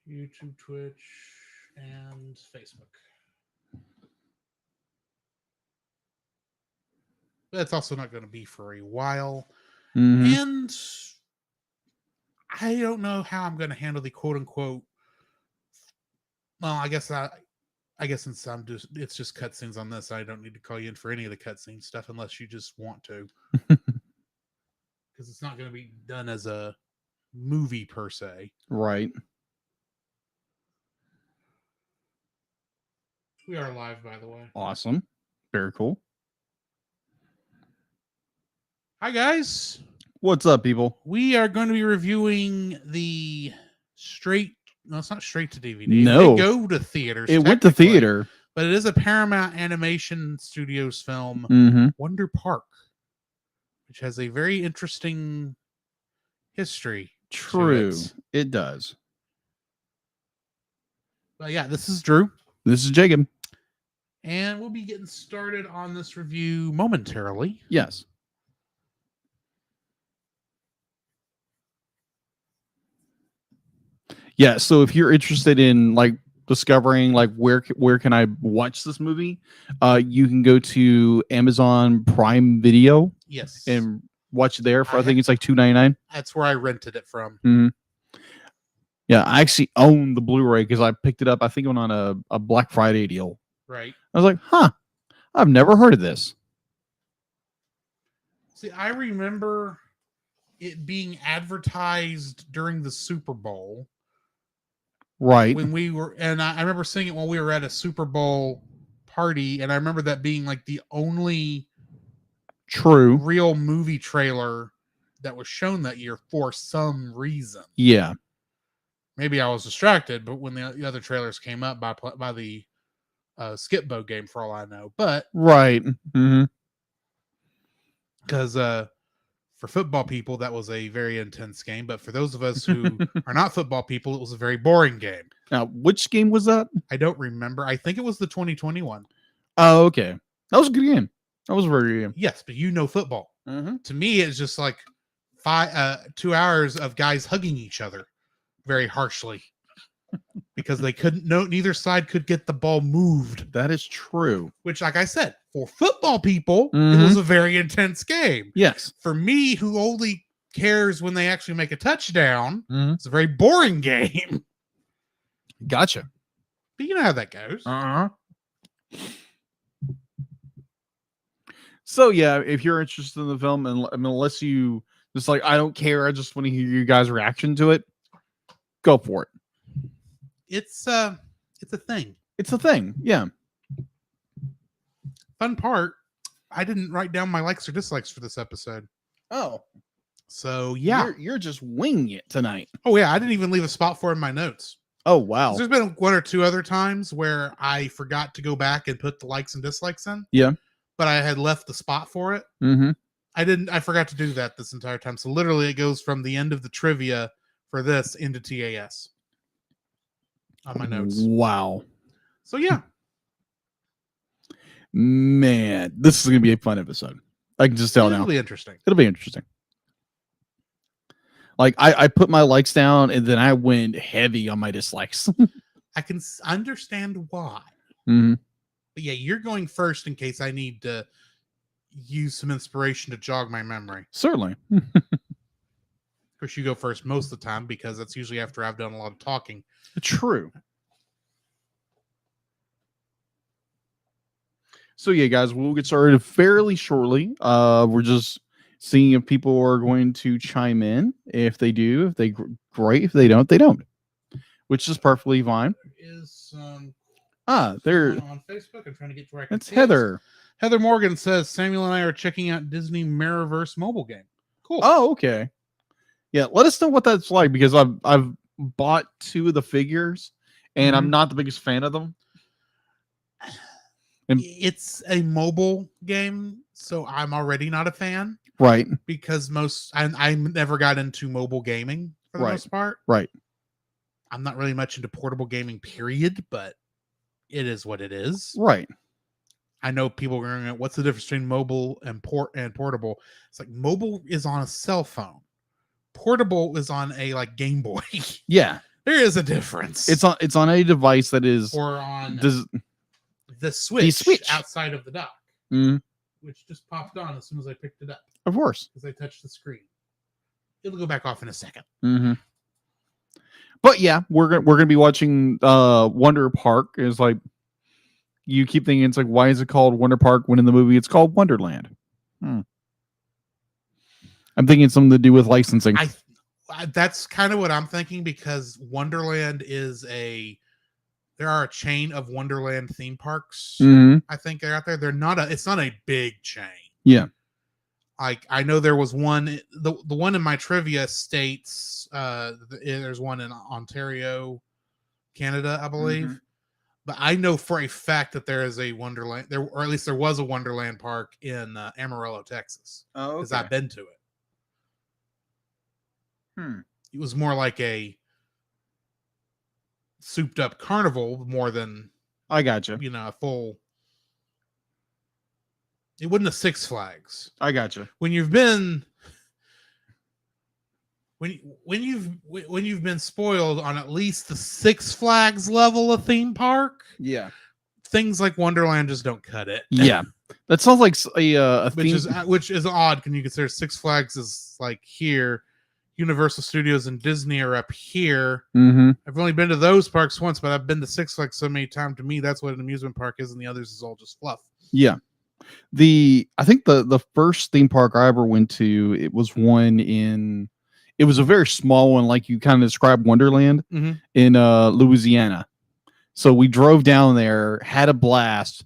YouTube, Twitch, and Facebook. That's also not going to be for a while. Mm-hmm. And I don't know how I'm going to handle the quote unquote. Well, I guess since it's just cutscenes on this, I don't need to call you in for any of the cutscene stuff unless you just want to, because it's not going to be done as a movie per se. Right. We are live, by the way. Awesome. Very cool. Hi guys. What's up, people? We are going to be reviewing the straight. No, it's not straight to DVD. No. It go to theaters. It went to technically, theater. but it is a Paramount Animation Studios film, Mm-hmm. Wonder Park, which has a very interesting history. True. to It does. But yeah, this is Drew, This is Jacob. and we'll be getting started on this review momentarily. Yes. Yeah, so if you're interested in like discovering like where can I watch this movie, you can go to Amazon Prime Video Yes, and watch it there for I think it's like $2.99. That's where I rented it from. Mm-hmm. Yeah, I actually own the Blu-ray because I picked it up. I think on a Black Friday deal. Right. I was like, huh, I've never heard of this. See, I remember it being advertised during the Super Bowl. Right. When we were, and I remember seeing it when we were at a Super Bowl party, and I remember that being like the only True real movie trailer that was shown that year for some reason. Yeah. Maybe I was distracted, but when the other trailers came up by the Skip Bo game, for all I know, but right. Mm-hmm. Because for football people, that was a very intense game. But for those of us who are not football people, it was a very boring game. Now, which game was that? I don't remember. I think it was the 2021. Oh, okay. That was a good game. That was a very good game. Yes, but you know football. Mm-hmm. To me, it's just like 2 hours of guys hugging each other very harshly because they couldn't. Neither side could get the ball moved. That is true. Which, like I said, for football people, it was a very intense game. Yes. For me, who only cares when they actually make a touchdown, Mm-hmm. it's a very boring game. Gotcha. But you know how that goes. Uh-huh. So yeah, if you're interested in the film, and unless you just like, I don't care, I just want to hear you guys' reaction to it, go for it. It's a thing. It's a thing. Yeah. Fun part, I didn't write down my likes or dislikes for this episode. Oh. So yeah. You're just winging it tonight. Oh yeah, I didn't even leave a spot for it in my notes. Oh wow. There's been one or two other times where I forgot to go back and put the likes and dislikes in. Yeah. But I had left the spot for it. Mm-hmm. I forgot to do that this entire time. So literally it goes from the end of the trivia for this into TAS on my notes. Wow. So yeah. Man, this is going to be a fun episode. I can just tell now. It'll be interesting. It'll be interesting. Like I put my likes down and then I went heavy on my dislikes. I can understand why. Mm-hmm. But yeah, you're going first in case I need to use some inspiration to jog my memory. Certainly. Of course, you go first most of the time because that's usually after I've done a lot of talking. True. So yeah, guys, we'll get started fairly shortly. We're just seeing if people are going to chime in. If they do, if they great. If they don't, they don't. Which is perfectly fine. There is there on Facebook. I'm trying to get to where I can that's see Heather. It. Heather Morgan says Samuel and I are checking out Disney Mirrorverse mobile game. Cool. Oh, okay. Yeah, let us know what that's like because I've bought 2 of the figures and I'm not the biggest fan of them. And it's a mobile game, so I'm already not a fan. Right. Because I never got into mobile gaming for the most part. Right. I'm not really much into portable gaming, period, but it is what it is. Right. I know people are going, what's the difference between mobile and portable? It's like mobile is on a cell phone. Portable is on a like Game Boy. Yeah. There is a difference. It's on a device that is or on does the switch, switch. outside of the dock, mm, which just popped on as soon as I picked it up of course. because I touched the screen. It'll go back off in a second. Mm-hmm. But yeah, we're gonna be watching Wonder Park. It's like you keep thinking it's like, why is it called Wonder Park when in the movie it's called Wonderland? I'm thinking it's something to do with licensing. That's kind of what I'm thinking, because Wonderland is there are a chain of Wonderland theme parks. Mhm. I think they're out there. It's not a big chain. Yeah. Like, I know there was one, the one in my trivia states, there's one in Ontario, Canada, I believe. Mhm. But I know for a fact that there is a Wonderland there, or at least there was a Wonderland park in Amarillo, Texas. Oh, because I've been to it. Hmm. It was more like a souped up carnival more than, I gotcha. a full. It wasn't a Six Flags. I gotcha. When you've been when you've been spoiled on at least the Six Flags level of theme park, Yeah. things like Wonderland just don't cut it. Yeah. That sounds like a theme. Which is odd when you consider Six Flags is like here, Universal Studios and Disney are up here. Mm-hmm. I've only been to those parks once, but I've been to Six Flags so many times. To me, that's what an amusement park is, and the others is all just fluff. Yeah. I think the first theme park I ever went to, it was it was a very small one, like you kind of described Wonderland, in Louisiana. So we drove down there, had a blast,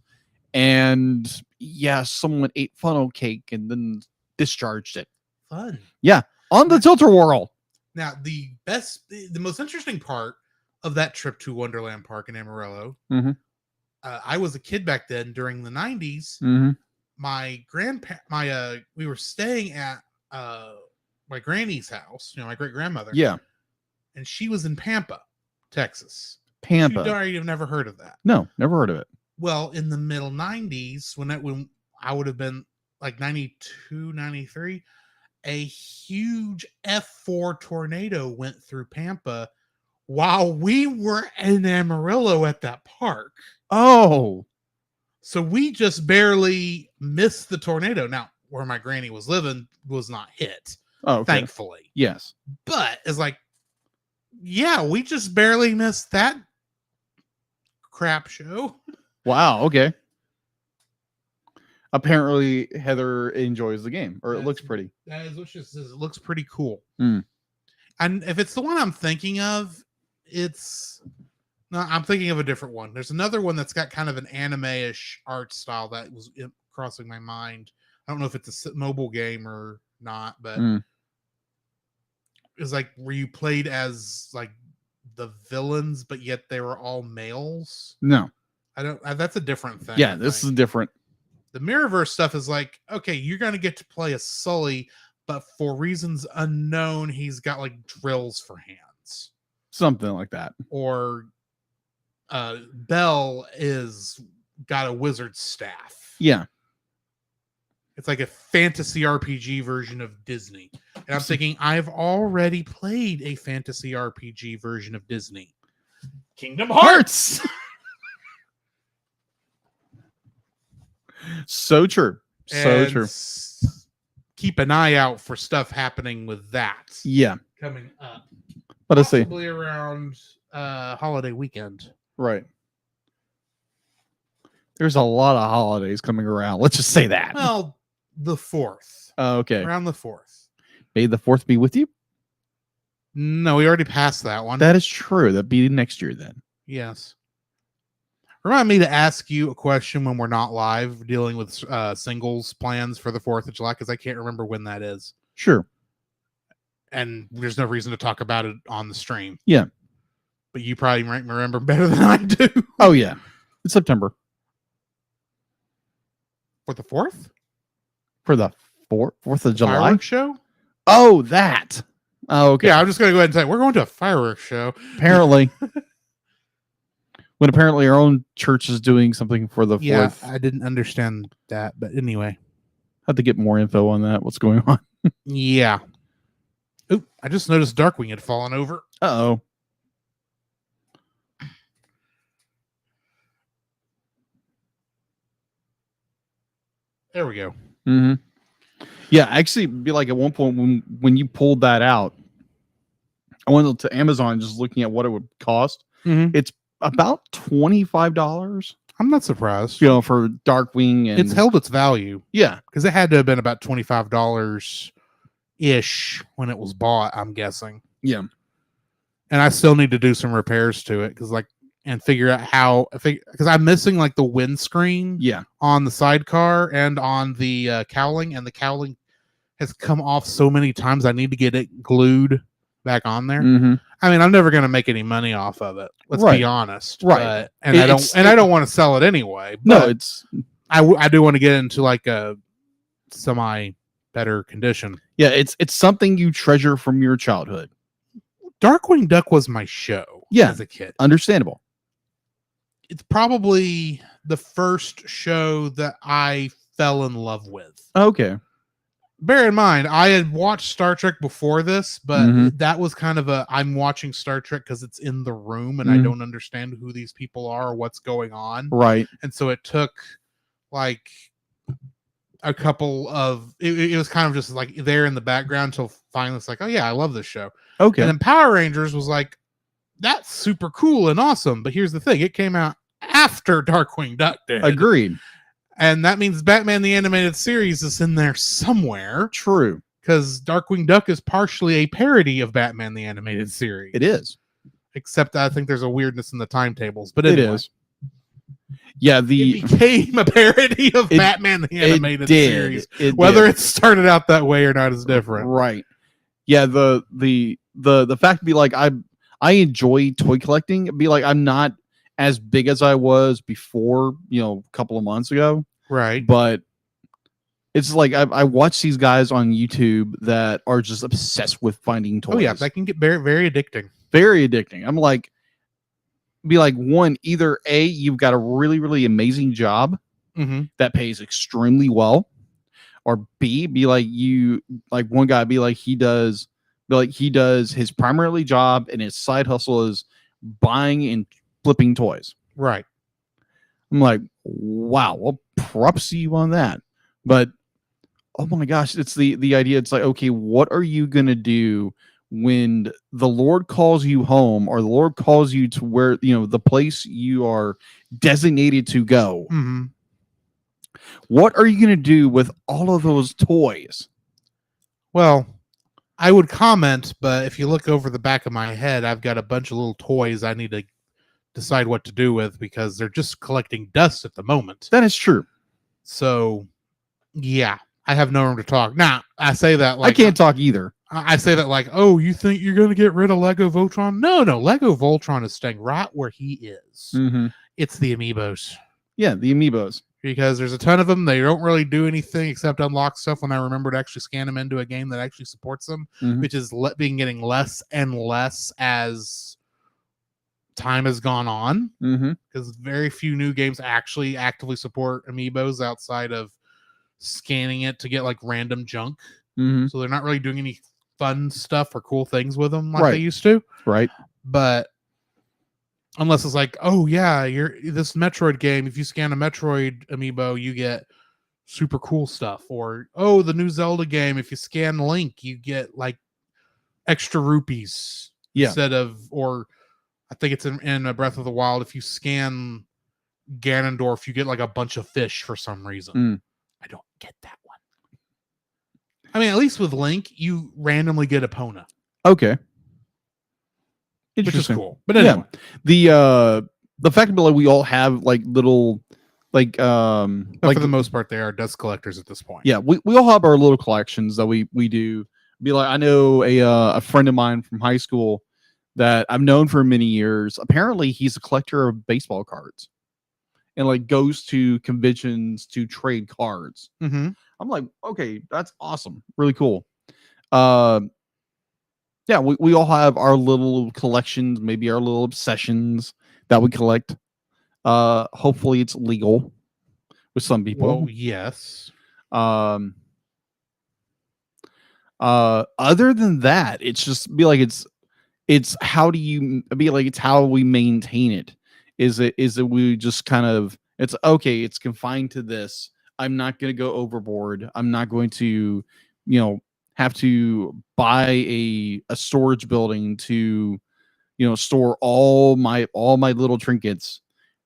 and yeah, someone ate funnel cake and then discharged it. Fun. Yeah, on the Tilt-A-Whirl. Now, the most interesting part of that trip to Wonderland Park in Amarillo, I was a kid back then during the 90s. Mm-hmm. We were staying at my granny's house, my great grandmother. Yeah. And she was in Pampa, Texas. Pampa. You've never heard of that. No, never heard of it. Well, in the middle 90s, when I would have been like 92, 93, a huge F4 tornado went through Pampa while we were in Amarillo at that park. Oh. So we just barely missed the tornado. Now, where my granny was living was not hit. Oh, okay. Thankfully. Yes. But it's like, yeah, we just barely missed that crap show. Wow. Okay. Apparently, Heather enjoys the game, or it looks pretty. That is what she says. It looks pretty cool. Mm. And if it's the one I'm thinking of, I'm thinking of a different one. There's another one that's got kind of an anime-ish art style that was crossing my mind. I don't know if it's a mobile game or not, but it's like where you played as like the villains, but yet they were all males. No, that's a different thing. Yeah, this is different. The Mirrorverse stuff is like, okay, you're going to get to play as Sully, but for reasons unknown, he's got like drills for hands. Something like that. Or Belle got a wizard staff. Yeah. It's like a fantasy RPG version of Disney. And I'm thinking, I've already played a fantasy RPG version of Disney. Kingdom Hearts! So true. So true. Keep an eye out for stuff happening with that. Yeah. Coming up. Let us see. Probably around holiday weekend. Right. There's a lot of holidays coming around. Let's just say that. Well, the 4th. Okay. Around the 4th. May the 4th be with you? No, we already passed that one. That is true. That'd be next year then. Yes. Remind me to ask you a question when we're not live dealing with singles plans for the 4th of July, because I can't remember when that is. Sure. And there's no reason to talk about it on the stream. Yeah. But you probably might remember better than I do. Oh, yeah. It's September. For the 4th? For the 4th of July? Fireworks show? Oh, that. Oh, okay. Yeah, I'm just going to go ahead and say, we're going to a fireworks show. Apparently. When apparently our own church is doing something for the 4th. Yeah, I didn't understand that, but anyway. Have to get more info on that. What's going on? Yeah. Oop, I just noticed Darkwing had fallen over. Uh-oh. There we go. Mm-hmm. Yeah, actually, be like at one point when you pulled that out, I went to Amazon just looking at what it would cost. Mm-hmm. It's about $25, I'm not surprised. for Darkwing, and It's held its value yeah, because it had to have been about $25 ish when it was bought. I'm guessing. yeah, And I still need to do some repairs to it because and figure out how because I'm missing like the windscreen yeah. on the sidecar and on the cowling, and the cowling has come off so many times. I need to get it glued back on there. Mm-hmm. I mean, I'm never going to make any money off of it. Let's Right. be honest. Right. And I don't want to sell it anyway. No, But it's I do want to get into like a semi better condition. yeah, it's something you treasure from your childhood. Darkwing Duck was my show as a kid. Understandable. It's probably the first show that I fell in love with. Okay. Bear in mind, I had watched Star Trek before this, but Mhm. that was kind of I'm watching Star Trek because it's in the room and I Mhm. don't understand who these people are or what's going on. Right. And so it took like a couple of, it was kind of just like there in the background until finally it's like, oh yeah, I love this show. Okay. And then Power Rangers was like, that's super cool and awesome. But here's the thing, it came out after Darkwing Duck did. Agreed. And that means Batman the Animated Series is in there somewhere. True. Because Darkwing Duck is partially a parody of Batman the Animated Series. It is. Except I think there's a weirdness in the timetables. But anyway, It is. Yeah, it became a parody of Batman the Animated Series. Whether it started out that way or not is different. Right. Yeah, the fact to be like I enjoy toy collecting. Be like I'm not as big as I was before, a couple of months ago. Right. But it's like I watch these guys on YouTube that are just obsessed with finding toys. Oh yeah, that can get very, very addicting. Very addicting. I'm like, be like, one, either A, you've got a really, really amazing job that pays extremely well, or B, be like one guy he does his primarily job and his side hustle is buying and flipping toys. Right. I'm like, wow, well, props to you on that. But oh my gosh, it's the idea. It's like, okay, what are you gonna do when the Lord calls you home, or the Lord calls you to where the place you are designated to go? Mm-hmm. What are you gonna do with all of those toys? Well, I would comment, but if you look over the back of my head, I've got a bunch of little toys I need to decide what to do with because they're just collecting dust at the moment. That is true. So, yeah, I have no room to talk. Now, I say that like I can't talk either. I say that like, oh, you think you're going to get rid of Lego Voltron? No, Lego Voltron is staying right where he is. Mm-hmm. It's the amiibos. Yeah, the amiibos. Because there's a ton of them. They don't really do anything except unlock stuff when I remember to actually scan them into a game that actually supports them, which is getting less and less as time has gone on. Because very few new games actually actively support amiibos outside of scanning it to get like random junk. So they're not really doing any fun stuff or cool things with them like they used to. Right. But unless it's like, oh yeah, this Metroid game, if you scan a Metroid amiibo, you get super cool stuff. Or oh, the new Zelda game, if you scan Link, you get like extra rupees instead of, or I think it's in Breath of the Wild, if you scan Ganondorf, you get like a bunch of fish for some reason. I don't get that one. I mean, at least with Link, you randomly get Epona. Okay. Which is cool. But anyway. Yeah. The fact that we all have like little for the most part they are dust collectors at this point. Yeah, we all have our little collections that we do. Be like, I know a friend of mine from high school that I've known for many years. Apparently he's a collector of baseball cards and like goes to conventions to trade cards. I'm like, okay, that's awesome. Really cool. Yeah, we all have our little collections, maybe our little obsessions that we collect. Hopefully it's legal with some people. Well, yes. Other than that, it's just be like it's how do you be like it's how we maintain it. Is it we just kind of it's okay, it's confined to this. I'm not going to go overboard. I'm not going to, have to buy a storage building to, store all my little trinkets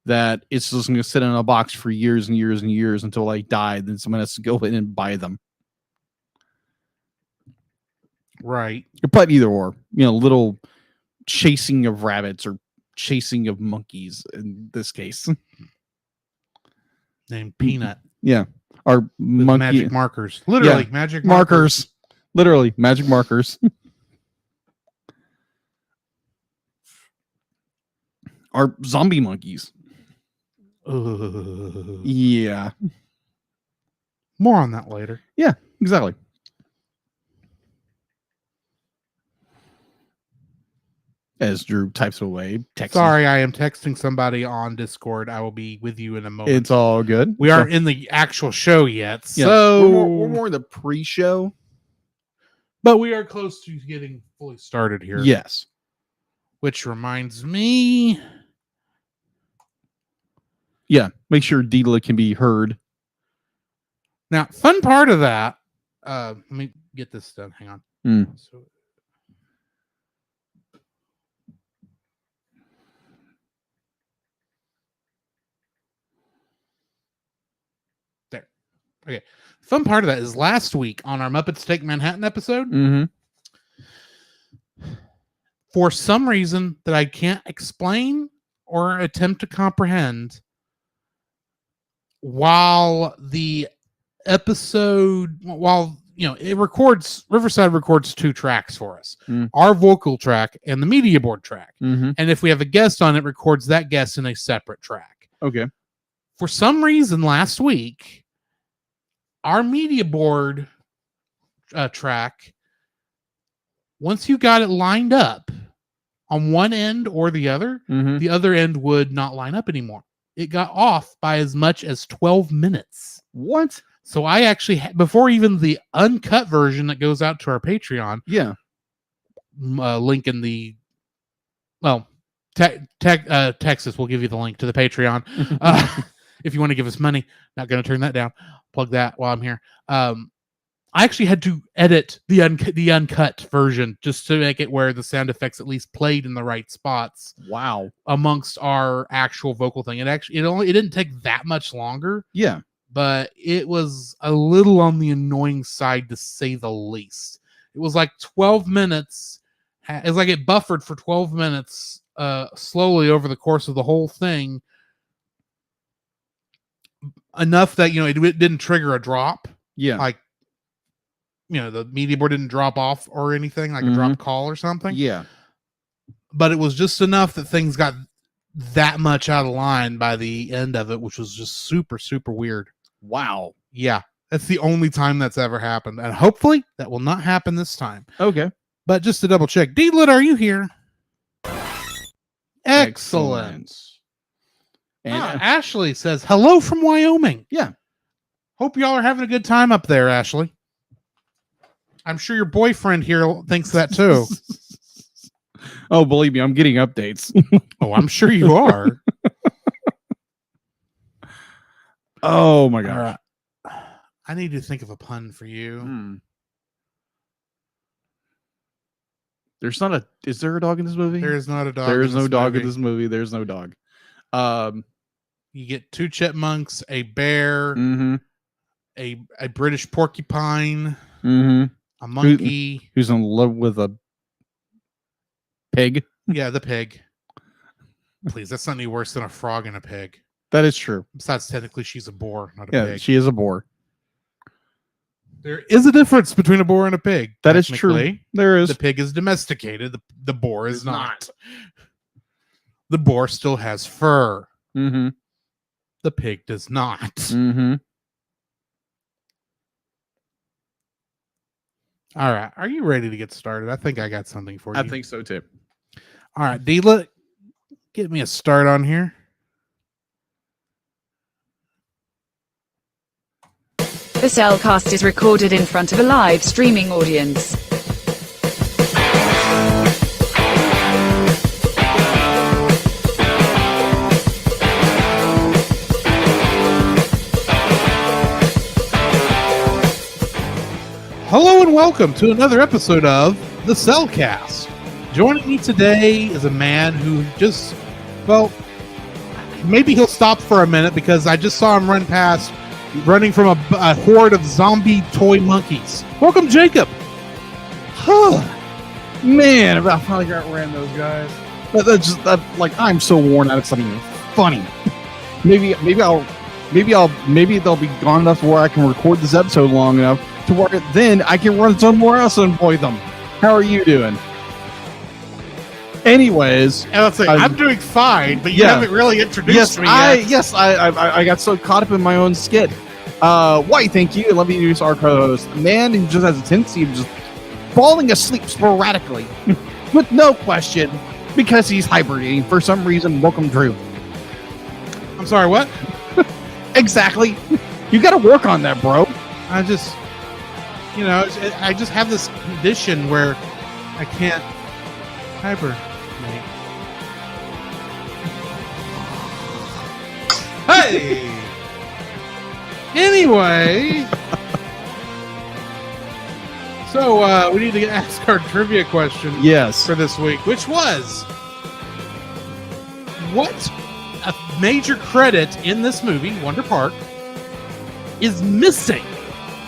that it's just going to sit in a box for years and years and years until I die. Then someone has to go in and buy them. Right. But either or, little chasing of rabbits or chasing of monkeys in this case. Named Peanut. Yeah. Our With monkey magic markers. Literally, Yeah. magic markers. Literally, magic markers. Our zombie monkeys. Ugh. Yeah. More on that later. Exactly. As Drew types away, texting. Sorry, I am texting somebody on Discord. I will be with you in a moment. It's all good. We aren't in the actual show yet, Yeah, so we're more in the pre-show. but we are close to getting fully started here. Yes. Which reminds me, Yeah. Make sure Deedla can be heard. now fun part of that. Let me get this done. Hang on. So, there. Okay. Fun part of that is last week on our Muppets Take Manhattan episode. Mm-hmm. For some reason that I can't explain or attempt to comprehend, while the episode, it records, Riverside records 2 tracks for us, our vocal track and the media board track. Mm-hmm. And if we have a guest on it, records that guest in a separate track. Okay. For some reason last week, our media board track, once you got it lined up on one end or the other end would not line up anymore. It got off by as much as 12 minutes. What? So I actually, before even the uncut version that goes out to our Patreon, link in the, Texas will give you the link to the Patreon. If you want to give us money, not going to turn that down. Plug that while I'm here. I actually had to edit the uncut version just to make it where the sound effects at least played in the right spots. Wow. Amongst our actual vocal thing. It didn't take that much longer. Yeah. But it was a little on the annoying side to say the least. It was like 12 minutes. It's like it buffered for 12 minutes slowly over the course of the whole thing. Enough that, it didn't trigger a drop. Yeah. Like, the media board didn't drop off or anything, like a drop call or something. Yeah. But it was just enough that things got that much out of line by the end of it, which was just super, super weird. Wow. Yeah. That's the only time that's ever happened. And hopefully that will not happen this time. Okay. But just to double check, Deedlit, are you here? Excellent. And Ashley says, hello from Wyoming. Yeah. Hope y'all are having a good time up there, Ashley. I'm sure your boyfriend here thinks that too. Oh, believe me, I'm getting updates. Oh, I'm sure you are. Oh my god. I need to think of a pun for you. Is there a dog in this movie? There is not a dog. There is no dog in this movie. There's no dog. You get 2 chipmunks, a bear, a British porcupine, a monkey. Who's in love with a pig? Yeah, the pig. Please, that's not any worse than a frog and a pig. That is true. Besides, technically, she's a boar, not a Yeah, pig. she is a boar. There is a difference between a boar and a pig. That is true. There is. The pig is domesticated. The boar is not. The boar still has fur. Mm-hmm. The pig does not. Mm-hmm. All right. Are you ready to get started? I think I got something for you. I think so too. All right, Deedla, get me a start on here. The Cellcast is recorded in front of a live streaming audience. Hello and welcome to another episode of the Cellcast. Joining me today is a man who just, well, maybe he'll stop for a minute because I just saw him running from a horde of zombie toy monkeys. Welcome, Jacob. Man, I finally got ran those guys. Like I'm so worn out. It's not even funny. Maybe they'll be gone enough where I can record this episode long enough to where then I can run somewhere else and employ them. How are you doing? Anyways, And let's say I'm doing fine, but you yeah. haven't really introduced me yet. I got so caught up in my own skit. White, thank you. Let me introduce our co-host, a man who just has a tendency of just falling asleep sporadically with no question because he's hibernating for some reason. Welcome, Drew. I'm sorry, what? Exactly. You got to work on that, bro. I just, I just have this condition where I can't hibernate. Hey! Anyway, so we need to ask our trivia question Yes. for this week, which was, what a major credit in this movie, Wonder Park, is missing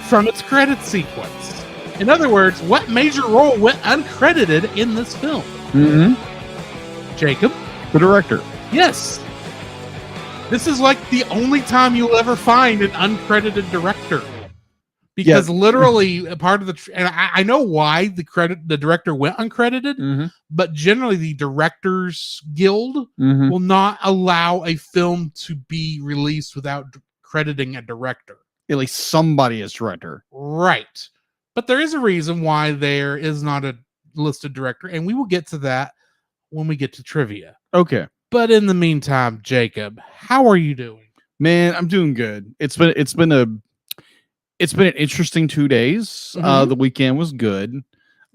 from its credit sequence? In other words, what major role went uncredited in this film? Mm-hmm. Jacob? The director. Yes. This is like the only time you'll ever find an uncredited director. Because literally a part of and I know why the director went uncredited, Mm-hmm. but generally the Directors Guild Mm-hmm. will not allow a film to be released without crediting a director. At least somebody is director. Right. But there is a reason why there is not a listed director, and we will get to that when we get to trivia. Okay. But in the meantime, Jacob, how are you doing? Man, I'm doing good. It's been an interesting 2 days. Mhm. The weekend was good.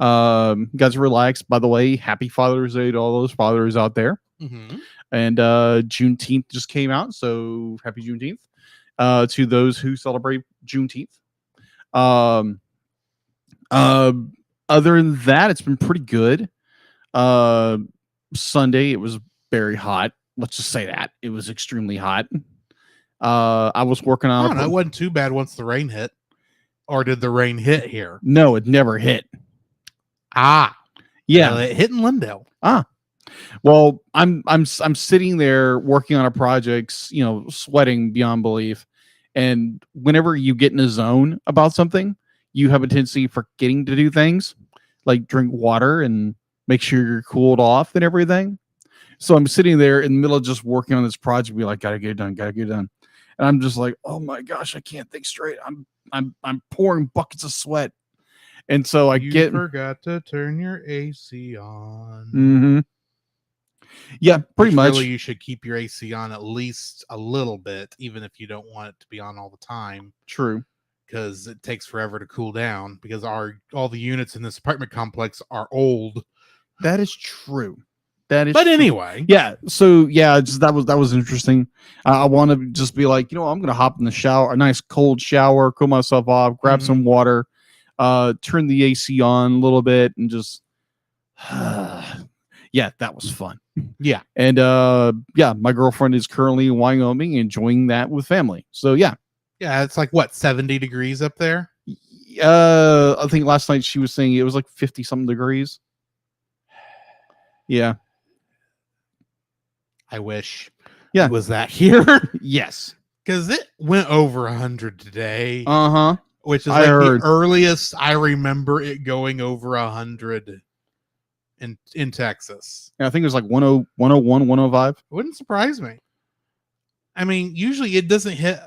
Got to relax. By the way, happy Father's Day to all those fathers out there. Mm-hmm. And Juneteenth just came out, so happy Juneteenth to those who celebrate Juneteenth. Other than that, it's been pretty good. Sunday, it was very hot. Let's just say that it was extremely hot. I was working I on don't know. It wasn't too bad once the rain hit. Or did the rain hit here? No, it never hit. Well, Yeah. it hit in Lindale. Well, I'm sitting there working on a project, sweating beyond belief. And whenever you get in a zone about something, you have a tendency of forgetting to do things like drink water and make sure you're cooled off and everything. So I'm sitting there in the middle of just working on this project, be like, gotta get it done. And I'm just like, oh my gosh, I can't think straight. I'm pouring buckets of sweat. And so You forgot to turn your AC on. Mm-hmm. Yeah, pretty Which much. Really, you should keep your AC on at least a little bit, even if you don't want it to be on all the time, True. because it takes forever to cool down. Because all the units in this apartment complex are old. That is true. But Anyway, yeah. So yeah, that was interesting. I want to just be like, I'm gonna hop in the shower, a nice cold shower, cool myself off, grab Mhm. some water, turn the AC on a little bit, and just yeah, that was fun. Yeah. And my girlfriend is currently in Wyoming, enjoying that with family. So yeah, it's like what, 70 degrees up there? I think last night she was saying it was like 50 something degrees. Yeah. I wish. Yeah. Was that here? Yes. Because it went over 100 today, Uh-huh. which is I like heard. the earliest I remember it going over 100 in Texas. I think it was like 10, 101, 105. It wouldn't surprise me. I mean, usually it doesn't hit.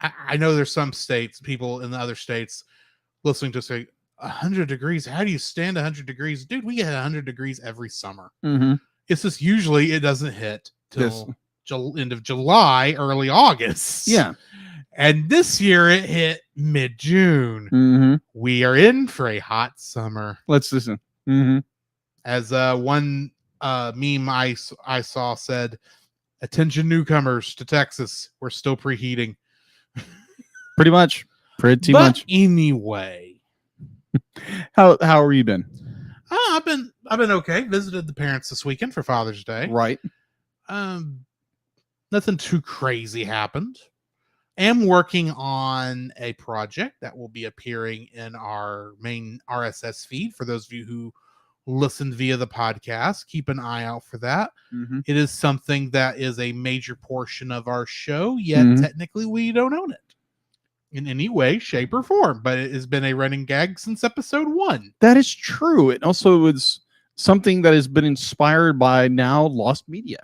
I know there's some states, people in the other states listening to say 100 degrees. How do you stand 100 degrees? Dude, we get 100 degrees every summer. Mm-hmm. It's just usually it doesn't hit till end of July, early August. Yeah. And this year it hit mid-June. Mm-hmm. We are in for a hot summer. Let's listen. Mm-hmm. As one meme I saw said, attention newcomers to Texas, we're still preheating. Pretty much. Pretty But much. anyway, How are you been? I've been okay. Visited the parents this weekend for Father's Day. Right. Nothing too crazy happened. Am working on a project that will be appearing in our main RSS feed. For those of you who listened via the podcast, keep an eye out for that. Mm-hmm. It is something that is a major portion of our show, yet Mhm. technically we don't own it in any way, shape, or form. But it has been a running gag since episode 1. That is true. It also is something that has been inspired by now Lost Media.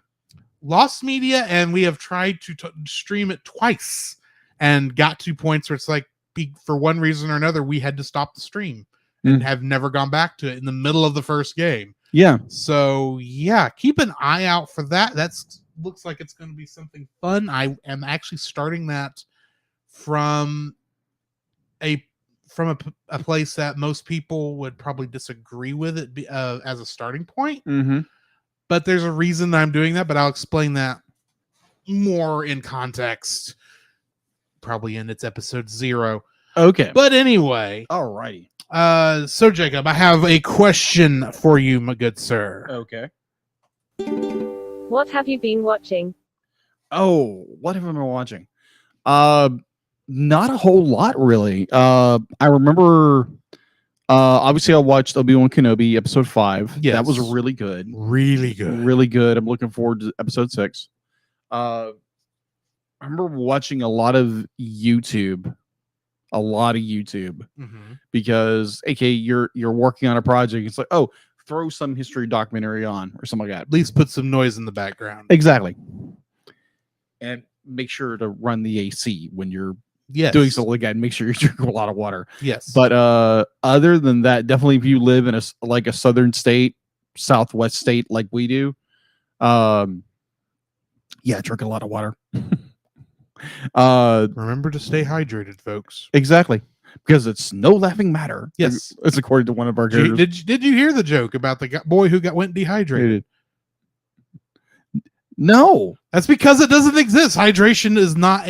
Lost Media, and we have tried to stream it twice and got to points where it's like, for one reason or another, we had to stop the stream and have never gone back to it in the middle of the first game. Yeah. So yeah, keep an eye out for that. That's looks like it's going to be something fun. I am actually starting that from a place that most people would probably disagree with it as a starting point. Mm-hmm. But there's a reason that I'm doing that, but I'll explain that more in context probably in its episode 0. Okay. But anyway, Alrighty. so Jacob, I have a question for you, my good sir. Okay. What have you been watching? Oh, what have I been watching? Not a whole lot, really. I remember, obviously I watched Obi-Wan Kenobi episode 5. Yes. That was really good. Really good. Really good. I'm looking forward to episode 6. I remember watching a lot of YouTube. Mm-hmm. Because you're working on a project. It's like, oh, throw some history documentary on or something like that. At least put some noise in the background. Exactly. And make sure to run the AC when you're Yes. doing something like that. Make sure you're drinking a lot of water. Yes. But other than that, definitely if you live in a southern state, southwest state like we do, yeah, drink a lot of water. Remember to stay hydrated, folks. Exactly. Because it's no laughing matter. Yes. It's according to one of our characters. Did you hear the joke about the boy who went dehydrated? No. That's because it doesn't exist. Hydration is not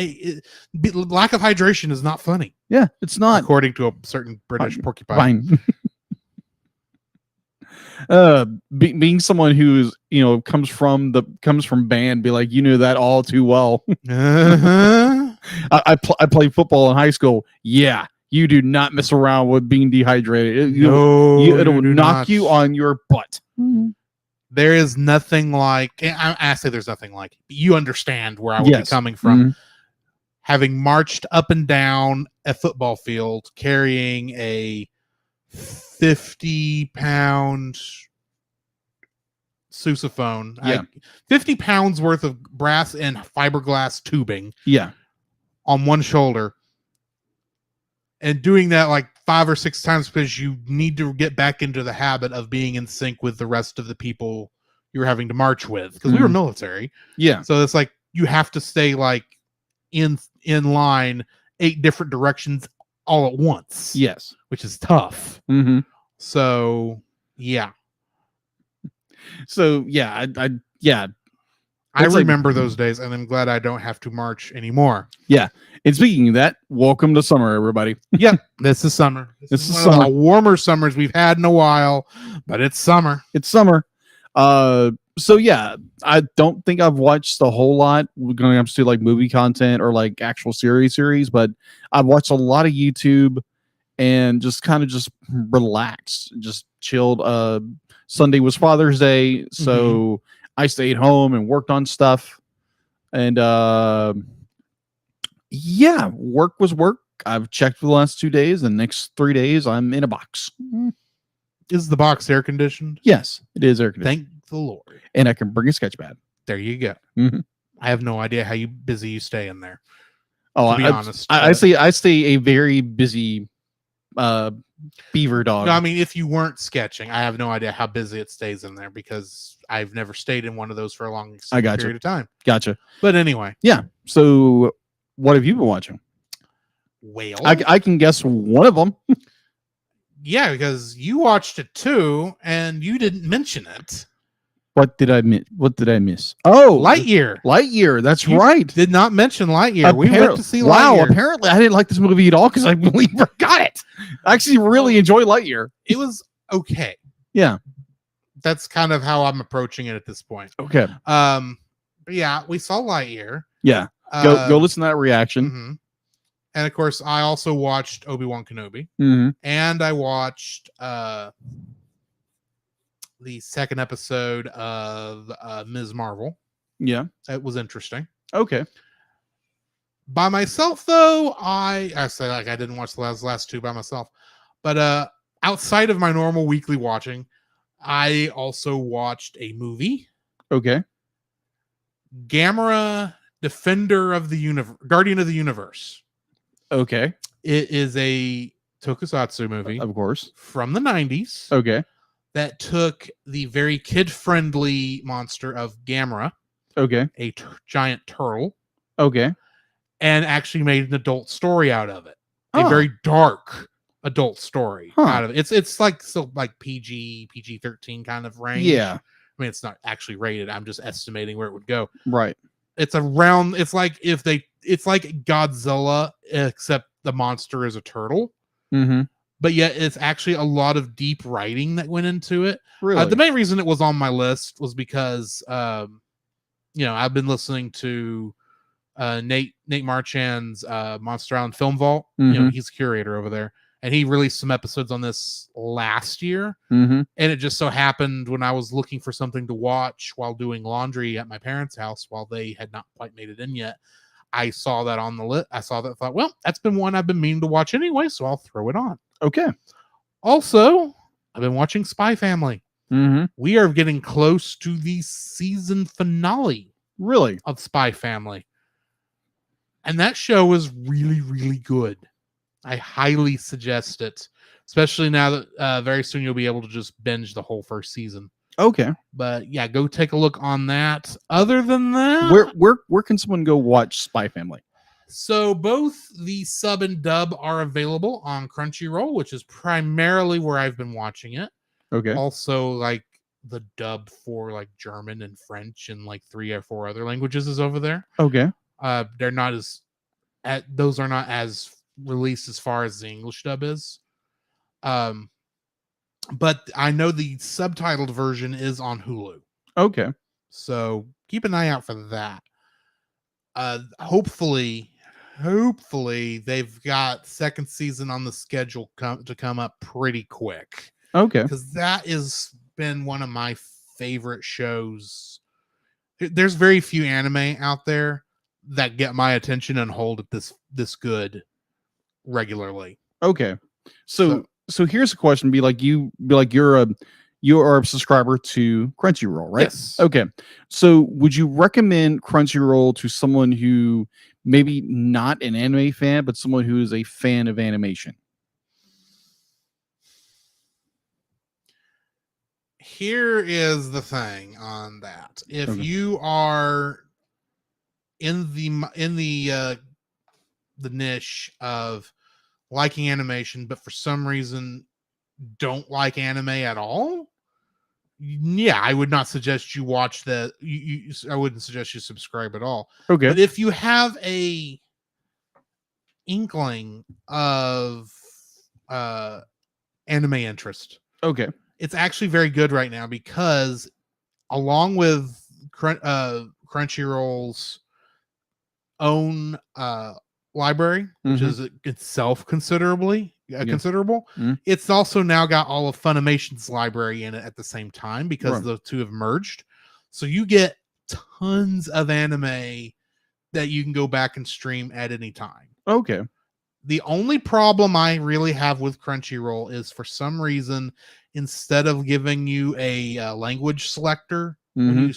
lack of hydration is not funny. Yeah, it's not. According to a certain British porcupine. Fine. Being someone who's comes from band, be like, that all too well. Uh-huh. I played football in high school. Yeah, you do not mess around with being dehydrated. It'll knock you on your butt. There is nothing like, I say there's nothing like, you understand where I would be coming from. Mm-hmm. Having marched up and down a football field carrying a 50-pound sousaphone, 50 pounds worth of brass and fiberglass tubing on one shoulder, and doing that like 5 or 6 times because you need to get back into the habit of being in sync with the rest of the people you're having to march with, because we were military. So it's like you have to stay like in line 8 different directions all at once. Yes. Which is tough. Mm-hmm. So yeah. I remember those days, and I'm glad I don't have to march anymore. Yeah. And speaking of that, welcome to summer, everybody. Yeah, this is summer. This is one summer. of the warmer summers we've had in a while, but it's summer. It's summer. So yeah, I don't think I've watched a whole lot going up to like movie content or like actual series, but I've watched a lot of YouTube and just kind of just relaxed, just chilled. Sunday was Father's Day, so I stayed home and worked on stuff. And yeah, work was work. I've checked for the last 2 days. The next 3 days, I'm in a box. Is the box air conditioned? Yes, it is air conditioned. Thank the Lord. And I can bring a sketch pad. There you go. Mm-hmm. I have no idea how busy you stay in there. Oh, to be honest, I stay a very busy beaver dog. No, I mean, if you weren't sketching, I have no idea how busy it stays in there because I've never stayed in one of those for a long period of time. Gotcha. But anyway, yeah. So, what have you been watching? Well, I can guess one of them. Yeah, because you watched it too, and you didn't mention it. What did I miss? What did I miss? Oh, Lightyear. Lightyear. That's You right. Did not mention Lightyear. We went to see Wow. Lightyear. Apparently, I didn't like this movie at all because I believe forgot it. I actually really enjoy Lightyear. It was okay. Yeah. That's kind of how I'm approaching it at this point. Okay. But yeah, we saw Lightyear. Yeah. Go listen to that reaction. Mhm. And of course, I also watched Obi-Wan Kenobi, Mm-hmm. and I watched the second episode of Ms. Marvel. Yeah. It was interesting. Okay. By myself, though, I say like I didn't watch the last two by myself, but outside of my normal weekly watching, I also watched a movie, Okay. Gamera, Defender of the Universe, Guardian of the Universe. Okay. It is a tokusatsu movie Of course. from the 90s Okay. that took the very kid-friendly monster of Gamera, Okay. a giant turtle, Okay. and actually made an adult story out of it. Oh. A very dark adult story Huh. out of it. It's like still like PG-13 kind of range. Yeah. I mean, it's not actually rated. I'm just estimating where it would go. Right. It's like Godzilla, except the monster is a turtle. Mm-hmm. But yet it's actually a lot of deep writing that went into it. Really. The main reason it was on my list was because, I've been listening to Nate Marchand's Monster Island Film Vault. Mhm. He's a curator over there, and he released some episodes on this last year. Mm-hmm. And it just so happened when I was looking for something to watch while doing laundry at my parents' house while they had not quite made it in yet, I saw that on the list. I saw that, thought, well, that's been one I've been meaning to watch anyway, so I'll throw it on. Okay. Also, I've been watching Spy Family. Mm-hmm. We are getting close to the season finale Really. of Spy Family. And that show is really, really good. I highly suggest it, especially now that very soon you'll be able to just binge the whole first season. Okay. But yeah, go take a look on that. Other than that, Where can someone go watch Spy Family? so both the sub and dub are available on Crunchyroll, which is primarily where I've been watching it. Okay. Also, like the dub for like German and French and like 3 or 4 other languages is over there. Okay. They're not those are not as released as far as the English dub is. But I know the subtitled version is on Hulu. Okay. So keep an eye out for that. Hopefully they've got second season on the schedule to come up pretty quick, Okay. because that has been one of my favorite shows. There's very few anime out there that get my attention and hold it this good regularly. Okay. So here's a question. You're a subscriber to Crunchyroll, right? Yes. Okay. So would you recommend Crunchyroll to someone who maybe not an anime fan, but someone who is a fan of animation? Here is the thing on that. If Okay. you are in the niche of liking animation, but for some reason don't like anime at all, yeah, I would not suggest you watch that. I wouldn't suggest you subscribe at all. Okay. But if you have a inkling of anime interest, Okay. it's actually very good right now, because along with Crunchyroll's own library, which Mhm. is itself considerable, Mhm. it's also now got all of Funimation's library in it at the same time, because Right. the two have merged. So you get tons of anime that you can go back and stream at any time. Okay. The only problem I really have with Crunchyroll is, for some reason, instead of giving you a language selector when Mhm. you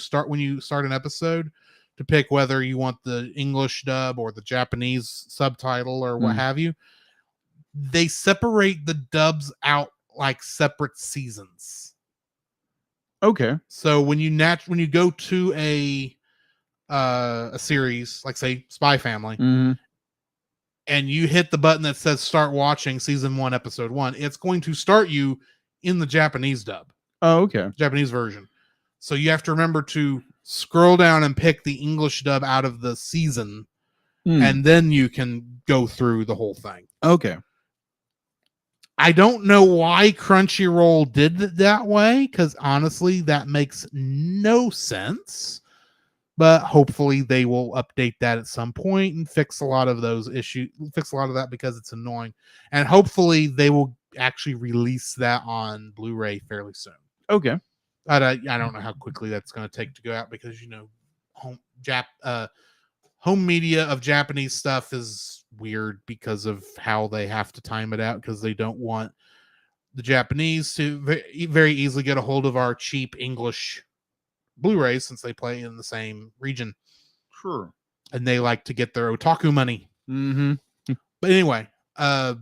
start an episode to pick whether you want the English dub or the Japanese subtitle or what Mm. have you, they separate the dubs out like separate seasons. Okay. So when you go to a series like, say, Spy Family, Mhm. and you hit the button that says start watching season 1 episode 1, it's going to start you in the Japanese dub, Oh, okay. Japanese version. So you have to remember to scroll down and pick the English dub out of the season, and then you can go through the whole thing. Okay. I don't know why Crunchyroll did it that way, because honestly, that makes no sense. But hopefully they will update that at some point and fix a lot of those issues, fix a lot of that because it's annoying. And hopefully they will actually release that on Blu-ray fairly soon. Okay. I don't know how quickly that's going to take to go out because, you know, home media of Japanese stuff is weird because of how they have to time it out, because they don't want the Japanese to very easily get a hold of our cheap English Blu-rays since they play in the same region. Sure. And they like to get their otaku money. Mm-hmm. But anyway, I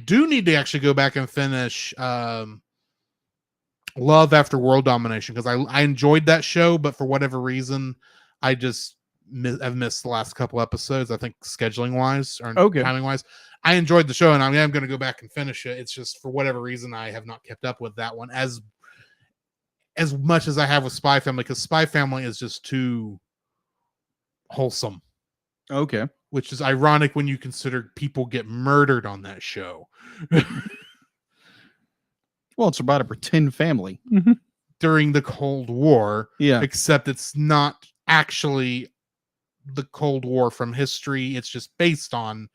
do need to actually go back and finish Love After World Domination, because I enjoyed that show, but for whatever reason, I just have missed the last couple episodes. I think scheduling wise or timing wise, I enjoyed the show, and I'm going to go back and finish it. It's just for whatever reason I have not kept up with that one as much as I have with Spy Family, because Spy Family is just too wholesome. Okay. Which is ironic when you consider people get murdered on that show. Well, it's about a pretend family during the Cold War. Yeah. Except it's not actually the Cold War from history. It's just based on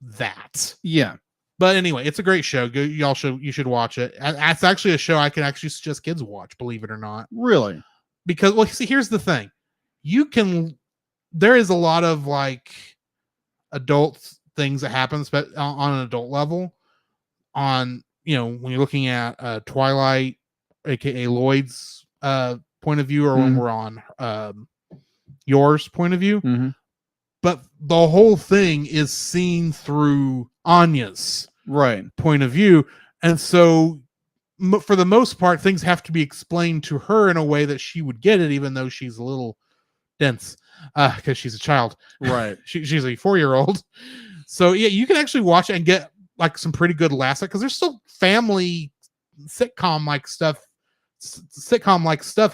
that. Yeah. But anyway, it's a great show. You should watch it. It's actually a show I can actually suggest kids watch, believe it or not. Really? Because, well, see, here's the thing. There is a lot of like adult things that happen on an adult level on, you know, when you're looking at Twilight, aka Lloyd's point of view, or when we're on yours point of view. Mm-hmm. But the whole thing is seen through Anya's point of view. And so for the most part, things have to be explained to her in a way that she would get it, even though she's a little dense because she's a child. Right. She's a 4-year-old. So yeah, you can actually watch it and get like some pretty good laughs, because there's still family sitcom like stuff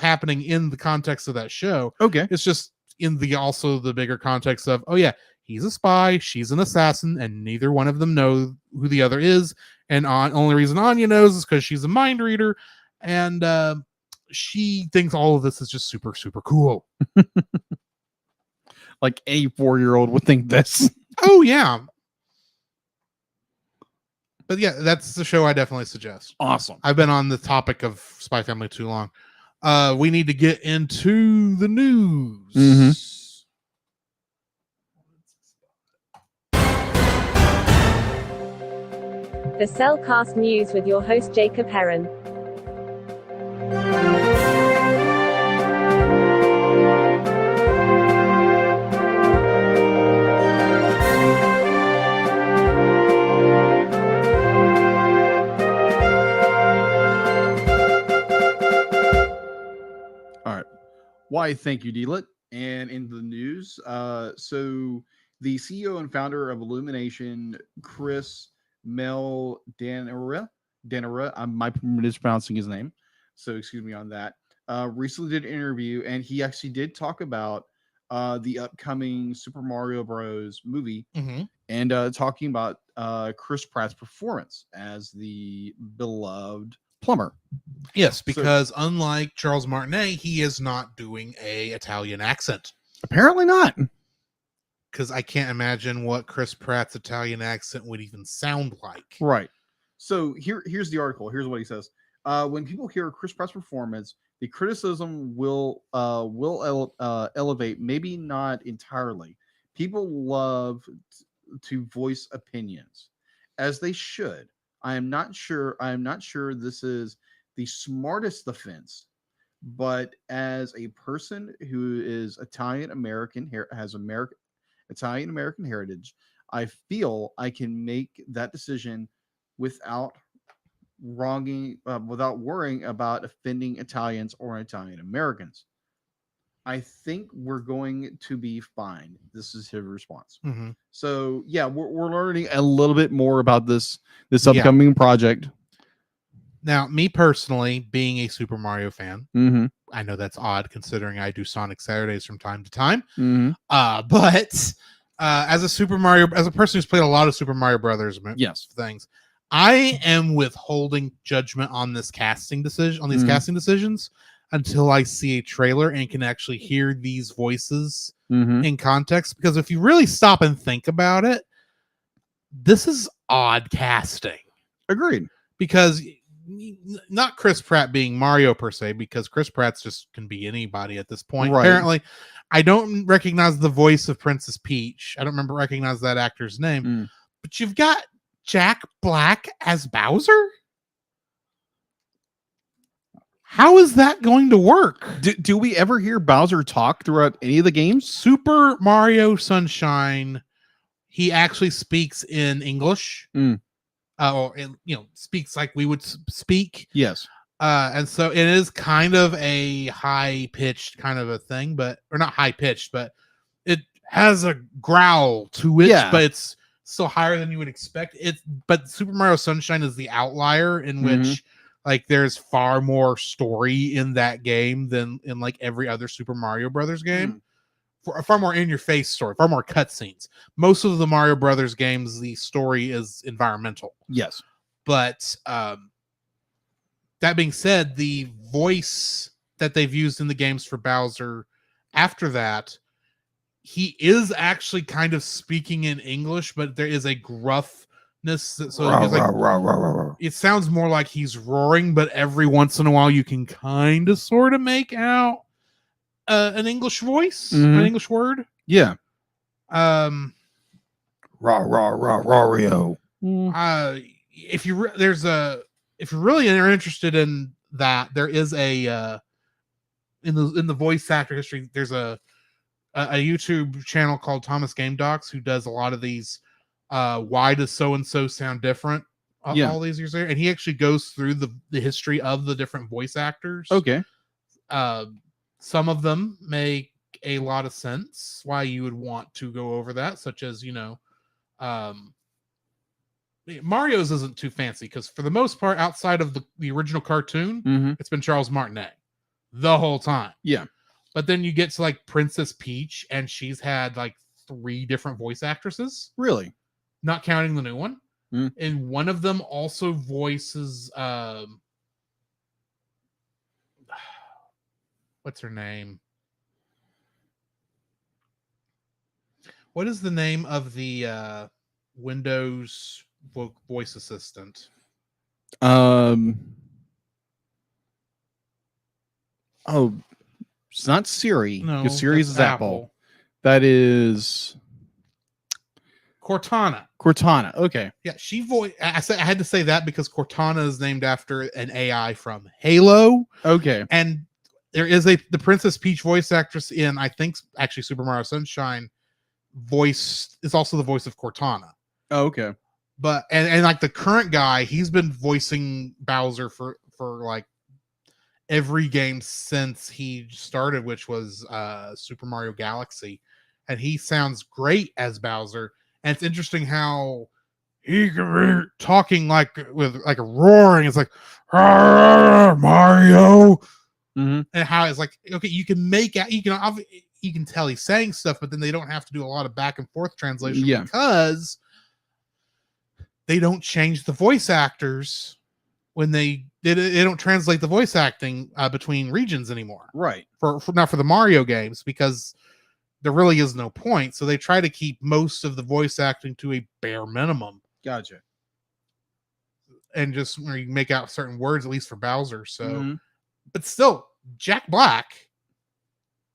happening in the context of that show. Okay. It's just in the bigger context of, oh yeah, he's a spy, she's an assassin, and neither one of them know who the other is. And only reason Anya knows is because she's a mind reader, and she thinks all of this is just super, super cool. Like a 4-year-old would think this. Oh yeah. But yeah, that's the show I definitely suggest. Awesome. I've been on the topic of Spy Family too long. We need to get into the news. Mm-hmm. The Cellcast News with your host Jacob Heron. Why, thank you, Delit. And in the news, so the CEO and founder of Illumination, Chris Meledandri, I might be mispronouncing his name, so excuse me on that, recently did an interview, and he actually did talk about the upcoming Super Mario Bros. Movie, and talking about Chris Pratt's performance as the beloved plumber. Yes, because unlike Charles Martinet, he is not doing a Italian accent. Apparently not. Because I can't imagine what Chris Pratt's Italian accent would even sound like. Right. So here's the article. Here's what he says. When people hear Chris Pratt's performance, the criticism will elevate, maybe not entirely. People love to voice opinions, as they should. I am not sure this is the smartest defense, but as a person who is Italian American, has Italian American heritage, I feel I can make that decision without worrying about offending Italians or Italian Americans. I think we're going to be fine. This is his response. Mm-hmm. So yeah, we're learning a little bit more about this upcoming project. Now, me personally, being a Super Mario fan, I know that's odd considering I do Sonic Saturdays from time to time. Mhm. But as a person who's played a lot of Super Mario Brothers Yes. things, I am withholding judgment on this casting decision, on these Mhm. casting decisions, until I see a trailer and can actually hear these voices Mhm. in context. Because if you really stop and think about it, this is odd casting. Agreed. Because not Chris Pratt being Mario per se, because Chris Pratt's just can be anybody at this point. Right. Apparently, I don't recognize the voice of Princess Peach. I don't recognize that actor's name. Mm. But you've got Jack Black as Bowser? How is that going to work? Do we ever hear Bowser talk throughout any of the games? Super Mario Sunshine, he actually speaks in English. Mm. Or speaks like we would speak. Yes. And so it is kind of a high pitched kind of a thing, or not high pitched, but it has a growl to it, Yeah. but it's still higher than you would expect. But Super Mario Sunshine is the outlier in which like there's far more story in that game than in like every other Super Mario Brothers game. For far more in your face story, far more cutscenes. Most of the Mario Brothers games, the story is environmental. Yes. But that being said, the voice that they've used in the games for Bowser after that, he is actually kind of speaking in English, but there is a gruffness. So it sounds more like he's roaring, but every once in a while you can kind of sort of make out an English voice, an English word. Yeah. Rario. If you're really interested in that, there is a in the voice actor history, there's a YouTube channel called Thomas Game Docs who does a lot of these why does so and so sound different all these years later, and he actually goes through the history of the different voice actors. Okay. Some of them make a lot of sense why you would want to go over that, such as Mario's isn't too fancy because for the most part, outside of the original cartoon, it's been Charles Martinet the whole time. Yeah. But then you get to like Princess Peach, and she's had like 3 different voice actresses. Really? Not counting the new one. And one of them also voices what's her name? What is the name of the Windows voice assistant? Oh, it's not Siri. No, because Siri's that's is Apple. That is Cortana. Cortana. Okay. Yeah, I had to say that because Cortana is named after an AI from Halo. Okay. And there is the Princess Peach voice actress in, I think, actually Super Mario Sunshine voice is also the voice of Cortana. Oh, okay. But and like the current guy, he's been voicing Bowser for like every game since he started, which was Super Mario Galaxy, and he sounds great as Bowser. And it's interesting how he can be talking like with like a roaring. It's like Mario. And how it's like, okay, you can make out, you can tell he's saying stuff, but then they don't have to do a lot of back and forth translation because they don't change the voice actors when they don't translate the voice acting between regions anymore. Right. For not for the Mario games, because there really is no point. So they try to keep most of the voice acting to a bare minimum. Gotcha. And just where you make out certain words, at least for Bowser. So, but still, Jack Black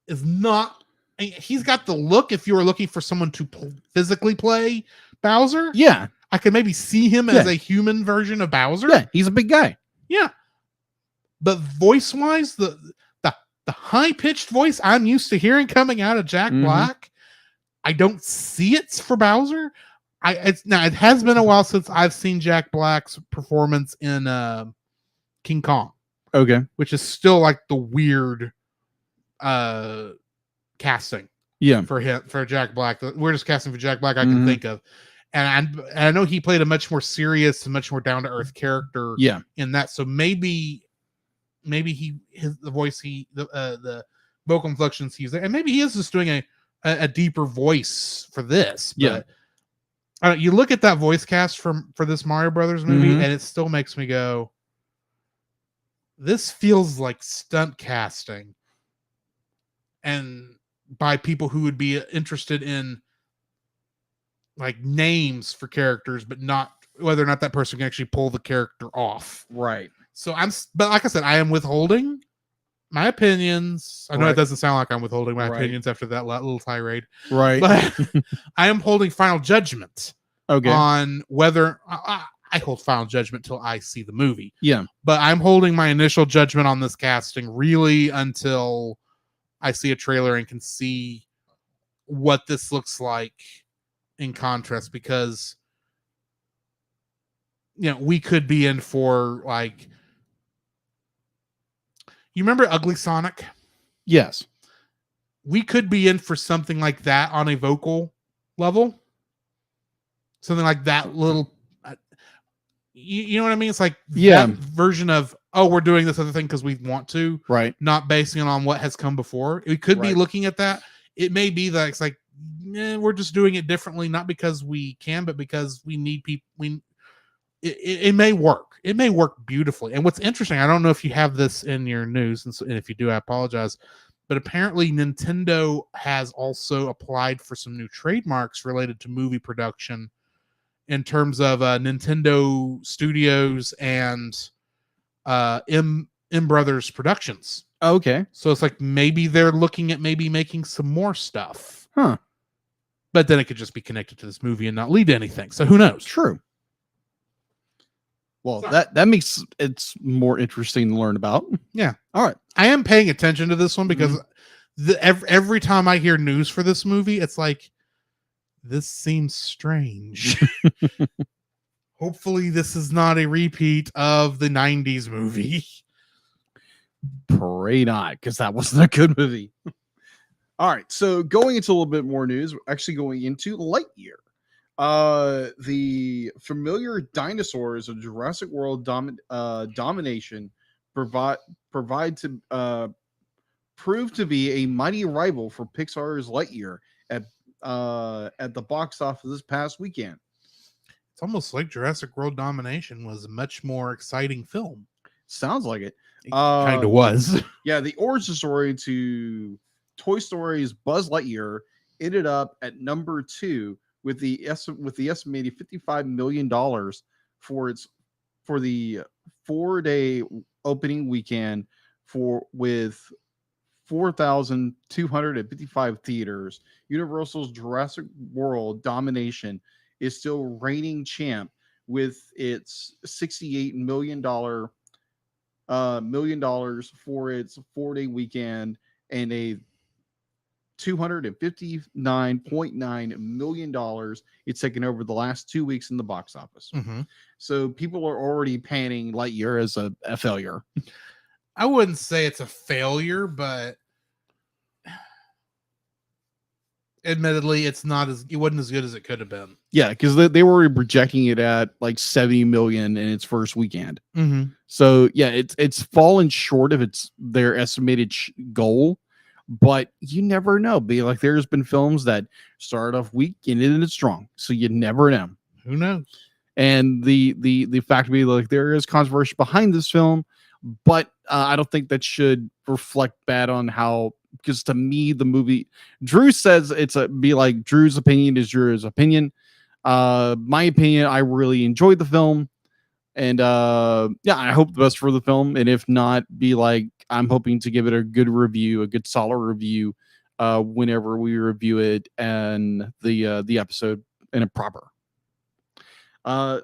is not. He's got the look. If you were looking for someone to physically play Bowser, yeah, I could maybe see him as a human version of Bowser. Yeah, he's a big guy. Yeah, but voice wise, the high pitched voice I'm used to hearing coming out of Jack Black, I don't see it for Bowser. It has been a while since I've seen Jack Black's performance in King Kong. Okay. Which is still like the weird casting. Yeah. For Jack Black. The weirdest casting for Jack Black I can think of. And I know he played a much more serious and much more down-to-earth character in that. So maybe maybe the vocal inflections he's there, and maybe he is just doing a deeper voice for this. Yeah. But you look at that voice cast for this Mario Brothers movie, Mhm. and it still makes me go, this feels like stunt casting, and by people who would be interested in like names for characters, but not whether or not that person can actually pull the character off. Right. So but like I said, I am withholding my opinions. I know Right. it doesn't sound like I'm withholding my Right. opinions after that little tirade, Right. but I am holding final judgment Okay. on whether I hold final judgment till I see the movie. Yeah. But I'm holding my initial judgment on this casting really until I see a trailer and can see what this looks like in contrast, because we could be in for like, you remember Ugly Sonic? Yes. We could be in for something like that on a vocal level. Something like that little, you know what I mean? It's like Yeah. that version of, oh, we're doing this other thing because we want to, Right. not basing it on what has come before. It could be Right. looking at that. It may be that it's like, we're just doing it differently, not because we can, but because we need people. It may work. It may work beautifully. And what's interesting, I don't know if you have this in your news, and if you do, I apologize. But apparently, Nintendo has also applied for some new trademarks related to movie production in terms of Nintendo Studios and M Brothers Productions. Okay. So it's like maybe they're looking at maybe making some more stuff. Huh. But then it could just be connected to this movie and not lead to anything. So who knows? True. Well, Sorry. that makes it's more interesting to learn about. Yeah. All right. I am paying attention to this one because every time I hear news for this movie, it's like, this seems strange. Hopefully this is not a repeat of the 90s movie. Pray not, because that wasn't a good movie. All right. So going into a little bit more news, we're actually going into Lightyear. The familiar dinosaurs of Jurassic World domination provide to prove to be a mighty rival for Pixar's Lightyear at the box office this past weekend. It's almost like Jurassic World Domination was a much more exciting film. Sounds like it. It kind of was. Yeah, the origin story to Toy Story's Buzz Lightyear ended up at number 2 with the estimated $55 million for the 4-day opening weekend with 4,255 theaters. Universal's Jurassic World domination is still reigning champ with its $68 million for its 4-day weekend and a $259.9 million it's taken over the last 2 weeks in the box office. Mm-hmm. So people are already panning Lightyear as a failure. I wouldn't say it's a failure, but admittedly, it wasn't as good as it could have been. Yeah, because they were projecting it at like 70 million in its first weekend. Mm-hmm. So yeah, it's fallen short of their estimated goal. But you never know. Like there's been films that start off weak and ended strong, so you never know. Who knows? And the fact be like there is controversy behind this film, but I don't think that should reflect bad on how. Because to me, the movie, Drew says be like Drew's opinion is Drew's opinion. My opinion, I really enjoyed the film, and yeah, I hope the best for the film. And if not, be like I'm hoping to give it a good review, a good solid review, whenever we review it and the episode in a proper.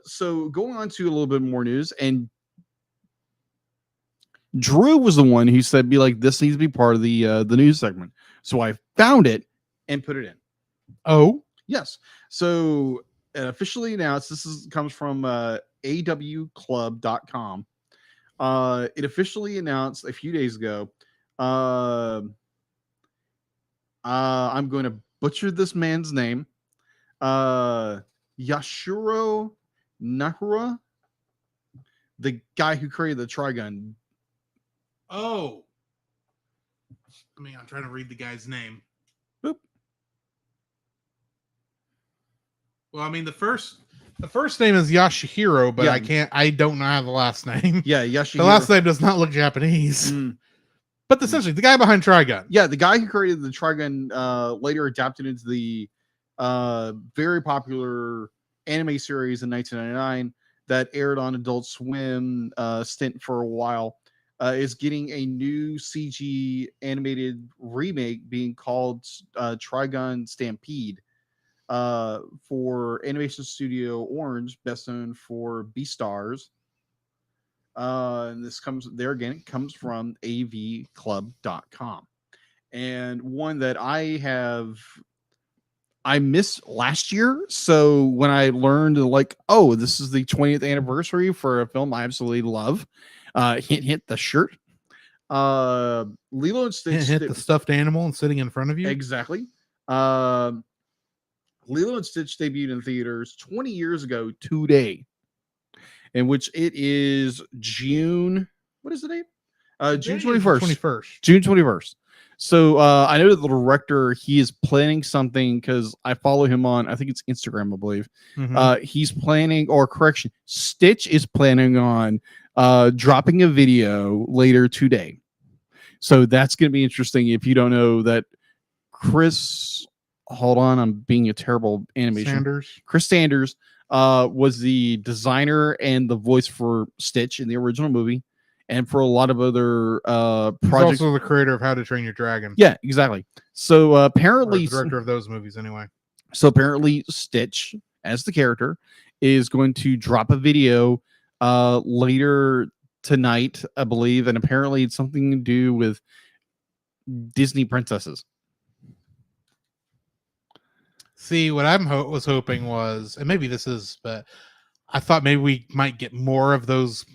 So going on to a little bit more news, and Drew was the one who said, "Be like this needs to be part of the news segment." So I found it and put it in. Oh, yes. So officially announced. Comes from awclub.com. It officially announced a few days ago. I'm going to butcher this man's name. Yashiro Nahura, the guy who created the Trigun. Oh, I'm trying to read the guy's name. Boop. Well, the first name is Yashihiro, but Yeah. I don't know how the last name. Yeah, Yashihiro. The last name does not look Japanese. Mm. But essentially, the guy behind Trigun. Yeah, the guy who created the Trigun later adapted into the very popular anime series in 1999 that aired on Adult Swim stint for a while, is getting a new CG animated remake being called Trigun Stampede for Animation Studio Orange, best known for Beastars. And this comes there again, it comes from avclub.com. And one that I missed last year. So when I learned like, oh, this is the 20th anniversary for a film I absolutely love. Hit the shirt. Lilo and Stitch Hit the stuffed animal and sitting in front of you. Exactly. Lilo and Stitch debuted in theaters 20 years ago today, in which it is June. What is the date? June 21st. 21st. June 21st. So I know that the director, he is planning something because I follow him on, I think it's Instagram, I believe. Mhm. He's planning, or correction, Stitch is planning on dropping a video later today. So that's going to be interesting. If you don't know that Chris, hold on, I'm being a terrible animation. Sanders. Chris Sanders was the designer and the voice for Stitch in the original movie, and for a lot of other He's projects. also the creator of How to Train Your Dragon. Yeah, exactly. So Or apparently, the director of those movies, anyway. so apparently, Stitch as the character is going to drop a video later tonight, I believe, and apparently it's something to do with Disney princesses. See, what I'm was hoping was, and maybe this is, but I thought maybe we might get more of those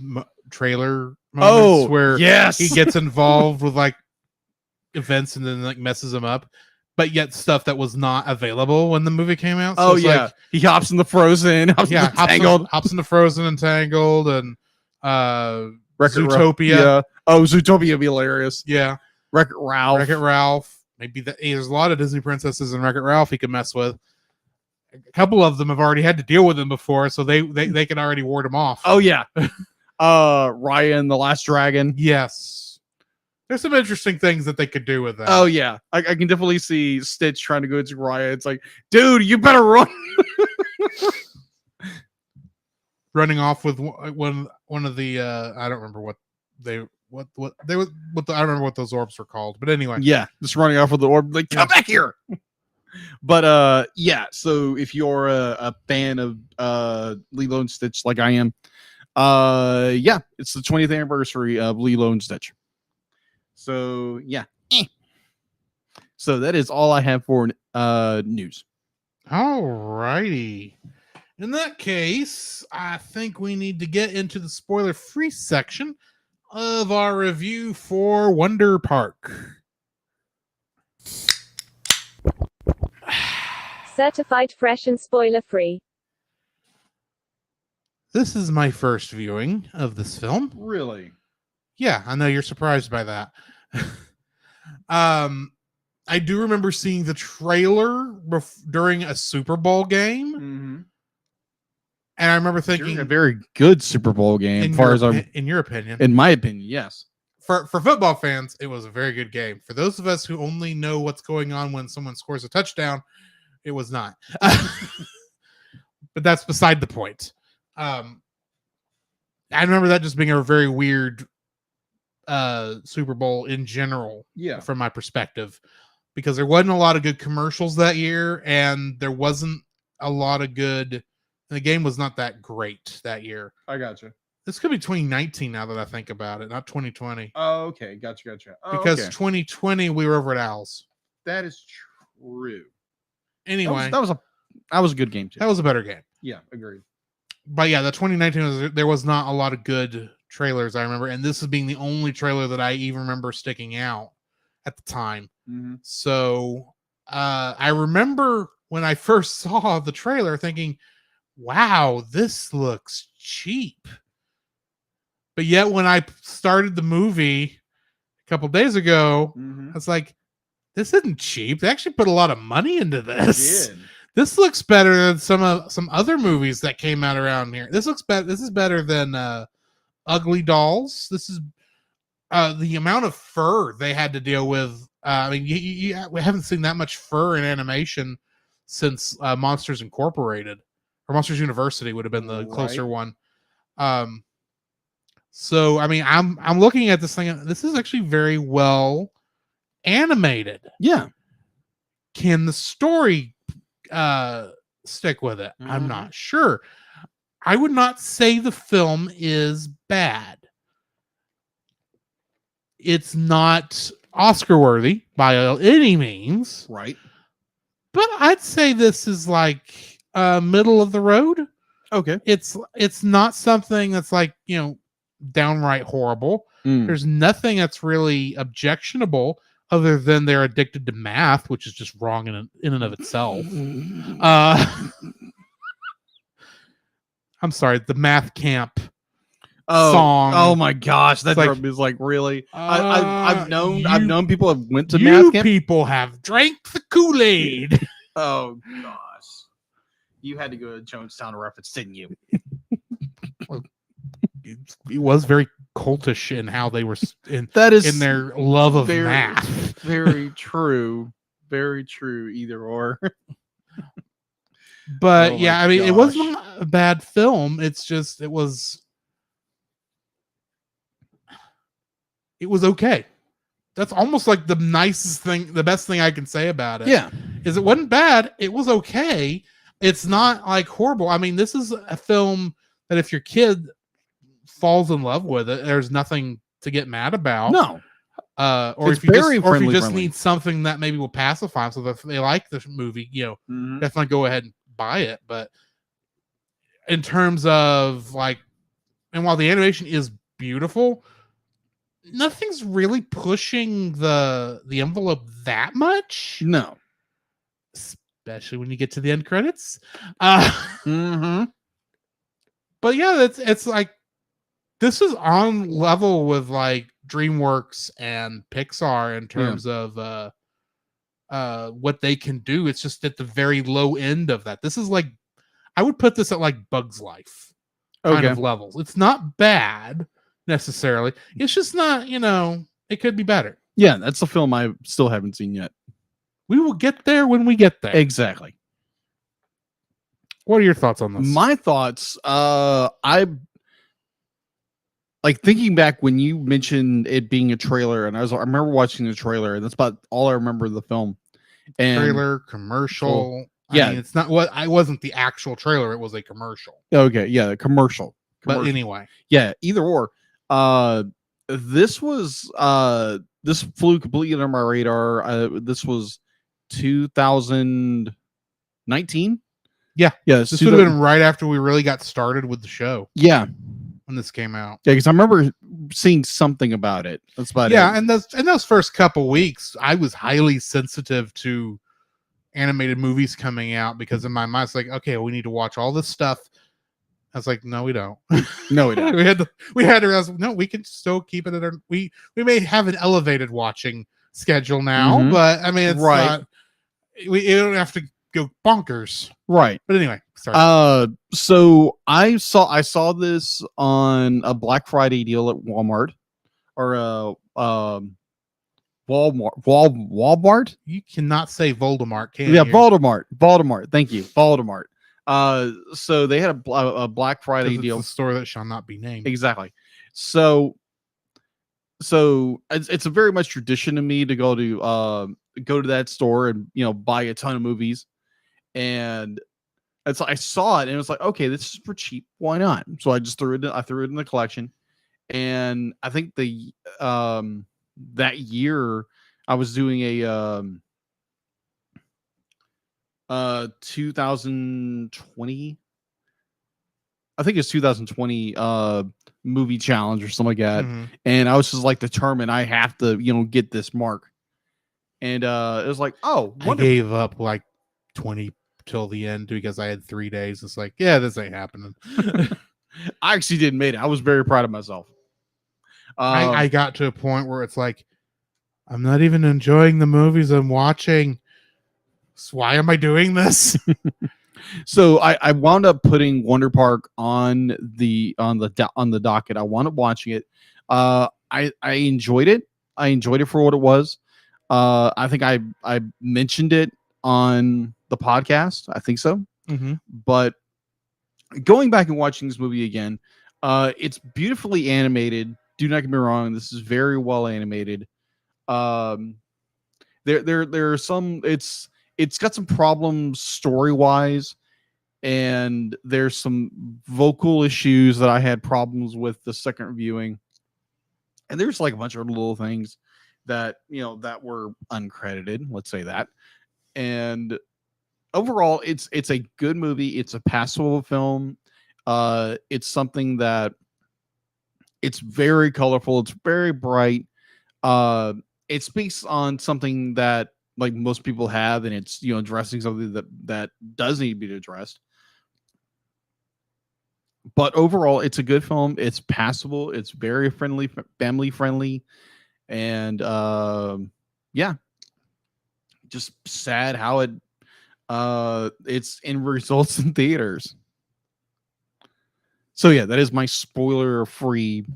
trailer moments where yes, he gets involved with like events and then like messes them up, but yet stuff that was not available when the movie came out. So oh it's yeah, like, he hops in the Frozen, hops in the Tangled, hops into Frozen and Tangled, and Wreck-It Ralph. Zootopia. Yeah. Oh, Zootopia would be hilarious. Yeah, Wreck-It Ralph. Wreck-It Ralph. Maybe there's a lot of Disney princesses in Wreck-It Ralph he could mess with. A couple of them have already had to deal with him before, so they can already ward him off. Oh yeah. Ryan the Last Dragon. Yes. There's some interesting things that they could do with that. Oh yeah. I can definitely see Stitch trying to go to Ryan. It's like, dude, you better run. Running off with one of the I don't remember what they what they were what I don't remember what those orbs were called, but anyway. Yeah, just running off with the orb, like, come back here. But yeah, so if you're a fan of Lilo and Stitch like I am, yeah, it's the 20th anniversary of Lilo and Stitch. So yeah. So that is all I have for news. All righty. In that case, I think we need to get into the spoiler-free section of our review for Wonder Park. Certified fresh and spoiler free. This is my first viewing of this film. Really? Yeah, I know you're surprised by that. I do remember seeing the trailer during a Super Bowl game, Mm-hmm. and I remember thinking, A very good Super Bowl game, as far as I'm, in your opinion, in my opinion, yes. for football fans, it was a very good game. For those of us who only know what's going on when someone scores a touchdown, it was not. But that's beside the point. I remember that just being a very weird Super Bowl in general, Yeah. from my perspective, because there wasn't a lot of good commercials that year, and there wasn't a lot of good. The game was not that great that year. I gotcha. This could be 2019 now that I think about it, not 2020. Oh, okay. Gotcha. Because 2020 we were over at Al's. that is true. Anyway, That was a good game too. that was a better game. Yeah, agreed. But yeah, the 2019 there was not a lot of good trailers, I remember, and this is being the only trailer that I even remember sticking out at the time. Mm-hmm. So I remember when I first saw the trailer thinking, wow, this looks cheap. But yet when I started the movie a couple days ago. Mm-hmm. I was like, this isn't cheap. They actually put a lot of money into this. This looks better than some other movies that came out around here. This looks better. This is better than Ugly Dolls. This is the amount of fur they had to deal with. I mean, we haven't seen that much fur in animation since Monsters Incorporated, or Monsters University would have been the closer one. So I mean, I'm looking at this thing. This is actually very well animated. Yeah. Can the story stick with it? I'm not sure. I would not say the film is bad. It's not Oscar worthy by any means, Right. but I'd say this is like middle of the road. Okay. It's not something that's like, downright horrible. There's nothing that's really objectionable other than they're addicted to math, which is just wrong in and of itself. I'm sorry, the math camp song. Oh my gosh, that It's like, drove me. Is like, really? I've known people have went to you math camp. people have drank the Kool-Aid. Oh gosh, you had to go to Jonestown reference, didn't you? It was very cultish in how they were in their love of very, math. Very true. Very true. Either or. But Oh yeah, my I mean, it gosh. wasn't a bad film. It's just it was okay. That's almost like the nicest thing, the best thing I can say about it. Yeah. Is it wasn't bad. It was okay. It's not like horrible. I mean, this is a film that if your kid falls in love with it, there's nothing to get mad about. No. Or It's if you very just, or if you just friendly. need something that maybe will pacify them, so that if they like the movie, definitely go ahead and buy it. But in terms of like, and while the animation is beautiful, nothing's really pushing the envelope that much. No. Especially when you get to the end credits. Mm-hmm. But yeah, it's like this is on level with like DreamWorks and Pixar in terms of what they can do. It's just at the very low end of that. This is like, I would put this at like Bug's Life kind of levels. It's not bad necessarily. It's just not, it could be better. Yeah, that's a film I still haven't seen yet. We will get there when we get there. Exactly. What are your thoughts on this? My thoughts, I like thinking back when you mentioned it being a trailer, and I remember watching the trailer, and that's about all I remember of the film. And trailer, commercial. Yeah. I mean, it's not what I wasn't the actual trailer, it was a commercial. Okay, yeah, the commercial. But anyway. Yeah, either or. This flew completely under my radar. This was 2019. Yeah, This would have been right after we really got started with the show. Yeah, when this came out. Yeah, because I remember seeing something about it. That's about it. Yeah, and those first couple weeks, I was highly sensitive to animated movies coming out because in my mind, it's like, okay, we need to watch all this stuff. I was like, no, we don't. No, we don't. we had to realize, no, we can still keep it at our, we may have an elevated watching schedule now, but I mean, it's not, we don't have to go bonkers. Right. But anyway, sorry. So I saw this on a Black Friday deal at Walmart or Walmart. You cannot say Voldemort, can you? Voldemort. Thank you. Voldemort. So they had a Black Friday deal. A store that shall not be named. Exactly. So it's a very much tradition to me to go to that store and buy a ton of movies. And I saw it and it was like, okay, this is for cheap. Why not? So I just threw it in the collection. And I think that year I was doing a 2020, I think it's 2020 movie challenge or something like that. And I was just like determined I have to get this mark. And it was like, oh, I gave up like 20 till the end because I had 3 days. It's like, yeah, this ain't happening. I actually didn't make it. I was very proud of myself. I got to a point where it's like, I'm not even enjoying the movies I'm watching. So why am I doing this? So I wound up putting Wonder Park on the docket. I wound up watching it. I enjoyed it. I enjoyed it for what it was. I think I mentioned it on the podcast. I think so. Mm-hmm. But going back and watching this movie again, it's beautifully animated. Do not get me wrong. This is very well animated. There are some. It's got some problems story wise, and there's some vocal issues that I had problems with the second viewing. And there's like a bunch of little things that that were uncredited. Let's say that. And overall, it's a good movie. It's a passable film. It's something that it's very colorful. It's very bright. It speaks on something that like most people have, and it's addressing something that does need to be addressed. But overall, it's a good film. It's passable. It's very friendly, family friendly, and yeah, just sad how it's in results in theaters. So yeah, that is my spoiler-free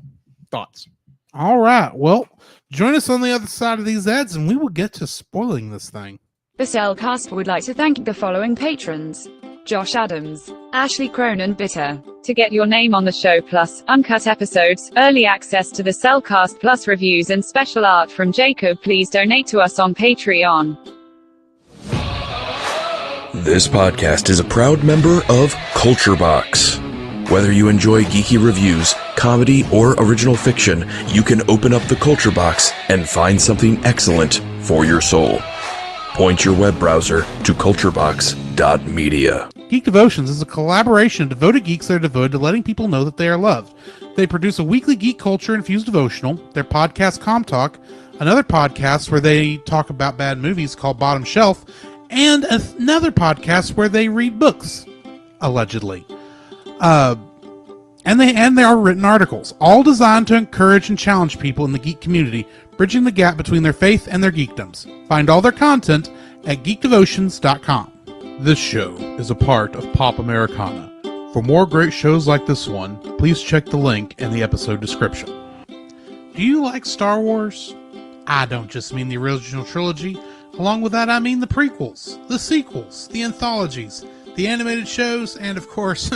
thoughts. All right. Well, join us on the other side of these ads, and we will get to spoiling this thing. The Cellcast would like to thank the following patrons: Josh Adams, Ashley Cronin Bitter. To get your name on the show, plus uncut episodes, early access to the Cellcast Plus reviews, and special art from Jacob, please donate to us on Patreon. This podcast is a proud member of Culture Box. Whether you enjoy geeky reviews, comedy, or original fiction, you can open up the Culture Box and find something excellent for your soul. Point your web browser to culturebox.media. Geek Devotions is a collaboration of devoted geeks that are devoted to letting people know that they are loved. They produce a weekly geek culture infused devotional, their podcast Com Talk, another podcast where they talk about bad movies called Bottom Shelf, and another podcast where they read books, allegedly. And they are written articles, all designed to encourage and challenge people in the geek community, bridging the gap between their faith and their geekdoms. Find all their content at geekdevotions.com. This show is a part of Pop Americana. For more great shows like this one, please check the link in the episode description. Do you like Star Wars? I don't just mean the original trilogy. Along with that, I mean the prequels, the sequels, the anthologies, the animated shows, and of course,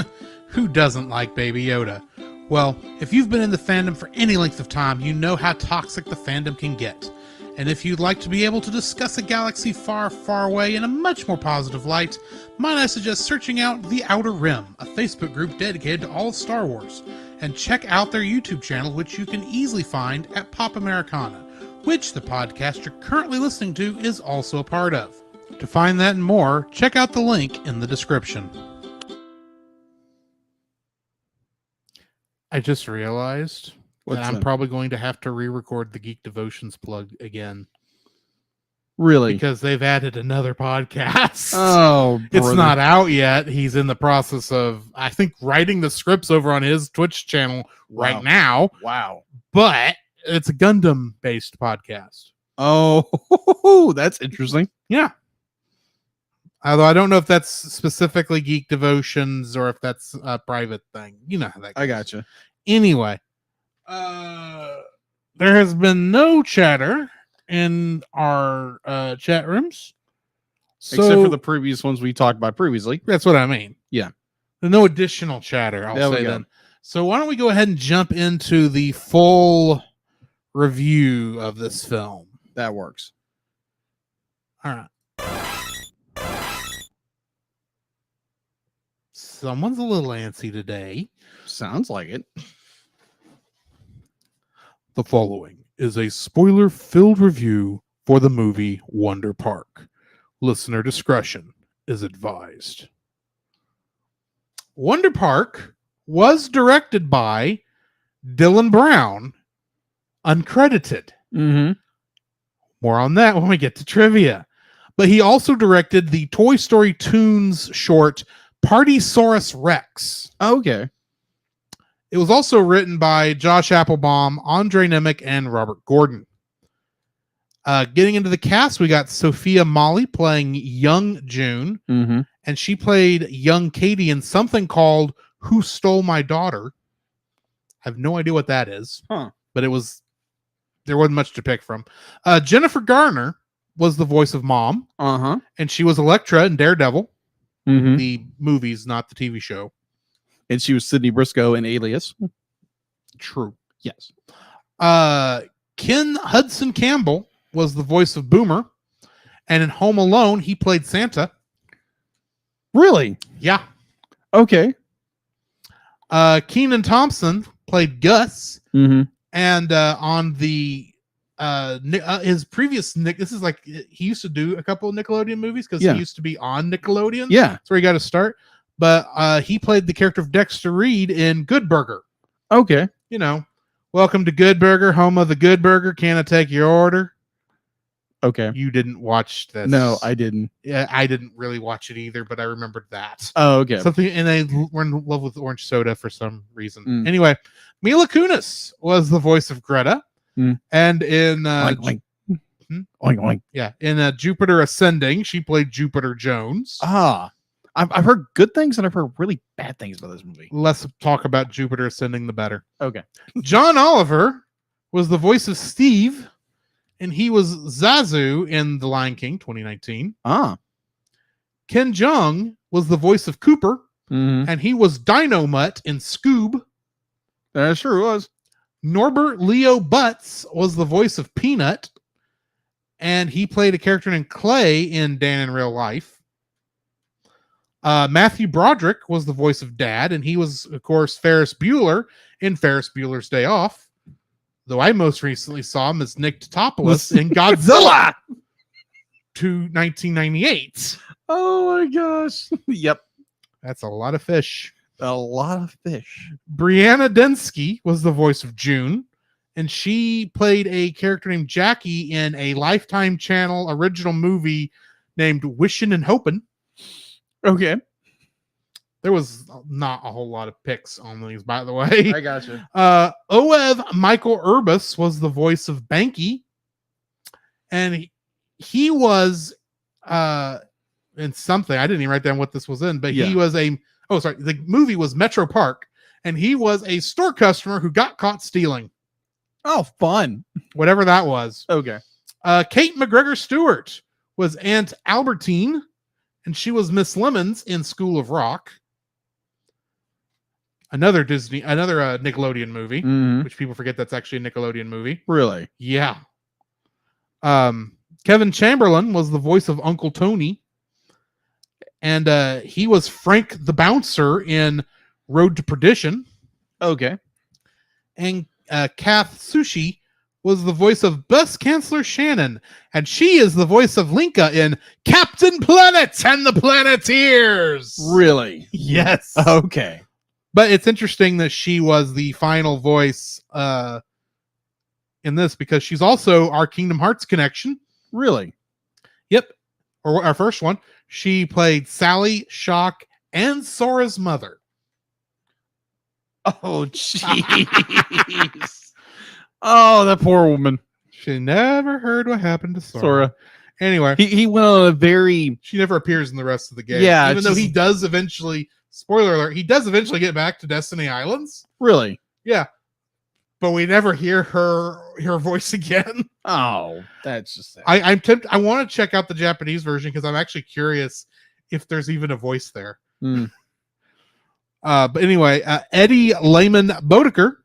who doesn't like Baby Yoda? Well, if you've been in the fandom for any length of time, you know how toxic the fandom can get. And if you'd like to be able to discuss a galaxy far, far away in a much more positive light, might I suggest searching out The Outer Rim, a Facebook group dedicated to all of Star Wars, and check out their YouTube channel, which you can easily find at Pop Americana, which the podcast you're currently listening to is also a part of. To find that and more, check out the link in the description. I just realized that I'm probably going to have to re-record the Geek Devotions plug again. Really? Because they've added another podcast. Oh, it's brother. not out yet. He's in the process of, I think, writing the scripts over on his Twitch channel right now. Wow. But it's a Gundam-based podcast. Oh, that's interesting. Yeah. Although I don't know if that's specifically Geek Devotions or if that's a private thing. You know how that goes. I gotcha. Anyway, there has been no chatter in our chat rooms. Except for the previous ones we talked about previously. That's what I mean. Yeah. There's no additional chatter, I'll There we say go. then. So why don't we go ahead and jump into the full review of this film. That works. All right. Someone's a little antsy today. Sounds like it. The following is a spoiler-filled review for the movie Wonder Park. Listener discretion is advised. Wonder Park was directed by Dylan Brown, uncredited. Mm-hmm. More on that when we get to trivia. But he also directed the Toy Story Toons short Partysaurus Rex. Okay. It was also written by Josh Applebaum, Andre Nemec, and Robert Gordon. Getting into the cast, we got Sophia Molly playing young June, Mm-hmm. and she played young Katie in something called Who Stole My Daughter. I have no idea what that is, Huh. but there wasn't much to pick from. Jennifer Garner was the voice of Mom, Uh-huh. and she was Elektra in Daredevil, Mm-hmm. the movies, not the TV show. And she was Sydney Briscoe in Alias. True. Yes. Ken Hudson Campbell was the voice of Boomer, and in Home Alone, he played Santa. Really? Yeah. Okay. Keenan Thompson played Gus, Mm-hmm. and on the his previous Nick, this is like he used to do a couple of Nickelodeon movies because Yeah. he used to be on Nickelodeon. Yeah. That's where he got to start. But he played the character of Dexter Reed in Good Burger. Okay. You know, welcome to Good Burger, home of the Good Burger. Can I take your order? Okay. You didn't watch this. No, I didn't. Yeah, I didn't really watch it either, but I rememred that. Oh, okay. Something, and they were in love with orange soda for some reason. Mm. Anyway, Mila Kunis was the voice of Greta, Mm. and in Oink, oink. Hmm? Oink, oink. in Jupiter Ascending, she played Jupiter Jones. Ah, I've heard good things and I've heard really bad things about this movie. Less talk about Jupiter Ascending, the better. Okay. John Oliver was the voice of Steve, and he was Zazu in The Lion King 2019. Ah. Ken Jeong was the voice of Cooper, Mm-hmm. and he was Dino Mutt in Scoob. That sure was. Norbert Leo Butts was the voice of Peanut, and he played a character named Clay in Dan in Real Life. Matthew Broderick was the voice of Dad, and he was, of course, Ferris Bueller in Ferris Bueller's Day Off. Though I most recently saw him as Nick Totopoulos in Godzilla 1998. Oh my gosh. Yep. That's a lot of fish. A lot of fish. Brianna Densky was the voice of June, and she played a character named Jackie in a Lifetime Channel original movie named Wishin' and Hopin'. Okay. There was not a whole lot of picks on these, by the way. I gotcha. Oev Michael Urbis was the voice of Banky, and he was in something. I didn't even write down what this was in, but he Yeah. was the movie was Metro Park, and he was a store customer who got caught stealing, Oh, fun. whatever that was. Okay. Kate McGregor Stewart was Aunt Albertine, and she was Miss Lemons in School of Rock. Another Nickelodeon movie, Mm-hmm. which people forget that's actually a Nickelodeon movie. Really? Yeah. Kevin Chamberlain was the voice of Uncle Tony, and he was Frank the Bouncer in Road to Perdition. Okay. And Kath Sushi was the voice of Bus Chancellor Shannon, and she is the voice of Linka in Captain Planet and the Planeteers. Really? Yes. Okay. But it's interesting that she was the final voice in this because she's also our Kingdom Hearts connection. Really? Yep. Or our first one. She played Sally, Shock, and Sora's mother. Oh, jeez. Oh, that poor woman. She never heard what happened to Sora. Sora. Anyway, He went on a very... she never appears in the rest of the game. Yeah, Even it's though just- he does eventually, spoiler alert, he does eventually get back to Destiny Islands. Really? Yeah. But we never hear her voice again. Oh, that's just sad. I'm tempted. I want to check out the Japanese version because I'm actually curious if there's even a voice there. Mm. But anyway, Eddie Lehman Bodeker,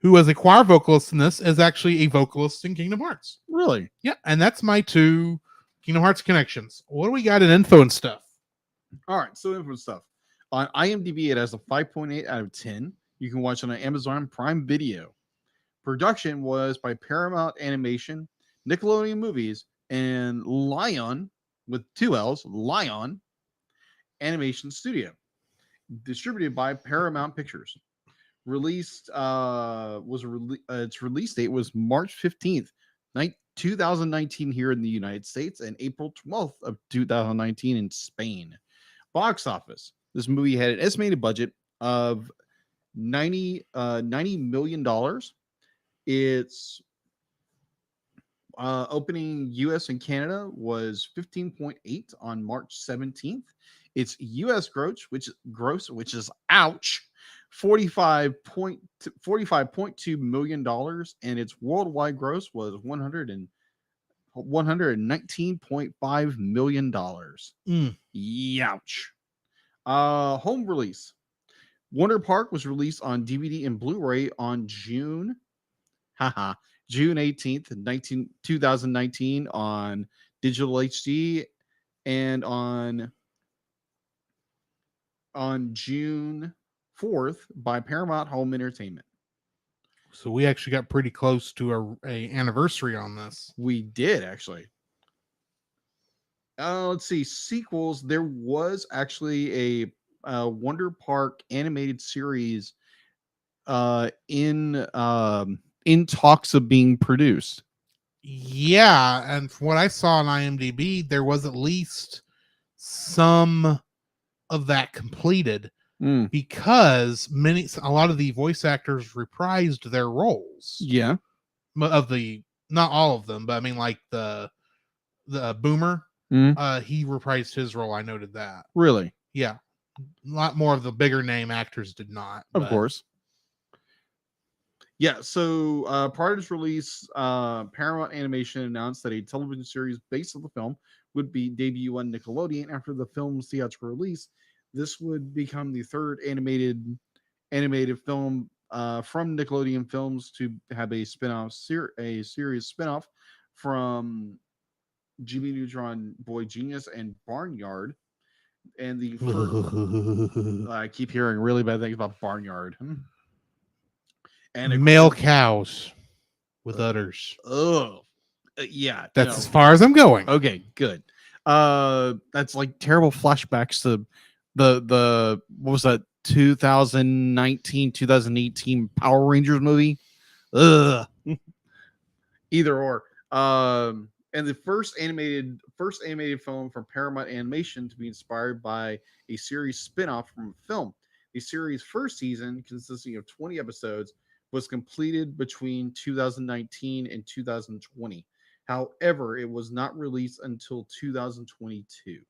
who was a choir vocalist in this, is actually a vocalist in Kingdom Hearts. Really? Yeah, and that's my two Kingdom Hearts connections. What do we got in info and stuff? All right, so info stuff. On IMDb, it has a 5.8 out of 10. You can watch it on Amazon Prime Video. Production was by Paramount Animation, Nickelodeon Movies, and Lion, with 2 L's, Lion Animation Studio. Distributed by Paramount Pictures. Released, its release date was March 15th, 2019 here in the United States, and April 12th of 2019 in Spain. Box office. This movie had an estimated budget of $90 million. Its opening US and Canada was 15.8 on March 17th. Its US gross, which is ouch, $45.2 million, and its worldwide gross was $119.5 million. Youch. Home release. Wonder Park was released on DVD and Blu-ray on June 18th, 2019 on digital HD, and on June 4th by Paramount Home Entertainment. So we actually got pretty close to a anniversary on this. We did, actually. Let's see. Sequels. There was actually a Wonder Park animated series in talks of being produced. Yeah, and from what I saw on IMDb, there was at least some of that completed because a lot of the voice actors reprised their roles. Yeah. Not all of them, but I mean, like the Boomer, he reprised his role. I noted that. Really? Yeah. A lot more of the bigger name actors did not. Of course. Yeah, so prior to its release, Paramount Animation announced that a television series based on the film would be debut on Nickelodeon after the film's theatrical release. This would become the third animated film from Nickelodeon Films to have a series spinoff from Jimmy Neutron, Boy Genius, and Barnyard. And the I keep hearing really bad things about Barnyard. And male cows with udders. Yeah, that's as far as I'm going. Okay, good. That's like terrible flashbacks to the what was that 2018 Power Rangers movie. Either or. And the first animated film from Paramount Animation to be inspired by a series spin-off from a film. The series' first season, consisting of 20 episodes, was completed between 2019 and 2020. However, it was not released until 2022.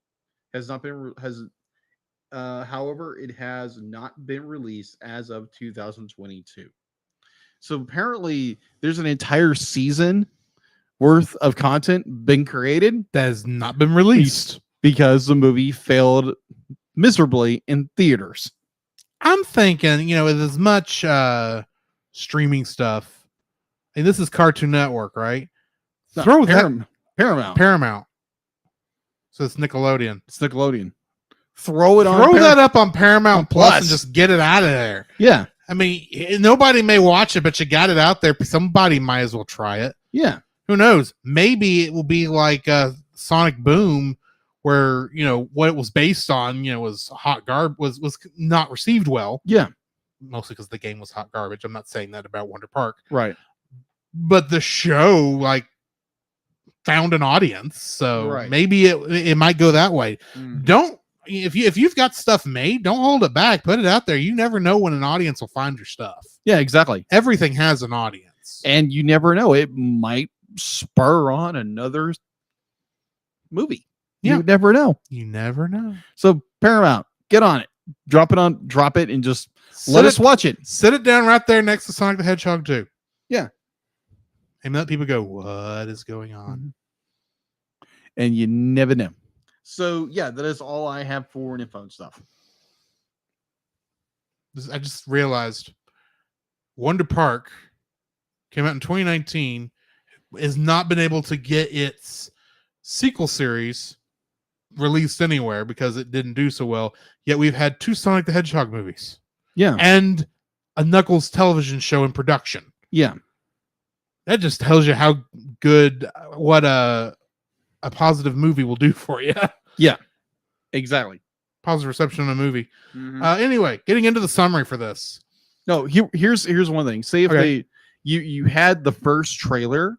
However, it has not been released as of 2022. So apparently, there's an entire season worth of content been created that has not been released because the movie failed miserably in theaters. I'm thinking, with as much streaming stuff, and this is Cartoon Network, right? No, Throw Paramount. So it's Nickelodeon. Throw that up on Paramount Plus and just get it out of there. Yeah. I mean, nobody may watch it, but you got it out there. Somebody might as well try it. Yeah. Who knows? Maybe it will be like Sonic Boom, where what it was based on, was hot garbage, was not received well. Yeah. Mostly because the game was hot garbage. I'm not saying that about Wonder Park. Right. But the show found an audience. So maybe it might go that way. Don't if you've got stuff made, don't hold it back. Put it out there. You never know when an audience will find your stuff. Yeah, exactly. Everything has an audience. And you never know. It might spur on another movie. Yeah. You never know. You never know. So Paramount, get on it. Drop it and just let us watch it. Sit it down right there next to Sonic the Hedgehog 2. Yeah. And let people go, what is going on? And you never know. So yeah, that is all I have for info and stuff. I just realized Wonder Park came out in 2019, has not been able to get its sequel series released anywhere because it didn't do so well. Yet we've had 2 Sonic the Hedgehog movies. Yeah. And a Knuckles television show in production. Yeah. That just tells you how good, what a positive movie will do for you. Yeah. Exactly. Positive reception on a movie. Anyway, getting into the summary for this. No, here's one thing. Say if you had the first trailer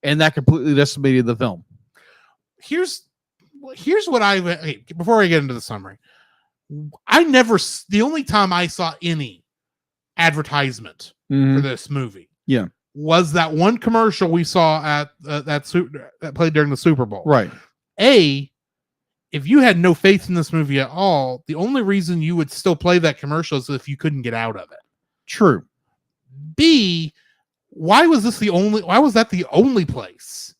and that completely decimated the film. Here's what before I get into the summary. The only time I saw any advertisement for this movie was that one commercial we saw at that played during the Super Bowl. Right. If you had no faith in this movie at all, the only reason you would still play that commercial is if you couldn't get out of it. True. B, why was that the only place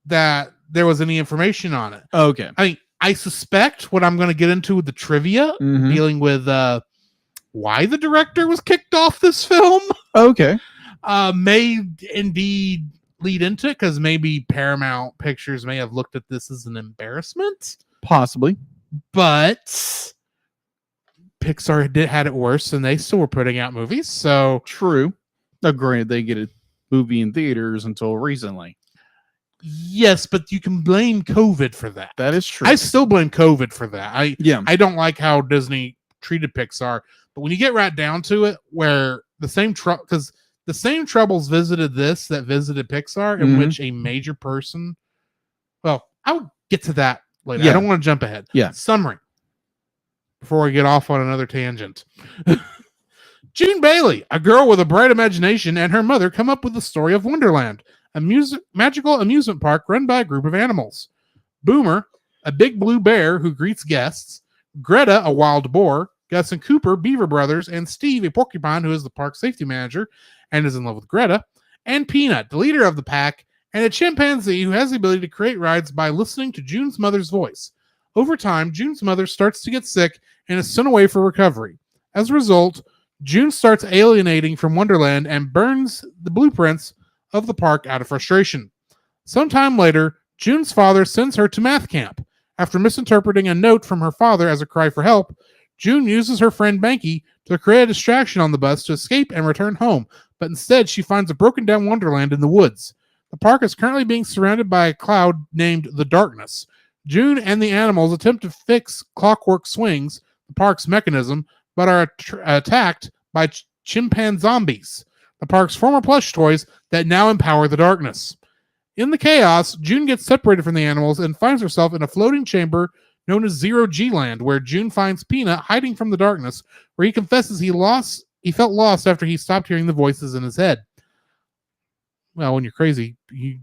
that there was any information on it? Okay. I mean, I suspect what I'm going to get into with the trivia Mhm. dealing with why the director was kicked off this film Okay. may indeed lead into it, because maybe Paramount Pictures may have looked at this as an embarrassment, Possibly. but Pixar had it worse, and they still were putting out movies. So True. Now, granted, they get a movie in theaters until recently. yes, but you can blame COVID for that. That is true. I still blame COVID for that. Yeah. I don't like how Disney treated Pixar, but when you get right down to it, where the same because the same troubles visited Pixar, in Mhm. which a major person. Well, I'll get to that later. I Yeah. don't want to jump ahead. Yeah. Summary. Before I get off on another tangent. June Bailey, a girl with a bright imagination, and her mother come up with the story of Wonderland, a magical amusement park run by a group of animals. Boomer, a big blue bear who greets guests. Greta, a wild boar. Gus and Cooper, beaver brothers. And Steve, a porcupine who is the park safety manager and is in love with Greta. And Peanut, the leader of the pack, and a chimpanzee who has the ability to create rides by listening to June's mother's voice. Over time, June's mother starts to get sick and is sent away for recovery. As a result, June starts alienating from Wonderland and burns the blueprints of the park out of frustration. Sometime later, June's father sends her to math camp. After misinterpreting a note from her father as a cry for help, June uses her friend Banky to create a distraction on the bus to escape and return home, but instead she finds a broken down Wonderland in the woods. The park is currently being surrounded by a cloud named the Darkness. June and the animals attempt to fix Clockwork Swings, the park's mechanism, but are attacked by chimpanzombies, the park's former plush toys that now empower the darkness. In the chaos, June gets separated from the animals and finds herself in a floating chamber known as Zero G Land, where June finds Peanut hiding from the darkness, where he confesses he felt lost after he stopped hearing the voices in his head. Well, when you're crazy, you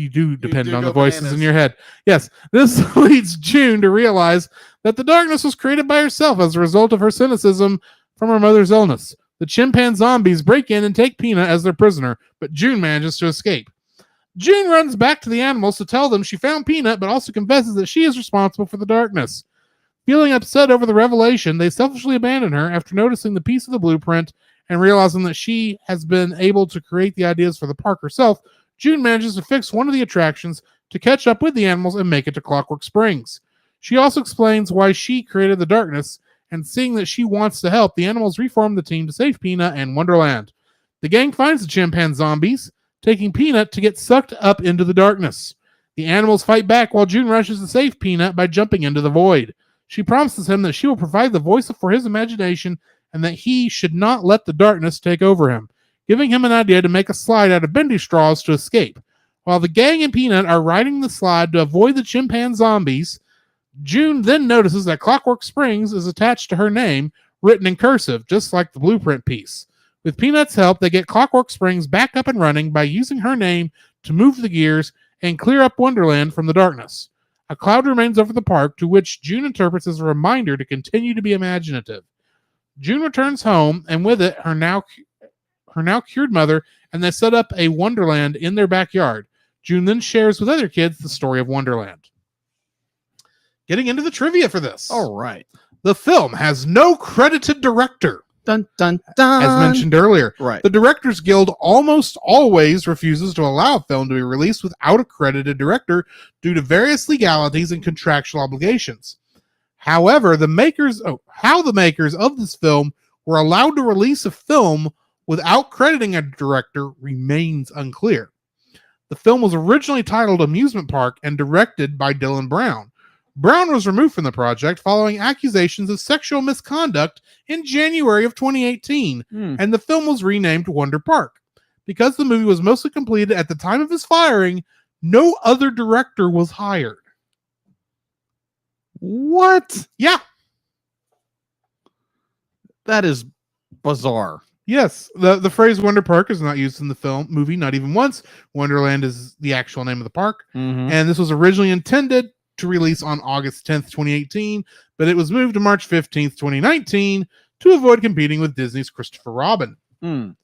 do depend on the voices in your head. Yes, this leads June to realize that the darkness was created by herself as a result of her cynicism from her mother's illness. The chimpanzombies break in and take Peanut as their prisoner, but June manages to escape. June runs back to the animals to tell them she found Peanut, but also confesses that she is responsible for the darkness. Feeling upset over the revelation, they selfishly abandon her after noticing the piece of the blueprint and realizing that she has been able to create the ideas for the park herself. June manages to fix one of the attractions to catch up with the animals and make it to Clockwork Springs. She also explains why she created the darkness, and seeing that she wants to help, the animals reform the team to save Peanut and Wonderland. The gang finds the chimpanzombies, taking Peanut to get sucked up into the darkness. The animals fight back while June rushes to save Peanut by jumping into the void. She promises him that she will provide the voice for his imagination and that he should not let the darkness take over him, giving him an idea to make a slide out of bendy straws to escape. While the gang and Peanut are riding the slide to avoid the chimpanzombies, June then notices that Clockwork Springs is attached to her name, written in cursive, just like the blueprint piece. With Peanut's help, they get Clockwork Springs back up and running by using her name to move the gears and clear up Wonderland from the darkness. A cloud remains over the park, to which June interprets as a reminder to continue to be imaginative. June returns home, and with it, her now cured mother, and they set up a Wonderland in their backyard. June then shares with other kids the story of Wonderland. Getting into the trivia for this. All right. The film has no credited director, Dun, dun, dun. as mentioned earlier. Right. The Directors Guild almost always refuses to allow a film to be released without a credited director due to various legalities and contractual obligations. However, how the makers of this film were allowed to release a film without crediting a director remains unclear. The film was originally titled Amusement Park and directed by Dylan Brown. Brown was removed from the project following accusations of sexual misconduct in January of 2018, and the film was renamed Wonder Park. Because the movie was mostly completed at the time of his firing, no other director was hired. What? Yeah. That is bizarre. Yes, the phrase Wonder Park is not used in the movie, not even once. Wonderland is the actual name of the park. Mhm. And this was originally intended to release on August 10th, 2018, but it was moved to March 15th, 2019 to avoid competing with Disney's Christopher Robin. Mm.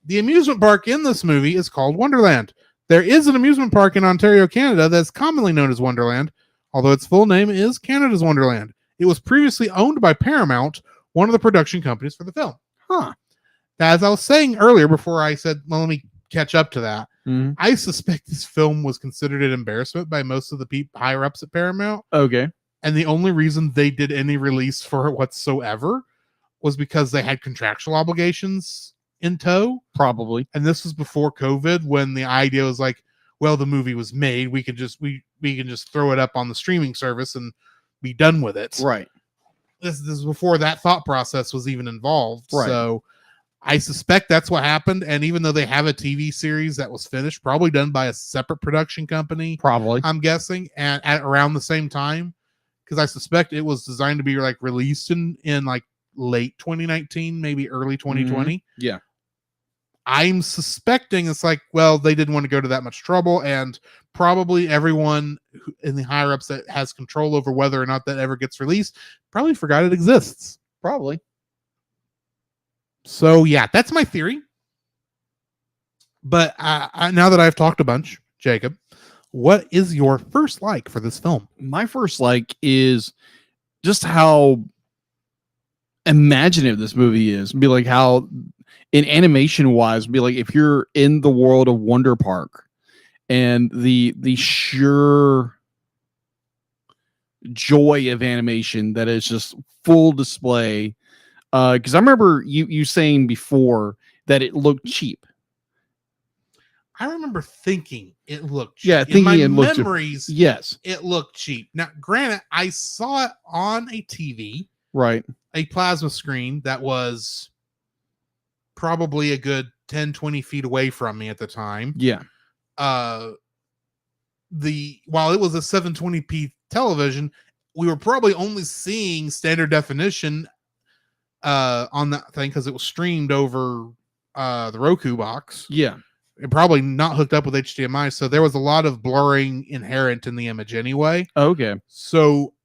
The amusement park in this movie is called Wonderland. There is an amusement park in Ontario, Canada that's commonly known as Wonderland, although its full name is Canada's Wonderland. It was previously owned by Paramount, one of the production companies for the film. Huh. As I was saying earlier, before I said, well, let me catch up to that, Mhm. I suspect this film was considered an embarrassment by most of the higher ups at Paramount. Okay. And the only reason they did any release for it whatsoever was because they had contractual obligations in tow. Probably. And this was before COVID, when the idea was like, well, the movie was made. We can just throw it up on the streaming service and be done with it. Right. This is before that thought process was even involved. Right. So I suspect that's what happened. And even though they have a TV series that was finished, probably done by a separate production company, Probably. I'm guessing, and at around the same time, because I suspect it was designed to be like released in like late 2019, maybe early 2020. Yeah. I'm suspecting it's like, well, they didn't want to go to that much trouble, and probably everyone in the higher ups that has control over whether or not that ever gets released probably forgot it exists. Probably. So yeah, that's my theory. But now that I've talked a bunch, Jacob, what is your first like for this film? My first like is just how imaginative this movie is. Be like how in animation wise, be like if you're in the world of Wonder Park and the sheer joy of animation that is just full display. Because I remember you saying before that it looked cheap. I remember thinking it looked cheap. Yeah, in thinking my it looked cheap. memories, Yes. it looked cheap. Now, granted, I saw it on a TV, Right. a plasma screen that was probably a good 10, 20 feet away from me at the time. Yeah. While it was a 720p television, we were probably only seeing standard definition on that thing because it was streamed over the Roku box. Yeah. And probably not hooked up with HDMI, so there was a lot of blurring inherent in the image anyway. Okay. So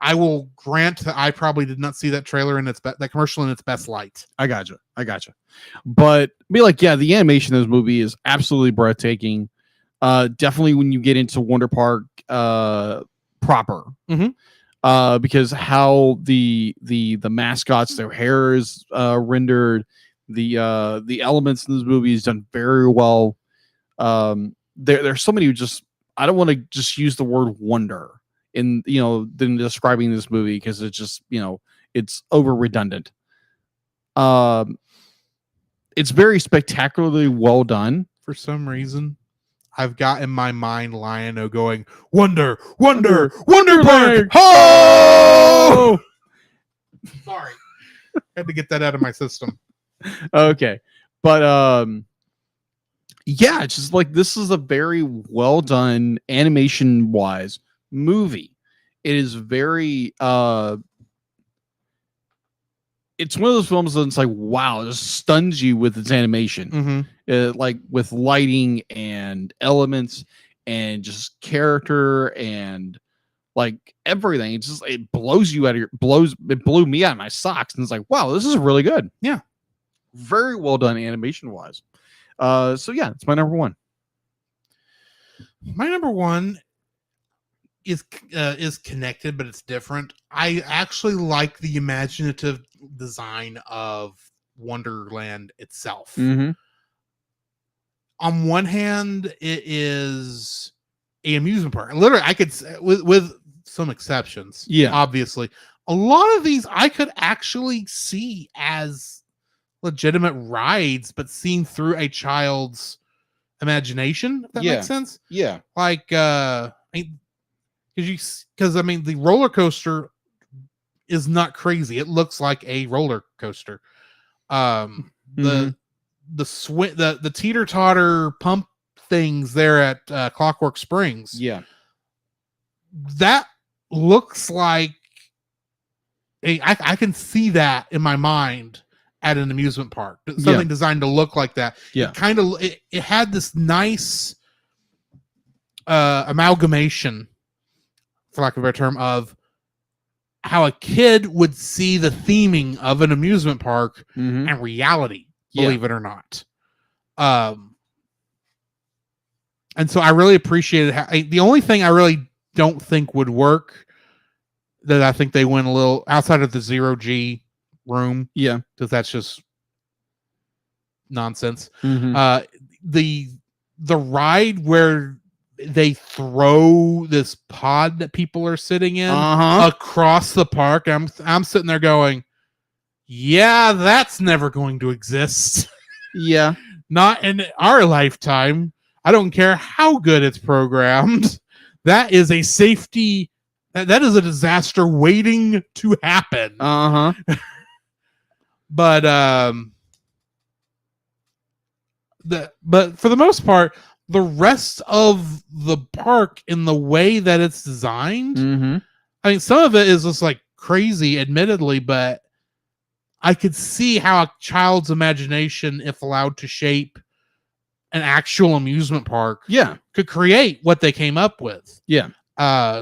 I will grant that I probably did not see that trailer in that commercial in its best light. I gotcha. But be like, yeah, the animation of this movie is absolutely breathtaking. Definitely when you get into Wonder Park proper. Mhm. Because how the mascots, their hair is rendered, the elements in this movie is done very well. There's so many who just, I don't want to just use the word wonder in describing this movie because it's just it's over redundant. It's very spectacularly well done. For some reason, I've got in my mind Lion-O going, Wonder Park! Ho! Sorry. Had to get that out of my system. Okay, but yeah, it's just like this is a very well done animation wise movie. It is very it's one of those films that's like, wow, it just stuns you with its animation. Mm-hmm. Like with lighting and elements and just character and like everything. It's just, it blows you out of it blew me out of my socks. And it's like, wow, this is really good. Yeah. Very well done animation wise. So yeah, it's my number one. My number one is connected, but it's different. I actually like the imaginative design of Wonderland itself. Mm-hmm. On one hand, it is an amusement park. Literally, I could, with some exceptions, Yeah. obviously, a lot of these I could actually see as legitimate rides, but seen through a child's imagination. If that Yeah. makes sense. Yeah. Like, because the roller coaster is not crazy. It looks like a roller coaster. The teeter totter pump things there at Clockwork Springs. Yeah. That looks like I can see that in my mind at an amusement park. Something designed to look like that. Yeah. It had this nice amalgamation, for lack of a better term, of how a kid would see the theming of an amusement park Mhm. and reality, Yeah. believe it or not. And so I really appreciated the only thing I really don't think would work, that I think they went a little outside of the 0G room, Yeah. because that's just nonsense. Mhm. The ride where they throw this pod that people are sitting in Uh-huh. across the park. I'm sitting there going, yeah, that's never going to exist. Yeah. Not in our lifetime. I don't care how good it's programmed. That is a safety. That is a disaster waiting to happen. Uh-huh. But for the most part, the rest of the park, in the way that it's designed, Mhm. I mean, some of it is just like crazy, admittedly, but I could see how a child's imagination, if allowed to shape an actual amusement park, Yeah. could create what they came up with. Yeah.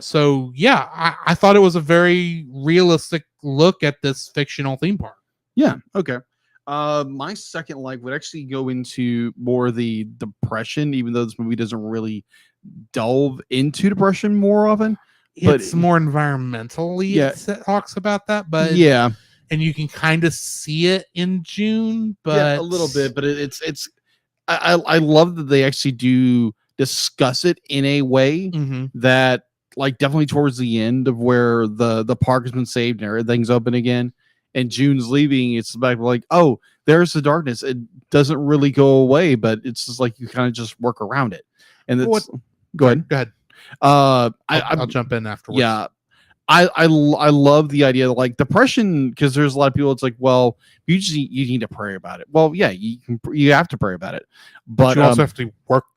So yeah, I thought it was a very realistic look at this fictional theme park. Yeah. Okay. My second like would actually go into more the depression, even though this movie doesn't really delve into depression more often. But- It's more environmentally, Yeah. it talks about that, but Yeah. and you can kind of see it in June, but Yeah, a little bit, but it's I love that they actually do discuss it in a way Mhm. that, like, definitely towards the end of where the park has been saved and everything's open again and June's leaving, it's back like, oh, there's the darkness. It doesn't really go away, but it's just like you kind of just work around it. And that's go ahead. Go ahead. I'll jump in afterwards. yeah. I love the idea of like depression, because there's a lot of people. It's like, well, you need to pray about it. Well, yeah, you have to pray about it, but you also have to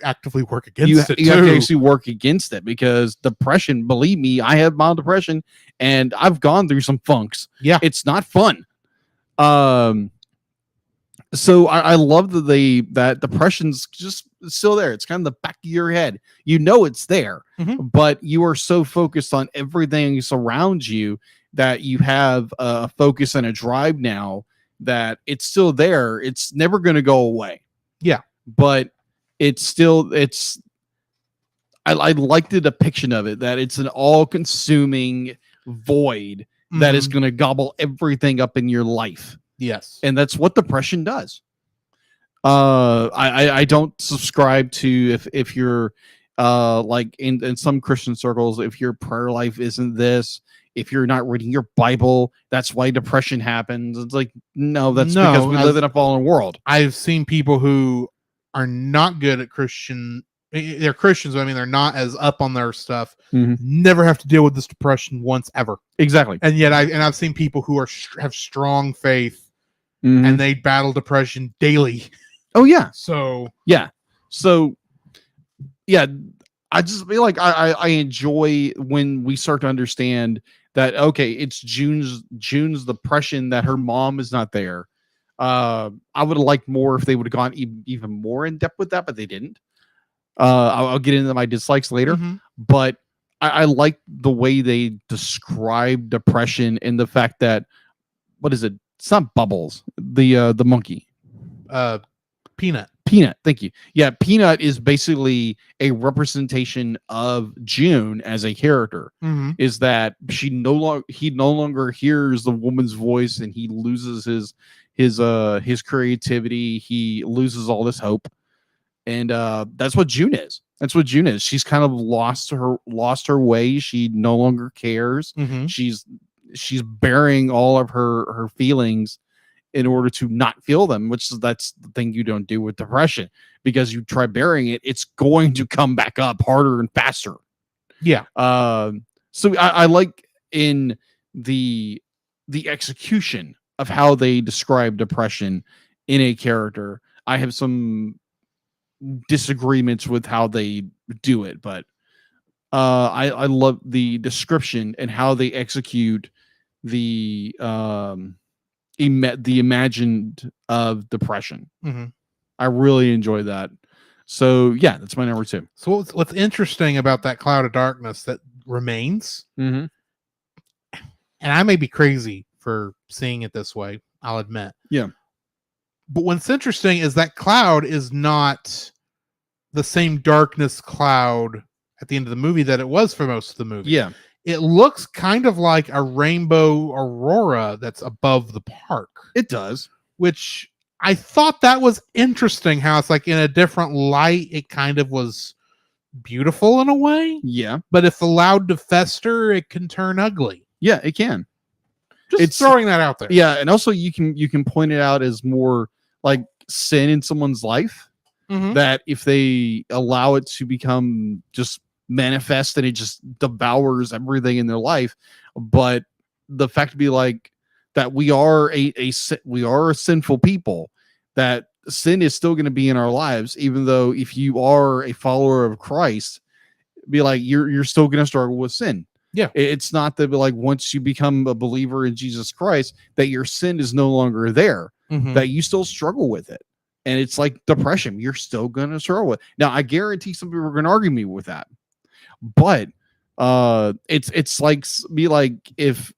actively work against you it have to too. actually work against it, because depression, believe me, I have mild depression and I've gone through some funks. Yeah. It's not fun. So I love that depression's just still there. It's kind of the back of your head. You know it's there, Mhm. but you are so focused on everything surrounds you that you have a focus and a drive now that it's still there. It's never going to go away. Yeah. But I like the depiction of it, that it's an all-consuming void that is Mhm. going to gobble everything up in your life. Yes. And that's what depression does. I don't subscribe to if you're like in some Christian circles, if your prayer life isn't this, if you're not reading your Bible, that's why depression happens. It's like, no, that's No, because we live in a fallen world. I've seen people who are not good at Christian. They're Christians, but I mean, they're not as up on their stuff. Mhm. Never have to deal with this depression once ever. Exactly. And yet, I've seen people who have strong faith, Mhm. and they battle depression daily. Oh yeah. So Yeah. So yeah, I just feel like I enjoy when we start to understand that, okay, it's June's depression that her mom is not there. I would have liked more if they would have gone even more in depth with that, but they didn't. I'll get into my dislikes later, Mhm. but I like the way they describe depression and the fact that, what is it? It's not Bubbles, the monkey. Peanut. Peanut, thank you. Yeah, Peanut is basically a representation of June as a character. Mhm. Is that he no longer hears the woman's voice, and he loses his creativity. He loses all this hope, and that's what June is. That's what June is. She's kind of lost her way. She no longer cares. Mhm. She's bearing all of her feelings in order to not feel them, that's the thing you don't do with depression, because you try burying it, it's going to come back up harder and faster. Yeah. So I like in the execution of how they describe depression in a character. I have some disagreements with how they do it, but I love the description and how they execute the the imagined of depression. Mhm. I really enjoy that. So yeah, that's my number 2. So what's interesting about that cloud of darkness that remains, Mm-hmm. and I may be crazy for seeing it this way, I'll admit. Yeah. But what's interesting is that cloud is not the same darkness cloud at the end of the movie that it was for most of the movie. Yeah. It looks kind of like a rainbow aurora that's above the park, It does. which I thought that was interesting how it's like in a different light, it kind of was beautiful in a way. Yeah. But if allowed to fester, it can turn ugly. Yeah, it can. Just It's- throwing that out there. Yeah, and also you can point it out as more like sin in someone's life, Mhm. that if they allow it to become just manifest and it just devours everything in their life. But the fact to be like that we are a sinful people, that sin is still going to be in our lives, even though if you are a follower of Christ, be like you're still going to struggle with sin. Yeah. It's not that like once you become a believer in Jesus Christ that your sin is no longer there, Mhm. that you still struggle with it. And it's like depression, you're still going to struggle with. Now, I guarantee some people are going to argue me with that. But it's like be like if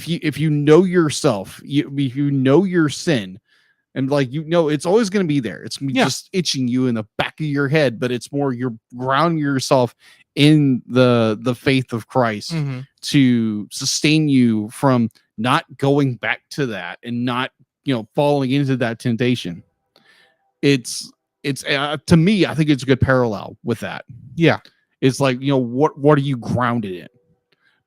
you know yourself, if you know your sin, and like it's always going to be there. It's gonna be Yeah. just itching you in the back of your head, but it's more you're grounding yourself in the faith of Christ Mhm. to sustain you from not going back to that and not falling into that temptation. It's to me, I think it's a good parallel with that. Yeah. It's like, what are you grounded in?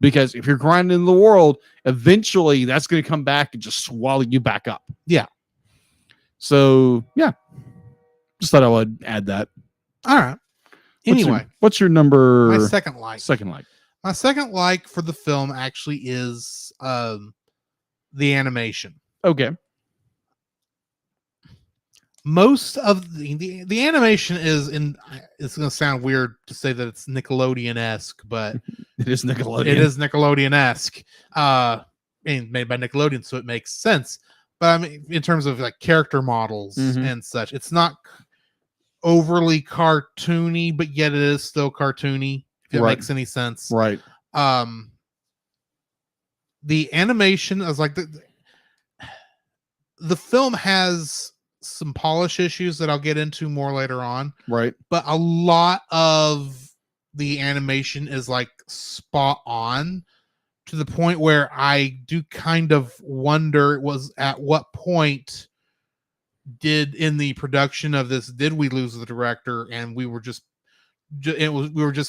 Because if you're grounded in the world, eventually that's going to come back and just swallow you back up. Yeah. So yeah, just thought I would add that. All right. Anyway, what's your number? my second like. Second like. My second like for the film actually is the animation. Okay. Most of the animation is in. It's going to sound weird to say that it's Nickelodeon-esque, but It is Nickelodeon. it is Nickelodeon-esque. And made by Nickelodeon, so it makes sense. But I mean, in terms of like character models Mhm. and such, it's not overly cartoony, but yet it is still cartoony. If it Right. makes any sense. Right. The animation is like the film has some polish issues that I'll get into more later on, Right. but a lot of the animation is like spot on to the point where I do kind of wonder was at what point in the production of this did we lose the director and we were just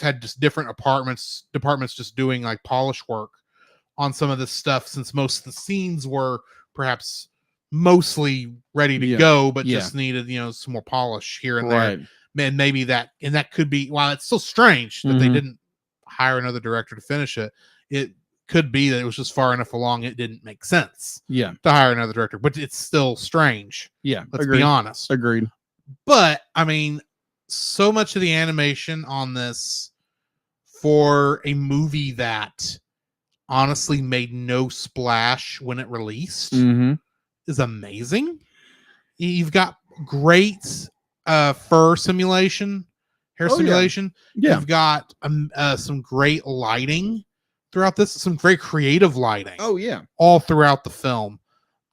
had just different departments just doing like polish work on some of this stuff, since most of the scenes were perhaps mostly ready to Yeah. go, but Yeah. just needed, some more polish here and there. Right. And maybe that could be, while it's still strange that they Mhm. didn't hire another director to finish it, it could be that it was just far enough along it didn't make sense Yeah. to hire another director, but it's still strange. Yeah. Let's Agreed. be honest. Agreed. But I mean, so much of the animation on this for a movie that honestly made no splash when it released Mm-hmm. is amazing. You've got great fur simulation, hair Oh, yeah. simulation. Yeah. You've got some great lighting throughout this, some great creative lighting Oh yeah. all throughout the film.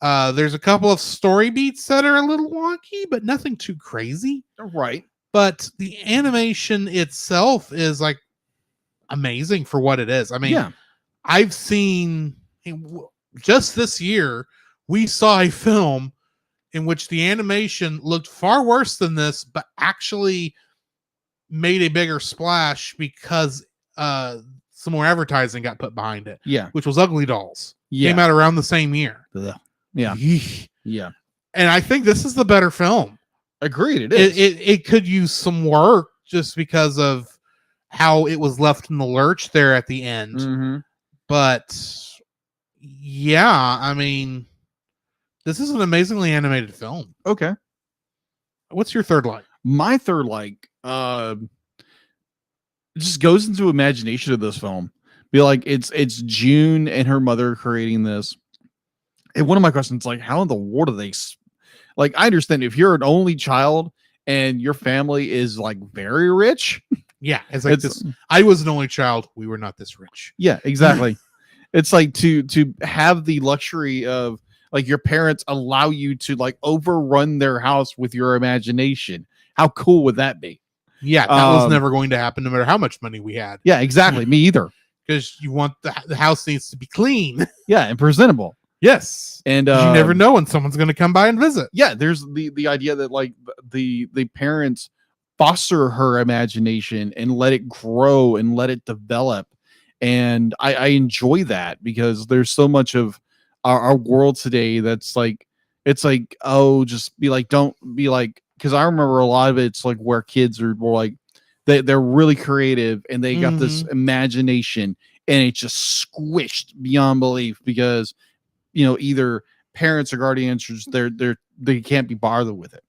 There's a couple of story beats that are a little wonky, but nothing too crazy. Right. But the animation itself is like amazing for what it is. I mean, Yeah. I've seen just this year, we saw a film in which the animation looked far worse than this, but actually made a bigger splash because some more advertising got put behind it, Yeah. which was Ugly Dolls. Yeah. Came out around the same year. Ugh. Yeah. Yeesh. Yeah. And I think this is the better film. Agreed. It is. It could use some work just because of how it was left in the lurch there at the end. Mm-hmm. But yeah, I mean, this is an amazingly animated film. Okay. What's your third like? My third like just goes into imagination of this film. Be like it's June and her mother creating this. And one of my questions, like, how in the world do they like? I understand if you're an only child and your family is like very rich. Yeah, it's like It's- this. I was an only child. We were not this rich. Yeah, exactly. It's like to have the luxury of like your parents allow you to like overrun their house with your imagination. How cool would that be? Yeah, that was Um, never going to happen, no matter how much money we had, Yeah, exactly. Me either. because you want the house needs to be clean. Yeah, and presentable. Yes, And 'cause you never know when someone's going to come by and visit. Yeah, there's the idea that like the parents foster her imagination and let it grow and let it develop. And I enjoy that because there's so much of our world today that's like it's like, oh, just be like, don't be like, because I remember a lot of it's like where kids are more like they're really creative and they got this imagination and it's just squished beyond belief because either parents or guardians are just they can't be bothered with it.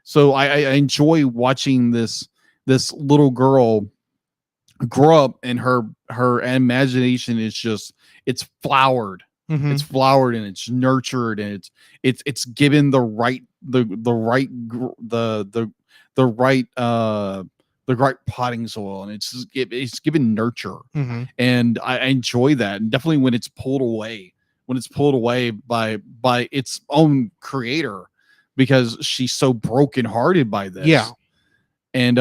So I enjoy watching this little girl grow up and her imagination is just it's flowered. Mhm. It's flowered and it's nurtured and it's given the right potting soil and it's given nurture. Mhm. And I enjoy that. And definitely when it's pulled away by its own creator because she's so brokenhearted by this. Yeah. And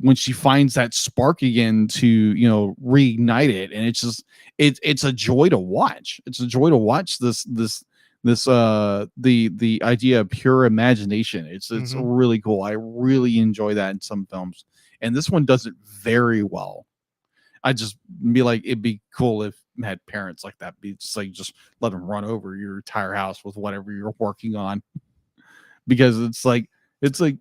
when she finds that spark again to reignite it, and it's just it's a joy to watch. It's a joy to watch this the idea of pure imagination. It's really cool. I really enjoy that in some films, and this one does it very well. I just be like, it'd be cool if you had parents like that. Be just like just let them run over your entire house with whatever you're working on, because it's like.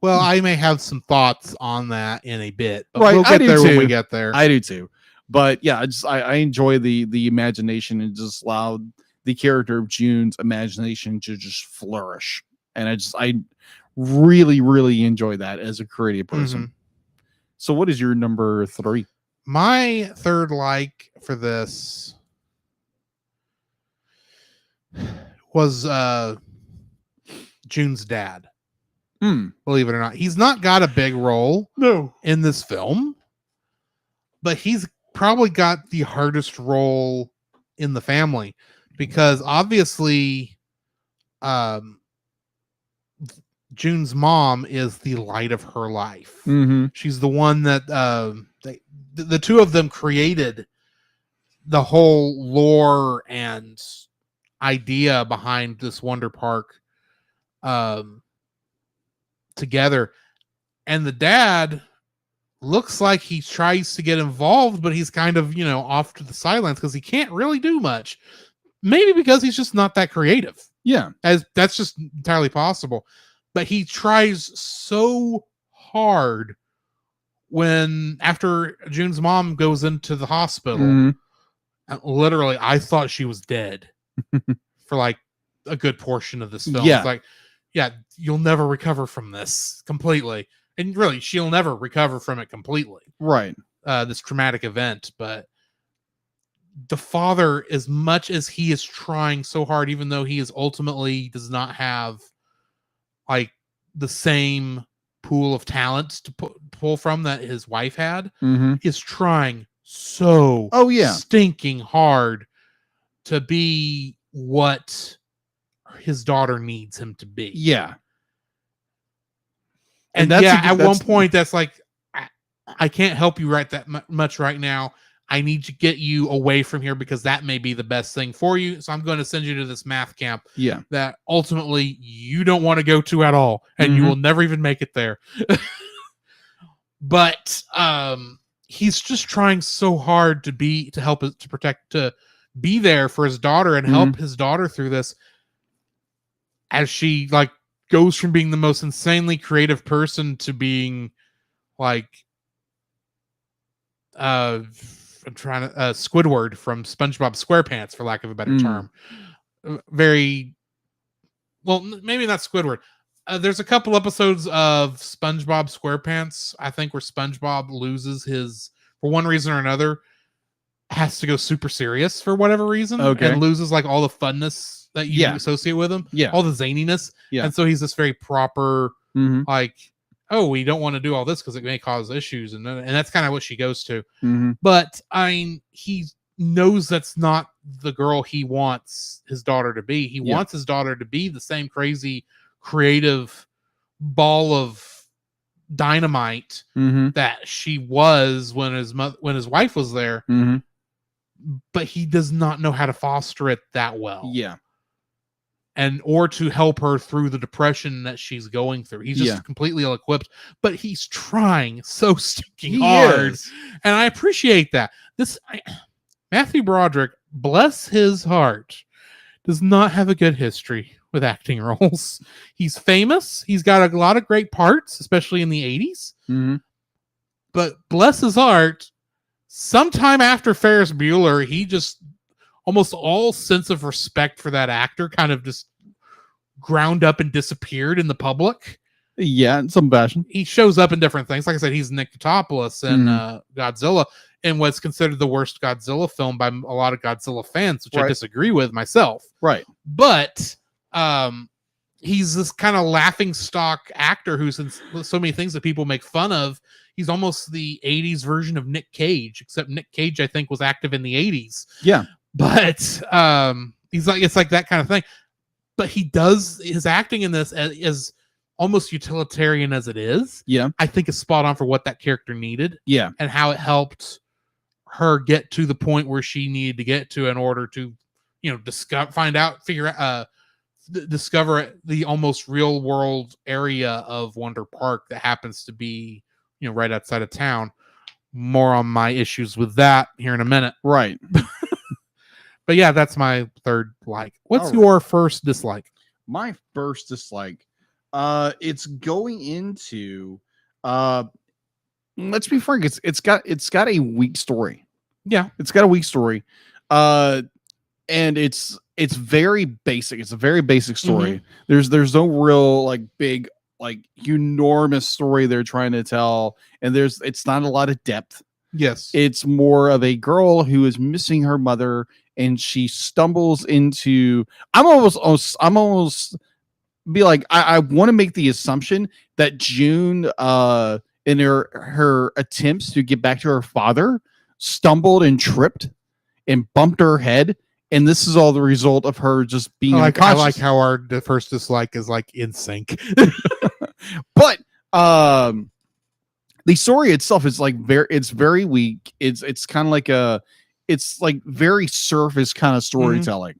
Well, I may have some thoughts on that in a bit, but Right, we'll I get do there when we too. get there. I do too. But yeah, I enjoy the imagination and just allow the character of June's imagination to just flourish. And I really, really enjoy that as a creative person. Mhm. So what is your number 3? My third like for this was June's dad. Believe it or not, he's not got a big role in this film, but he's probably got the hardest role in the family because obviously June's mom is the light of her life. Mm-hmm. She's the one that the two of them created the whole lore and idea behind this Wonder Park together. And the dad looks like he tries to get involved, but he's kind of, off to the sidelines because he can't really do much. Maybe because he's just not that creative. Yeah. As that's just entirely possible. But he tries so hard when after June's mom goes into the hospital. Mhm. Literally, I thought she was dead for like a good portion of this film. Yeah. It's like, yeah, you'll never recover from this completely. And really, she'll never recover from it completely. Right. This traumatic event. But the father, as much as he is trying so hard, even though he is ultimately does not have like the same pool of talents to pull from that his wife had, Mm-hmm. is trying so stinking hard to be what his daughter needs him to be. Yeah. And that's at one point that's like, I can't help you that much right now. I need to get you away from here because that may be the best thing for you. So I'm going to send you to this math camp that ultimately you don't want to go to at all. And you will never even make it there. But he's just trying so hard to be there for his daughter and help his daughter through this as she like goes from being the most insanely creative person to being like I'm trying to Squidward from SpongeBob SquarePants, for lack of a better term. Very well, maybe not Squidward. There's a couple episodes of SpongeBob SquarePants, I think, where SpongeBob loses his, for one reason or another, has to go super serious for whatever reason, and loses like all the funness that you Yeah. associate with him. Yeah. All the zaniness. Yeah. And so he's this very proper, Mm-hmm. like, oh, we don't want to do all this because it may cause issues. And that's kind of what she goes to. Mm-hmm. But I mean, he knows that's not the girl he wants his daughter to be. He Yeah. wants his daughter to be the same crazy, creative ball of dynamite Mm-hmm. that she was when his wife was there. Mm-hmm. But he does not know how to foster it that well. Yeah. And or to help her through the depression that she's going through. He's just Yeah. completely ill-equipped, but he's trying so stinking He hard. is. And I appreciate that. Matthew Broderick, bless his heart, does not have a good history with acting roles. He's famous. He's got a lot of great parts, especially in the 80s. Mm-hmm. But bless his heart, sometime after Ferris Bueller, he just almost all sense of respect for that actor kind of just ground up and disappeared in the public. Yeah, in some fashion. He shows up in different things. Like I said, he's Nick Totopoulos in Godzilla, in what's considered the worst Godzilla film by a lot of Godzilla fans, which I Right. disagree with myself. Right. But he's this kind of laughing stock actor who's in so many things that people make fun of. He's almost the 80s version of Nick Cage, except Nick Cage, I think, was active in the 80s. Yeah. But he's like, it's like that kind of thing. But he does his acting in this as almost utilitarian as it is. Yeah. I think is spot on for what that character needed Yeah. and how it helped her get to the point where she needed to get to in order to, discover the almost real world area of Wonder Park that happens to be, right outside of town. More on my issues with that here in a minute. Right. But yeah, that's my third like. What's All right. your first dislike? My first dislike, it's going into, let's be frank, it's got a weak story. Yeah. It's got a weak story, and it's very basic. It's a very basic story. There's no real like big like enormous story they're trying to tell, and it's not a lot of depth. Yes. It's more of a girl who is missing her mother, and she stumbles into. I'm almost be like I want to make the assumption that June, in her attempts to get back to her father, stumbled and tripped and bumped her head, and this is all the result of her just being I unconscious. like how our first dislike is like in sync. But the story itself is like it's very weak. It's kind of like it's like very surface kind of storytelling.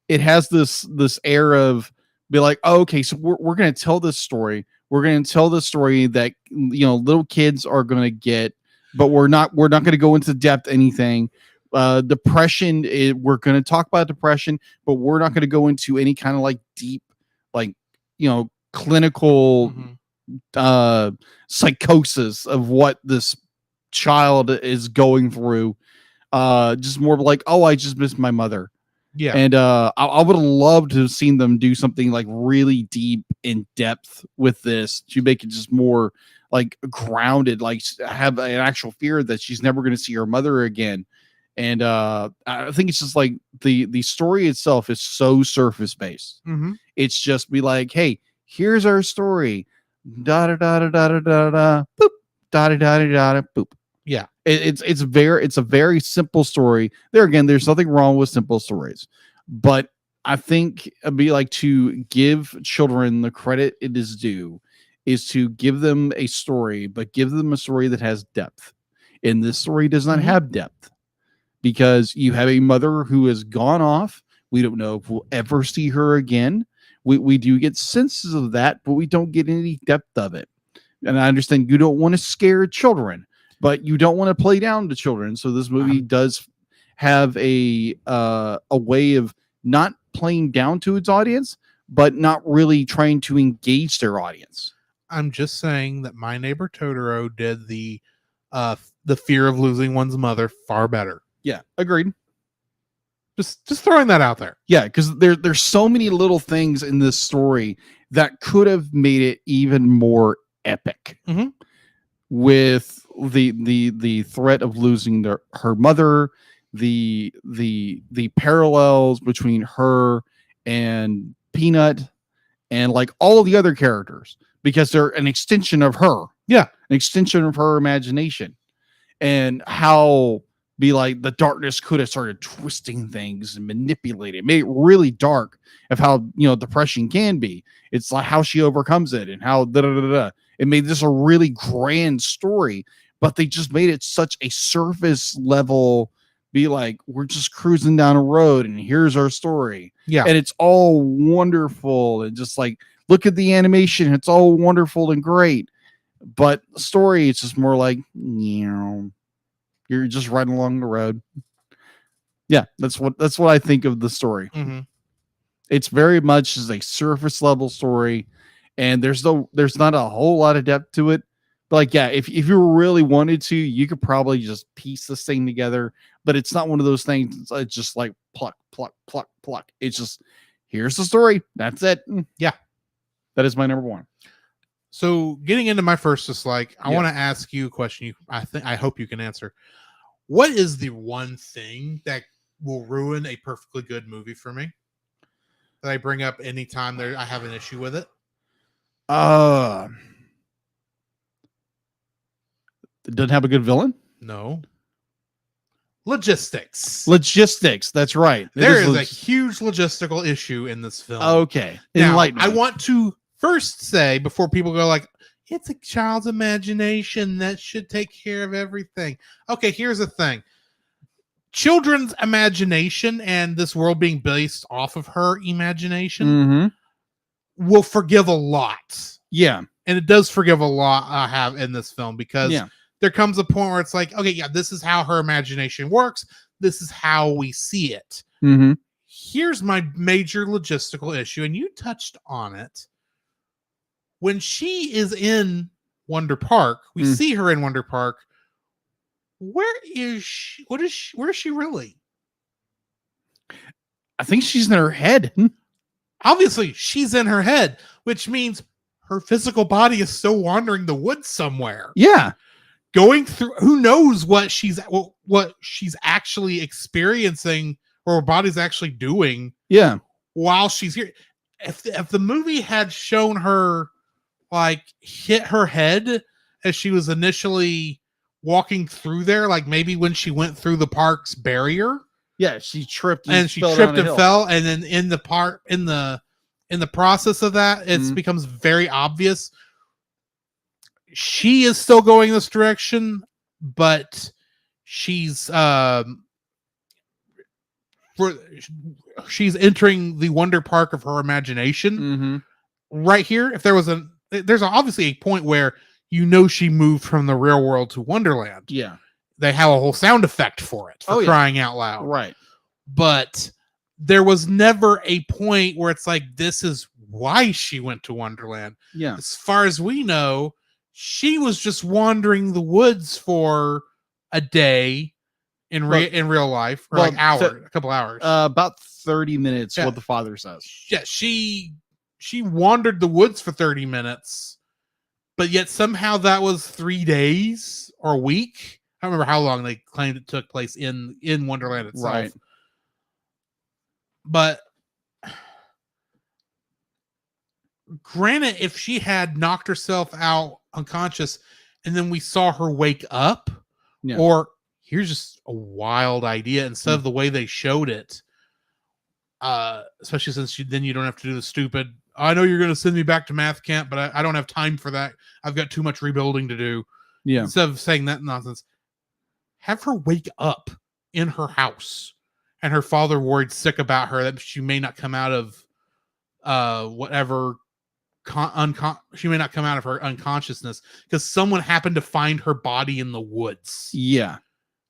It has this air of be like, oh, okay, so we're going to tell this story. We're going to tell the story that little kids are going to get, but we're not going to go into depth anything. Depression, we're going to talk about depression, but we're not going to go into any kind of like deep, like clinical psychosis of what this child is going through. Just more like, oh, I just missed my mother. Yeah. And I would have loved to have seen them do something like really deep in depth with this to make it just more like grounded, like have an actual fear that she's never going to see her mother again. And I think it's just like the story itself is so surface based. It's just be like, hey, here's our story. Da da da da da da da boop. Da da da da da boop. Yeah. It's a very simple story. There again, there's nothing wrong with simple stories, but I think it'd be like to give children the credit it is due is to give them a story, but give them a story that has depth. And this story does not have depth because you have a mother who has gone off. We don't know if we'll ever see her again. We do get senses of that, but we don't get any depth of it. And I understand you don't want to scare children, but you don't want to play down to children. So this movie does have a way of not playing down to its audience, but not really trying to engage their audience. I'm just saying that My Neighbor Totoro did the fear of losing one's mother far better. Yeah, agreed. Just throwing that out there. Yeah, because there's so many little things in this story that could have made it even more epic. With the threat of losing her mother, the parallels between her and Peanut and like all the other characters because they're an extension of her. Yeah. An extension of her imagination. And how be like the darkness could have started twisting things and manipulating, made it really dark of how, depression can be. It's like how she overcomes it and how it made this a really grand story, but they just made it such a surface level, be like, we're just cruising down a road and here's our story. Yeah. And it's all wonderful and just like, look at the animation. It's all wonderful and great. But the story, it's just more like, you're just riding along the road. Yeah, that's what I think of the story. Mm-hmm. It's very much as a surface level story, and there's not a whole lot of depth to it. But like, yeah, if you really wanted to, you could probably just piece this thing together. But it's not one of those things. It's just like pluck, pluck, pluck, pluck. It's just here's the story. That's it. Yeah, that is my number one. So getting into my first dislike, I Yeah. want to ask you a question. I hope you can answer. What is the one thing that will ruin a perfectly good movie for me that I bring up anytime I have an issue with it? It doesn't have a good villain. No. Logistics. Logistics. That's right. There is a huge logistical issue in this film. Okay. Now, Enlighten me. I want to first say, before people go like, it's a child's imagination that should take care of everything. Okay, here's the thing. Children's imagination and this world being based off of her imagination Mm-hmm. will forgive a lot. Yeah. And it does forgive a lot I have in this film because there comes a point where it's like, okay, yeah, this is how her imagination works. This is how we see it. Mm-hmm. Here's my major logistical issue, and you touched on it. When she is in Wonder Park, we see her in Wonder Park. Where is she? Where is she really? I think she's in her head. Obviously, she's in her head, which means her physical body is still wandering the woods somewhere. Yeah. Going through, who knows what she's actually experiencing or her body's actually doing. Yeah. While she's here. If the movie had shown her like hit her head as she was initially walking through there, like maybe when she went through the park's barrier. Yeah, she tripped and she tripped and fell, and then in the process of that, it becomes very obvious she is still going this direction, but she's entering the Wonder Park of her imagination. Mm-hmm. Right here, if there's obviously a point where she moved from the real world to Wonderland. Yeah. They have a whole sound effect for it, for crying out loud. Right. But there was never a point where it's like, this is why she went to Wonderland. Yeah. As far as we know, she was just wandering the woods for a day in real life, or like a couple hours. About 30 minutes, what the father says. Yeah, she wandered the woods for 30 minutes, but yet somehow that was 3 days or a week. I don't remember how long they claimed it took place in Wonderland itself. Right. But granted, if she had knocked herself out unconscious and then we saw her wake up, or here's just a wild idea, instead of the way they showed it, especially since then you don't have to do the stupid, I know you're going to send me back to math camp, but I don't have time for that. I've got too much rebuilding to do. Yeah. Instead of saying that nonsense, have her wake up in her house and her father worried sick about her that she may not come out of whatever she may not come out of her unconsciousness because someone happened to find her body in the woods. Yeah.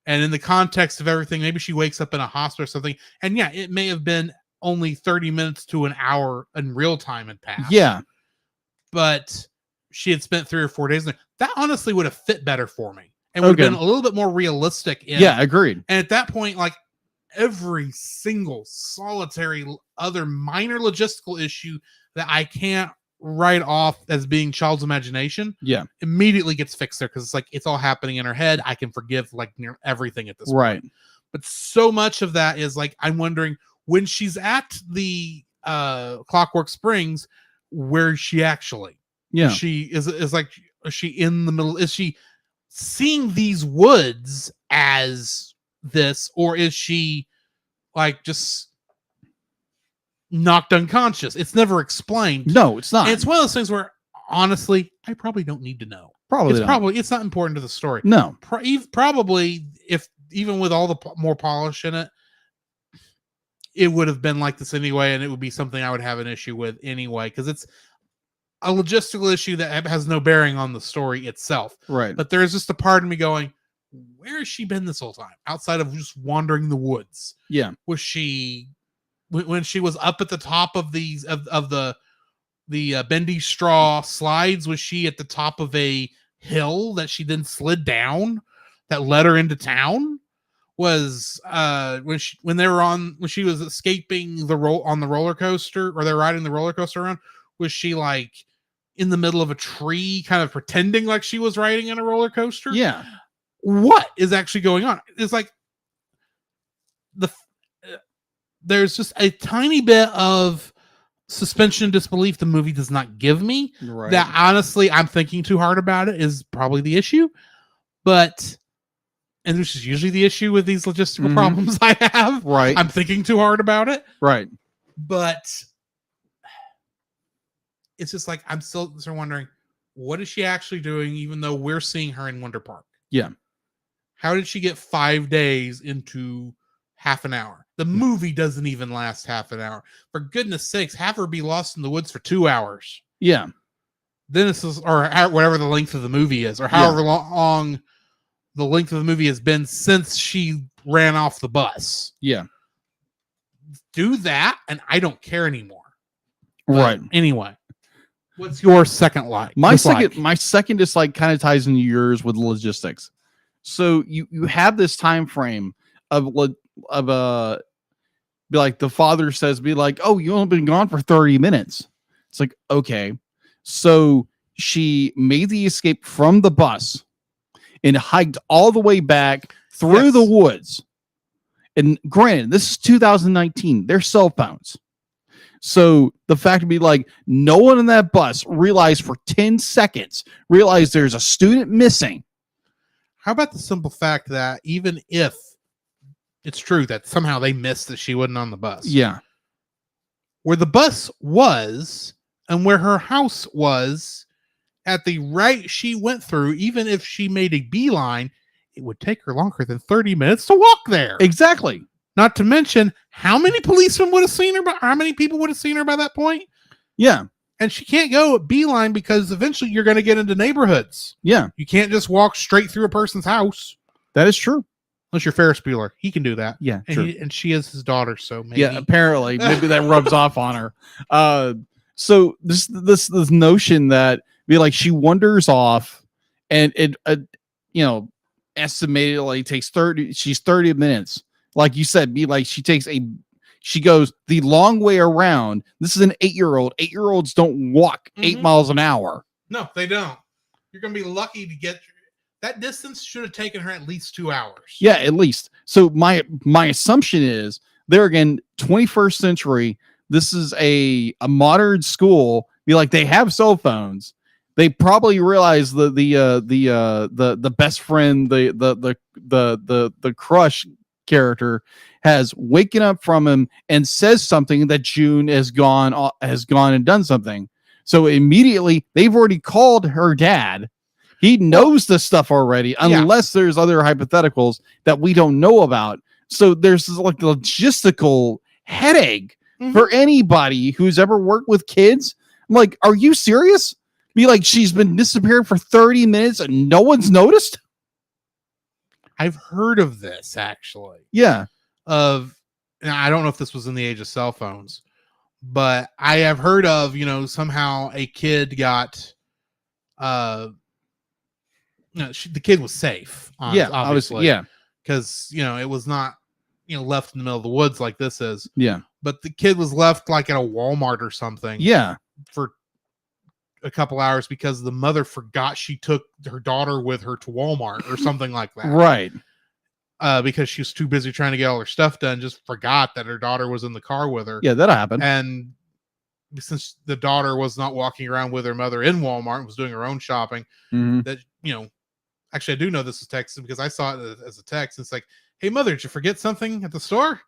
And in the context of everything, maybe she wakes up in a hospital or something. And yeah, it may have been only 30 minutes to an hour in real time had passed. Yeah. But she had spent 3 or 4 days there. That honestly would have fit better for me. And would have been a little bit more realistic. Agreed. And at that point, like every single solitary other minor logistical issue that I can't write off as being child's imagination, immediately gets fixed there because it's like it's all happening in her head. I can forgive like near everything at this point. But so much of that is like I'm wondering when she's at the Clockwork Springs, where is she actually? Yeah. She is like, is she in the middle? Is she seeing these woods as this, or is she like just knocked unconscious? It's never explained. No, it's not. And it's one of those things where honestly, I probably don't need to know. probably not. It's not important to the story. No. Probably, if even with all the more polish in it, it would have been like this anyway, and it would be something I would have an issue with anyway, because it's a logistical issue that has no bearing on the story itself. Right. But there's just a part of me going, where has she been this whole time outside of just wandering the woods? Yeah. Was she when she was up at the top of these of the bendy straw slides? Was she at the top of a hill that she then slid down that led her into town? Was when she was escaping on the roller coaster, or they're riding the roller coaster around? Was she like in the middle of a tree, kind of pretending like she was riding in a roller coaster? Yeah. What is actually going on? It's like there's just a tiny bit of suspension of disbelief the movie does not give me. Right. That honestly, I'm thinking too hard about it is probably the issue. And this is usually the issue with these logistical problems I have. Right. I'm thinking too hard about it. Right. But it's just like, I'm still wondering, what is she actually doing, even though we're seeing her in Wonder Park? Yeah. How did she get 5 days into half an hour? The movie doesn't even last half an hour. For goodness sakes, have her be lost in the woods for 2 hours. Yeah. Then it's or whatever the length of the movie is, or however long the length of the movie has been since she ran off the bus. Yeah. Do that, and I don't care anymore. Right. Anyway, what's your second like? My second dislike kind of ties into yours with logistics. So you have this time frame of be like, the father says, be like, oh, you only been gone for 30 minutes. It's like, okay. So she made the escape from the bus and hiked all the way back through the woods. And granted, this is 2019. They're cell phones. So the fact to be like, no one in that bus realized for 10 seconds, realized there's a student missing. How about the simple fact that even if it's true that somehow they missed that she wasn't on the bus. Yeah. Where the bus was and where her house was at the right she went through, even if she made a beeline, it would take her longer than 30 minutes to walk there. Exactly. Not to mention how many policemen would have seen her, how many people would have seen her by that point? Yeah. And she can't go at beeline because eventually you're going to get into neighborhoods. Yeah. You can't just walk straight through a person's house. That is true. Unless you're Ferris Bueller. He can do that. Yeah. And, True. and she is his daughter, so maybe. Yeah, apparently. Maybe that rubs off on her. So this notion that be like she wanders off and it estimatedly takes 30 minutes. Like you said, be like she goes the long way around. This is an 8-year-old. 8-year-olds don't walk 8 miles an hour. No, they don't. You're going to be lucky to get that distance. Should have taken her at least 2 hours. Yeah, at least. So my assumption is there again, 21st century. This is a modern school. Be like, they have cell phones. They probably realize the best friend, the crush character has waken up from him and says something that June has gone and done something. So immediately they've already called her dad. He knows this stuff already, unless there's other hypotheticals that we don't know about. So there's like a logistical headache for anybody who's ever worked with kids. I'm like, are you serious? Be like, she's been disappearing for 30 minutes and no one's noticed? I've heard of this actually. Yeah. And I don't know if this was in the age of cell phones, but I have heard of, somehow a kid got, the kid was safe. Obviously. Yeah. Because, it was not, left in the middle of the woods like this is. Yeah. But the kid was left like at a Walmart or something. Yeah. For a couple hours because the mother forgot she took her daughter with her to Walmart or something like that. Right. because she was too busy trying to get all her stuff done, just forgot that her daughter was in the car with her. Yeah, that happened. And since the daughter was not walking around with her mother in Walmart and was doing her own shopping, Mhm. that, actually, I do know this was texted because I saw it as a text. It's like, hey, mother, did you forget something at the store?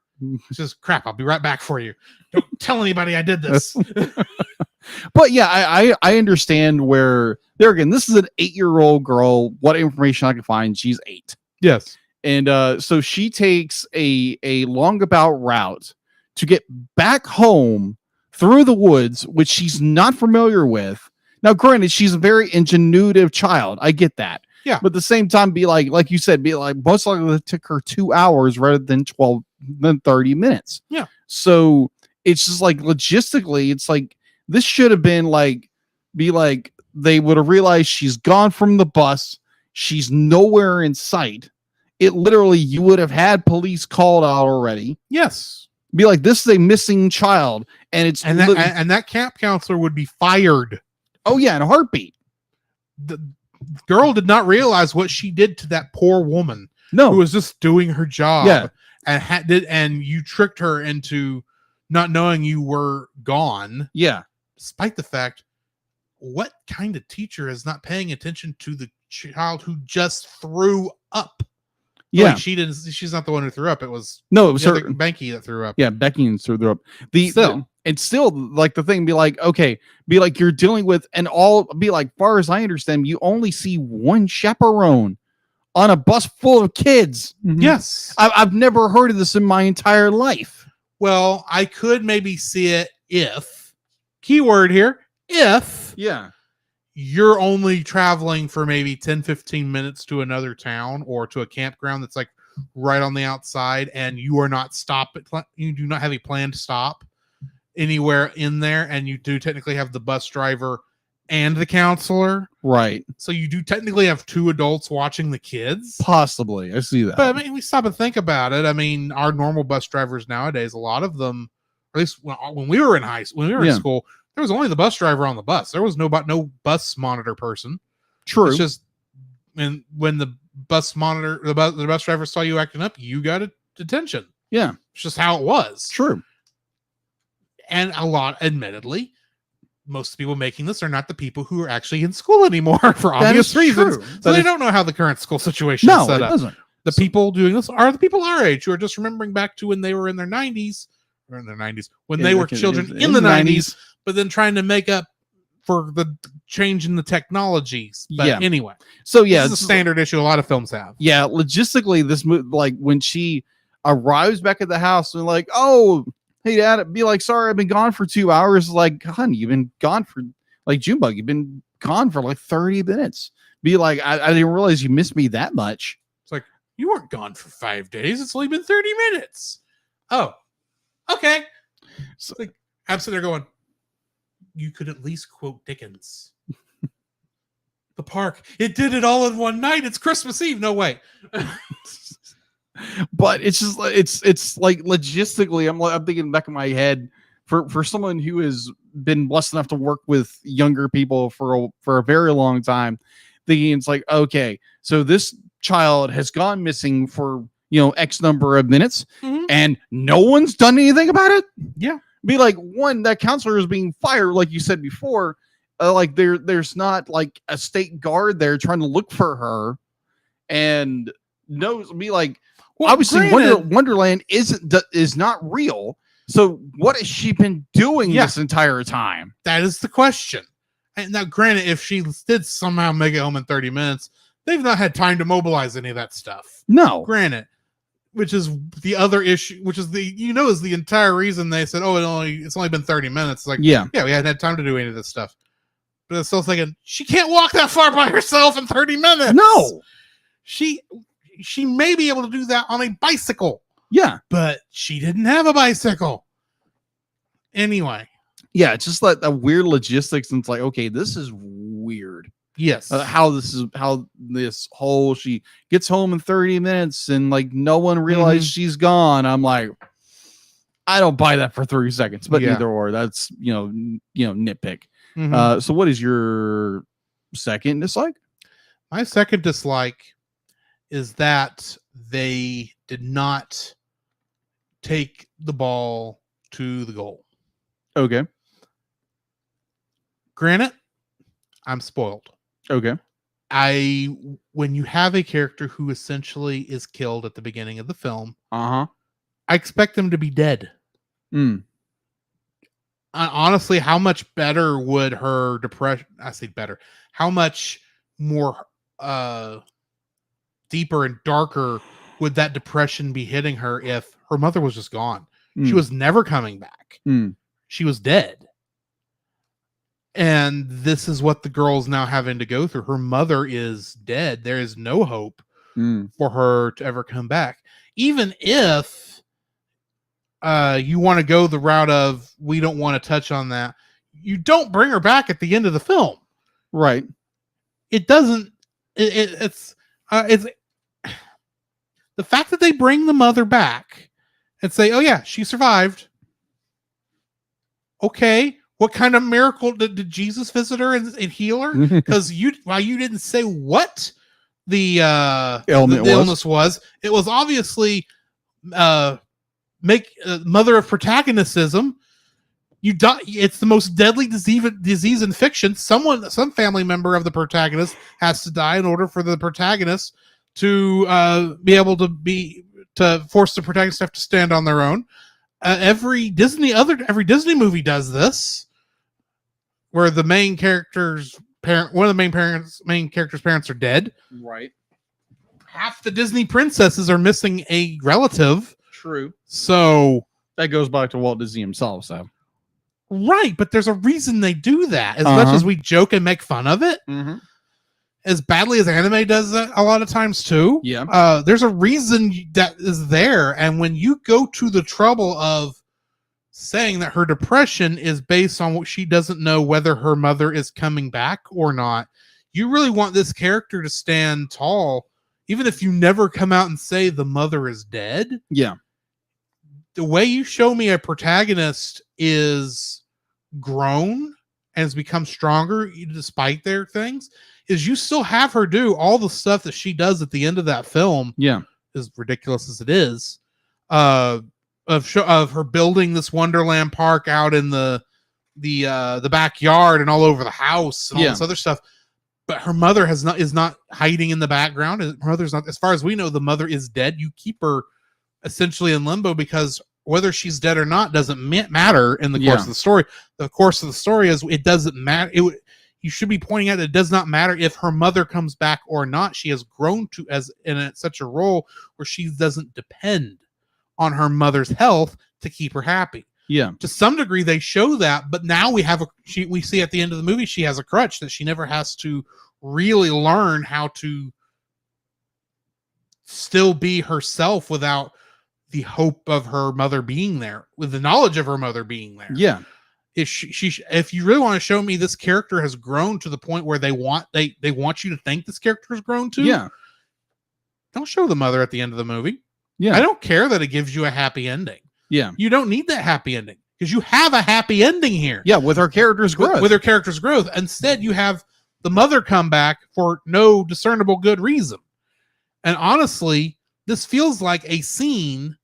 It's just crap. I'll be right back for you. Don't tell anybody I did this. But yeah, I understand where there again. This is an 8-year-old girl. What information I can find? She's 8, Yes. and so she takes a longabout route to get back home through the woods, which she's not familiar with. Now, granted, she's a very ingenuitive child. I get that. Yeah. But at the same time, be like you said, most likely it took her 2 hours rather than 30 minutes. Yeah. So it's just like logistically, it's like this should have been they would have realized she's gone from the bus. She's nowhere in sight. It literally, you would have had police called out already. Yes. Be like, this is a missing child. And it's And that camp counselor would be fired. oh yeah, in a heartbeat. The girl did not realize what she did to that poor woman who No. was just doing her job. Yeah. And you tricked her into not knowing you were gone, Yeah. despite the fact, what kind of teacher is not paying attention to the child who just threw up? Yeah. Like, she's not the one who threw up. It was No, it was the other her. Banky that threw up. Yeah, Becky and threw up. Still. And still, like the thing, be like, okay, be like you're dealing with, and all be like, far as I understand, you only see one chaperone on a bus full of kids. Yes. I've never heard of this in my entire life. Well, I could maybe see it if, keyword here, if Yeah. you're only traveling for maybe 10, 15 minutes to another town or to a campground that's like right on the outside, and you are not you do not have a planned stop anywhere in there, and you do technically have the bus driver and the counselor. Right. So you do technically have 2 adults watching the kids. Possibly. I see that. But I mean, we stop and think about it. I mean, our normal bus drivers nowadays, a lot of them, or at least when we were in in school, there was only the bus driver on the bus. There was no bus monitor person. True. It's just when the bus monitor, the bus driver saw you acting up, you got a detention. Yeah. It's just how it was. True. And admittedly, most people making this are not the people who are actually in school anymore for That obvious is reasons. true. So That they is- don't know how the current school situation No, is set it up. doesn't. The people doing this are the people our age who are just remembering back to when they were in their 90s, when they were children in the 90s, but then trying to make up for the change in the technologies. But Yeah. anyway, So yeah, this is a standard issue a lot of films have. yeah, logistically, this like when she arrives back at the house and like, oh, hey dad, be like, sorry, I've been gone for 2 hours. Like, honey, you've been gone for like Junebug, you've been gone for like 30 minutes. Be like, I didn't realize you missed me that much. It's like, you weren't gone for 5 days. It's only been 30 minutes. Oh, okay. So- Like, I'm sitting there going, you could at least quote Dickens. The park. It did it all in one night. It's Christmas Eve. No way. But it's just it's like logistically, I'm thinking back in my head for someone who has been blessed enough to work with younger people for a very long time, thinking it's like, okay, so this child has gone missing for X number of minutes, Mhm. and no one's done anything about it. Yeah. Be like, one, that counselor is being fired, like you said before. Like there's not like a state guard there trying to look for her, and knows be like. Well, Obviously, granted- Wonderland is not real. So what has she been doing Yeah. this entire time? That is the question. And now, granted, if she did somehow make it home in 30 minutes, they've not had time to mobilize any of that stuff. No. Granted, which is the other issue, which is is the entire reason they said, "Oh, it's only been 30 minutes." It's like, Yeah. we hadn't had time to do any of this stuff. But it's still thinking she can't walk that far by herself in 30 minutes. No. She may be able to do that on a bicycle, Yeah. but she didn't have a bicycle. Anyway, Yeah. It's just like the weird logistics. And it's like, okay, this is weird. yes. How this whole she gets home in 30 minutes and like no one realized she's gone. I'm like, I don't buy that for 30 seconds, but Yeah. either or. That's nitpick. Mhm. So what is your second dislike? My second dislike is that they did not take the ball to the goal. Okay. Granted, I'm spoiled. Okay. When you have a character who essentially is killed at the beginning of the film, Uh-huh. I expect them to be dead. Mm. Honestly, how much better would her depression? I say better. How much more deeper and darker would that depression be hitting her if her mother was just gone? She Mm. was never coming back. Mm. She was dead. And this is what the girl's now having to go through. Her mother is dead. There is no hope Mm. for her to ever come back. Even if you want to go the route of we don't want to touch on that, you don't bring her back at the end of the film. Right. It doesn't. It's the fact that they bring the mother back and say, "Oh yeah, she survived." Okay, what kind of miracle did Jesus visit her and heal her? Because you didn't say what the illness was. It was obviously mother of protagonism. You die. It's the most deadly disease in fiction. Some family member of the protagonist has to die in order for the protagonist to be able to force the protagonist to have to stand on their own. Every Disney movie does this, where the main character's one of the main character's parents are dead. Right. Half the Disney princesses are missing a relative. True. So That goes back to Walt Disney himself. So. right, but there's a reason they do that. As much as we joke and make fun of it, Mm-hmm. as badly as anime does that a lot of times too. Yeah. There's a reason that is there, and when you go to the trouble of saying that her depression is based on what she doesn't know whether her mother is coming back or not, you really want this character to stand tall, even if you never come out and say the mother is dead. Yeah. The way you show me a protagonist is grown and has become stronger despite their things is you still have her do all the stuff that she does at the end of that film. Yeah. As ridiculous as it is, of her building this Wonderland park out in the backyard and all over the house and all this other stuff. But her mother is not hiding in the background. Her mother's not, as far as we know, the mother is dead. You keep her essentially in limbo because whether she's dead or not doesn't matter in the course of the story. The course of the story is it doesn't matter. You should be pointing out that it does not matter if her mother comes back or not. She has grown to such a role where she doesn't depend on her mother's health to keep her happy. Yeah. To some degree, they show that, but now we see at the end of the movie she has a crutch that she never has to really learn how to still be herself without the hope of her mother being there, with the knowledge of her mother being there. Yeah. If you really want to show me this character has grown to the point where they want you to think this character has grown to, Yeah. don't show the mother at the end of the movie. Yeah. I don't care that it gives you a happy ending. Yeah. You don't need that happy ending because you have a happy ending here. Yeah. With her character's growth. With her character's growth. Instead, you have the mother come back for no discernible good reason. And honestly, this feels like a scene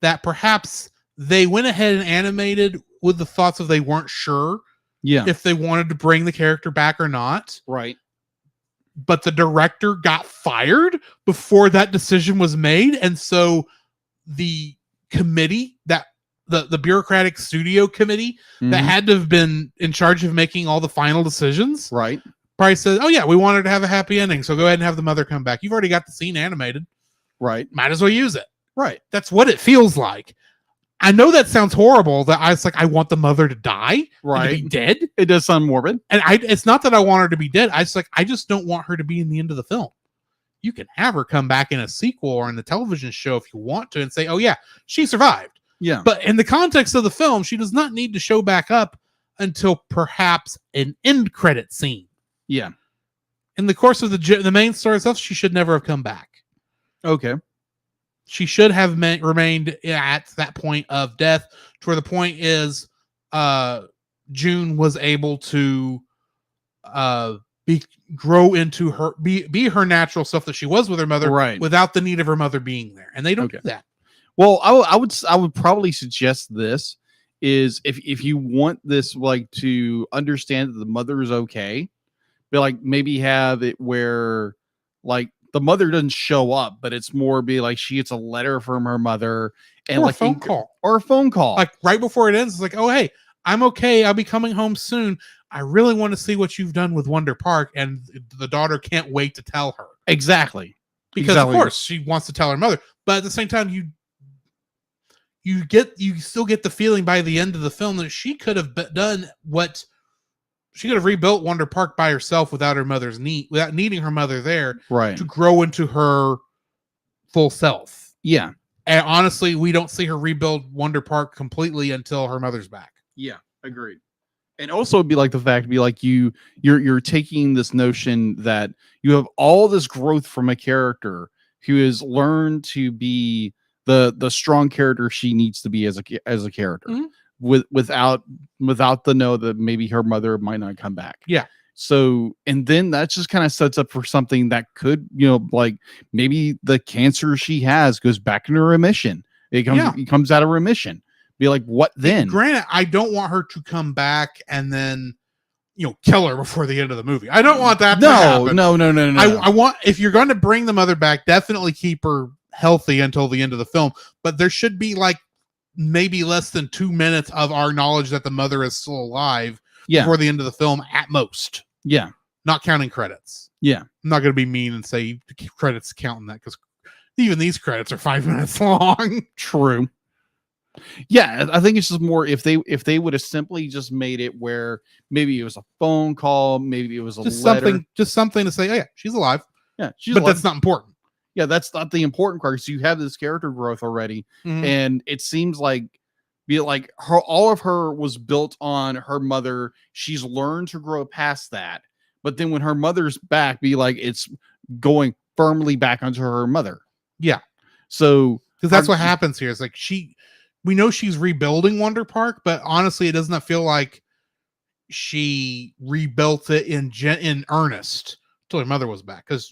that perhaps they went ahead and animated with the thoughts of they weren't sure if they wanted to bring the character back or not. Right. But the director got fired before that decision was made. And so the committee, that the bureaucratic studio committee that had to have been in charge of making all the final decisions, right, probably said, "Oh yeah, we wanted to have a happy ending, so go ahead and have the mother come back. You've already got the scene animated, right? Might as well use it." Right. That's what it feels like. I know that sounds horrible. That I want the mother to die, right, and to be dead. It does sound morbid, and it's not that I want her to be dead. I just don't want her to be in the end of the film. You can have her come back in a sequel or in the television show if you want to, and say, "Oh yeah, she survived." Yeah. But in the context of the film, she does not need to show back up until perhaps an end credit scene. Yeah. In the course of the main story itself, she should never have come back. Okay. She should have remained at that point of death, to where the point is June was able to grow into her, be her natural self that she was with her mother, Right. without the need of her mother being there. And they don't do Okay. that. Well, I would probably suggest this is if you want this like to understand that the mother is okay, but like maybe have it where like the mother doesn't show up, but it's more be like she gets a letter from her mother and Or a like phone call. or a phone call. Like right before it ends, it's like, oh, hey, I'm okay. I'll be coming home soon. I really want to see what you've done with Wonder Park. And the daughter can't wait to tell her. Exactly. Because Exactly. of course she wants to tell her mother. But at the same time, you still get the feeling by the end of the film that she could have done what she could have rebuilt Wonder Park by herself without her mother's without needing her mother there Right. to grow into her full self. Yeah. And honestly, we don't see her rebuild Wonder Park completely until her mother's back. Yeah. Agreed. And also it'd be like the fact to be like you're taking this notion that you have all this growth from a character who has learned to be the strong character she needs to be as a character, Mhm. without the know that maybe her mother might not come back. Yeah. So and then that just kind of sets up for something that could, like maybe the cancer she has goes back into remission. It comes out of remission. Be like, what then? Granted, I don't want her to come back and then kill her before the end of the movie. I don't want that to happen. No. I want, if you're going to bring the mother back, definitely keep her healthy until the end of the film. But there should be like maybe less than 2 minutes of our knowledge that the mother is still alive before the end of the film at most. Yeah. Not counting credits. Yeah. I'm not going to be mean and say credits counting that because even these credits are 5 minutes long. True. Yeah, I think it's just more if they would have simply just made it where maybe it was a phone call, maybe it was a letter. Just something to say, oh yeah, she's alive. Yeah, but that's not important. Yeah, that's not the important part because you have this character growth already, and it seems like all of her was built on her mother. She's learned to grow past that, but then when her mother's back, it's going firmly back onto her mother. Yeah, so because that's what happens here. It's like we know she's rebuilding Wonder Park, but honestly, it does not feel like she rebuilt it in earnest until her mother was back. Because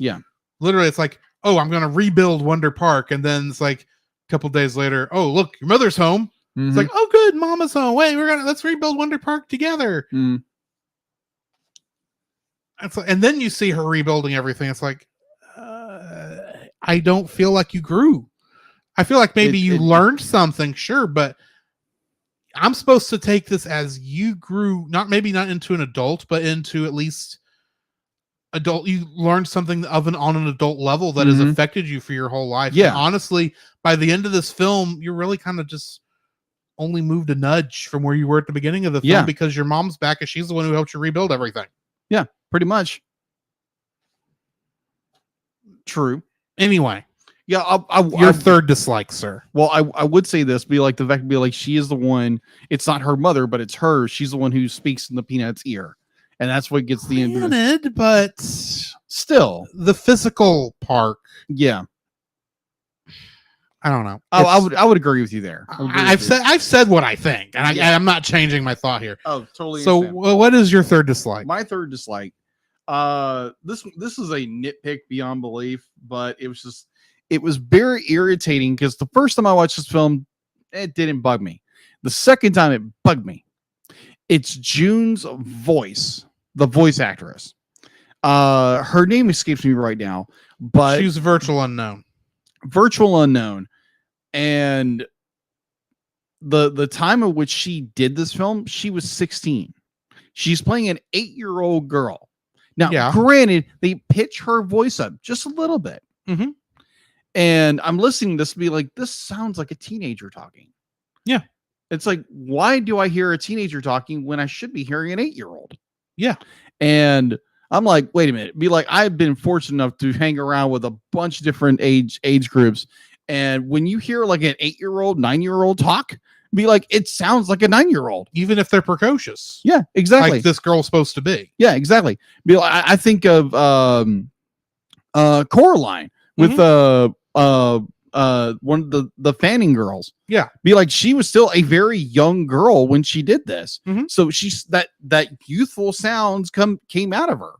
literally, it's like, oh, I'm going to rebuild Wonder Park, and then it's like a couple days later, oh, look, your mother's home. Mm-hmm. It's like, oh, good, Mama's home. Wait, let's rebuild Wonder Park together. Mm. And then you see her rebuilding everything. It's like, I don't feel like you grew. I feel like maybe you learned something, sure, but I'm supposed to take this as you grew, not into an adult, but into at least adult. You learned something on an adult level that has affected you for your whole life. Yeah. And honestly, by the end of this film, you're really kind of just only moved a nudge from where you were at the beginning of the film because your mom's back and she's the one who helped you rebuild everything. Yeah, pretty much. True. Anyway. Yeah, your third dislike, sir. Well, I would say this, the fact be like she is the one. It's not her mother, but it's her. She's the one who speaks in the Peanut's ear, and that's what gets the end of it. But still, the physical part. Yeah, I don't know. I would agree with you there. I've said what I think, and I'm not changing my thought here. Oh, totally. So, what is your third dislike? My third dislike. This is a nitpick beyond belief, but it was very irritating because the first time I watched this film, it didn't bug me. The second time it bugged me. It's June's voice, the voice actress. Her name escapes me right now, but she's virtual unknown. And the time at which she did this film, she was 16. She's playing an 8-year-old girl. Now, granted, they pitch her voice up just a little bit. Mm-hmm. And I'm listening to this to be like, this sounds like a teenager talking. Yeah. It's like, why do I hear a teenager talking when I should be hearing an 8-year-old? Yeah. And I'm like, wait a minute. Be like, I've been fortunate enough to hang around with a bunch of different age groups. And when you hear like an 8-year-old, 9-year-old talk, be like, it sounds like a 9-year-old. Even if they're precocious. Yeah, exactly. Like this girl's supposed to be. Yeah, exactly. Be like, I think of Coraline with one of the Fanning girls. Yeah. Be like, she was still a very young girl when she did this. Mm-hmm. So she's that youthful sounds came out of her.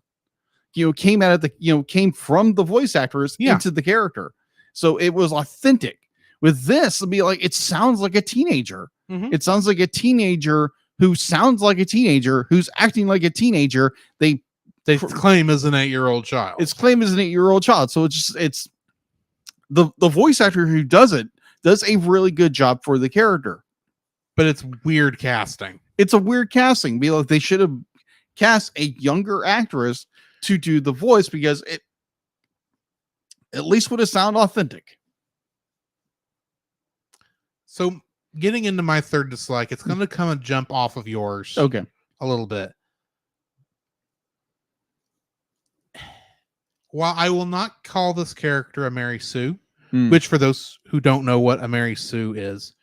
came out of the came from the voice actress Yeah. into the character, so it was authentic. With this, it'd be like it sounds like a teenager. Mhm. It sounds like a teenager who sounds like a teenager who's acting like a teenager. They claim as an 8-year-old child. it's claimed as an 8-year-old child, so it's the voice actor who does it does a really good job for the character. but it's weird casting. It's a weird casting. Be like they should have cast a younger actress to do the voice because it at least would have sound authentic. So getting into my third dislike, it's going to come and jump off of yours Okay. a little bit. While I will not call this character a Mary Sue, Hmm. which for those who don't know what a Mary Sue is,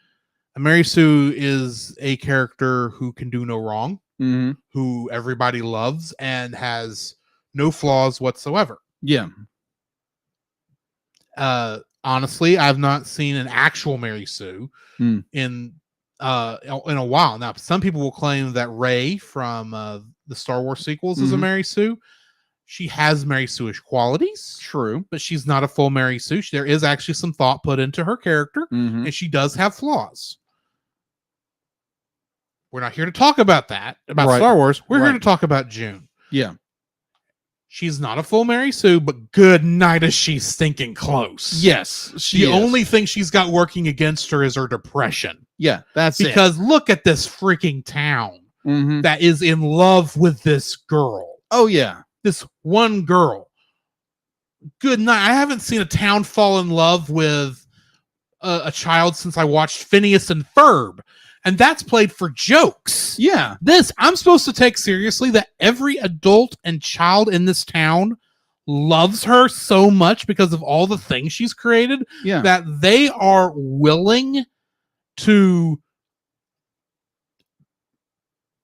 a Mary Sue is a character who can do no wrong, Mm-hmm. who everybody loves and has no flaws whatsoever. Yeah. Honestly, I've not seen an actual Mary Sue Hmm. in a while. Now, some people will claim that Rey from the Star Wars sequels is a Mhm. Mary Sue. She has Mary Sue-ish qualities, True. but she's not a full Mary Sue. There is actually some thought put into her character, Mm-hmm. and she does have flaws. We're not here to talk about that, about Right. Star Wars. We're here Right. to talk about June. Yeah. She's not a full Mary Sue, but good night is she stinking close. Yes. She The is. only thing she's got working against her is her depression. Yeah. That's Because look at this freaking town it. Mm-hmm. that is in love with this girl. Oh yeah. This one girl. Good night. I haven't seen a town fall in love with a child since I watched Phineas and Ferb. And that's played for jokes. Yeah. This, I'm supposed to take seriously that every adult and child in this town loves her so much because of all the things she's created Yeah. that they are willing to.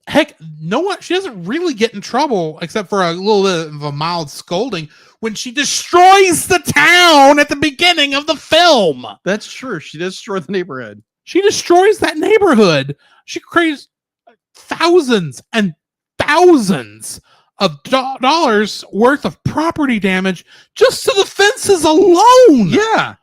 Heck, no one, she doesn't really get in trouble except for a little bit of a mild scolding when she destroys the town at the beginning of the film. That's true. She does destroy the neighborhood. She destroys that neighborhood. She creates thousands and thousands of dollars worth of property damage just to the fences alone. Yeah.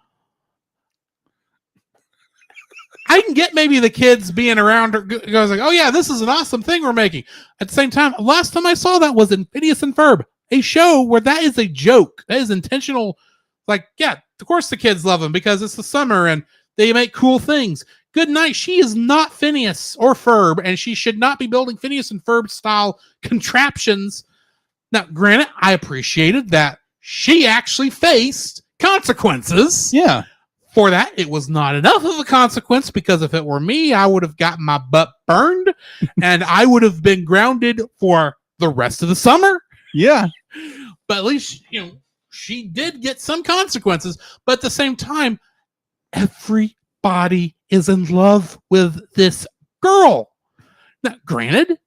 I can get maybe the kids being around her goes like, oh yeah, this is an awesome thing we're making. At the same time, last time I saw that was in Phineas and Ferb, a show where that is a joke. That is intentional. Like, yeah, of course the kids love them because it's the summer and they make cool things. Good night. She is not Phineas or Ferb, and she should not be building Phineas and Ferb style contraptions. Now, granted, I appreciated that she actually faced consequences. Yeah. For that, it was not enough of a consequence because if it were me, I would have gotten my butt burned and I would have been grounded for the rest of the summer. Yeah. But at least, she did get some consequences. But at the same time, everybody is in love with this girl. Now, granted,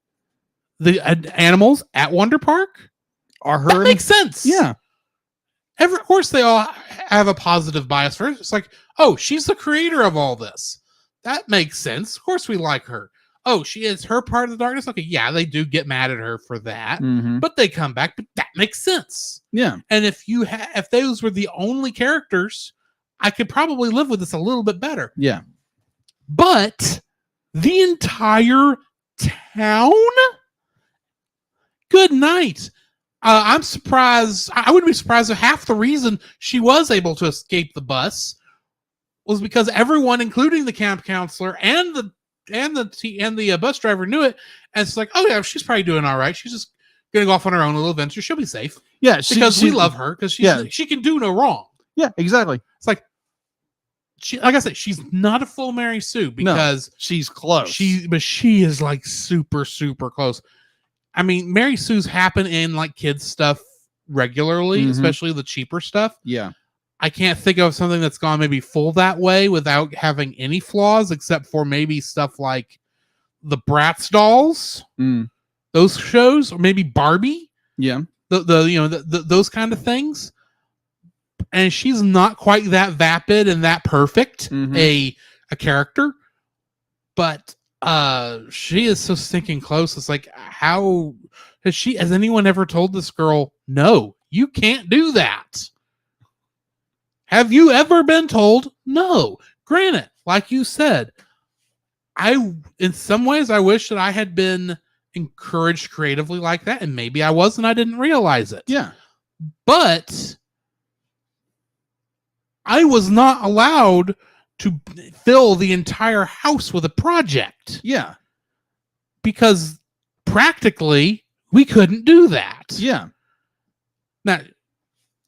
the animals at Wonder Park, Are that her? makes sense. Yeah. Of course, they all have a positive bias for it. It's like, oh, she's the creator of all this. That makes sense. Of course, we like her. Oh, she is her part of the darkness. Okay, yeah, they do get mad at her for that, Mm-hmm. but they come back. But that makes sense. Yeah. And if if those were the only characters, I could probably live with this a little bit better. Yeah. But the entire town. Good night. I'm surprised. I wouldn't be surprised if half the reason she was able to escape the bus was because everyone, including the camp counselor and the bus driver, knew it. And it's like, oh yeah, she's probably doing all right. She's just going to go off on her own little adventure. She'll be safe Yeah. because we love her because she can do no wrong. Yeah. Exactly. It's like like I said, she's not a full Mary Sue because She's close. but she is like super, super close. I mean, Mary Sue's happen in like kids stuff regularly, Mhm. especially the cheaper stuff. Yeah. I can't think of something that's gone maybe full that way without having any flaws, except for maybe stuff like the Bratz dolls, Mm. those shows, or maybe Barbie, Yeah. those kind of things. And she's not quite that vapid and that perfect Mhm. a character, but she is so stinking close. It's like, how has anyone ever told this girl No, you can't do that. Have you ever been told? No. Granted, like you said, in some ways I wish that I had been encouraged creatively like that, and maybe I was and I didn't realize it. Yeah. But I was not allowed to fill the entire house with a project Yeah. because practically we couldn't do that. Yeah. Now,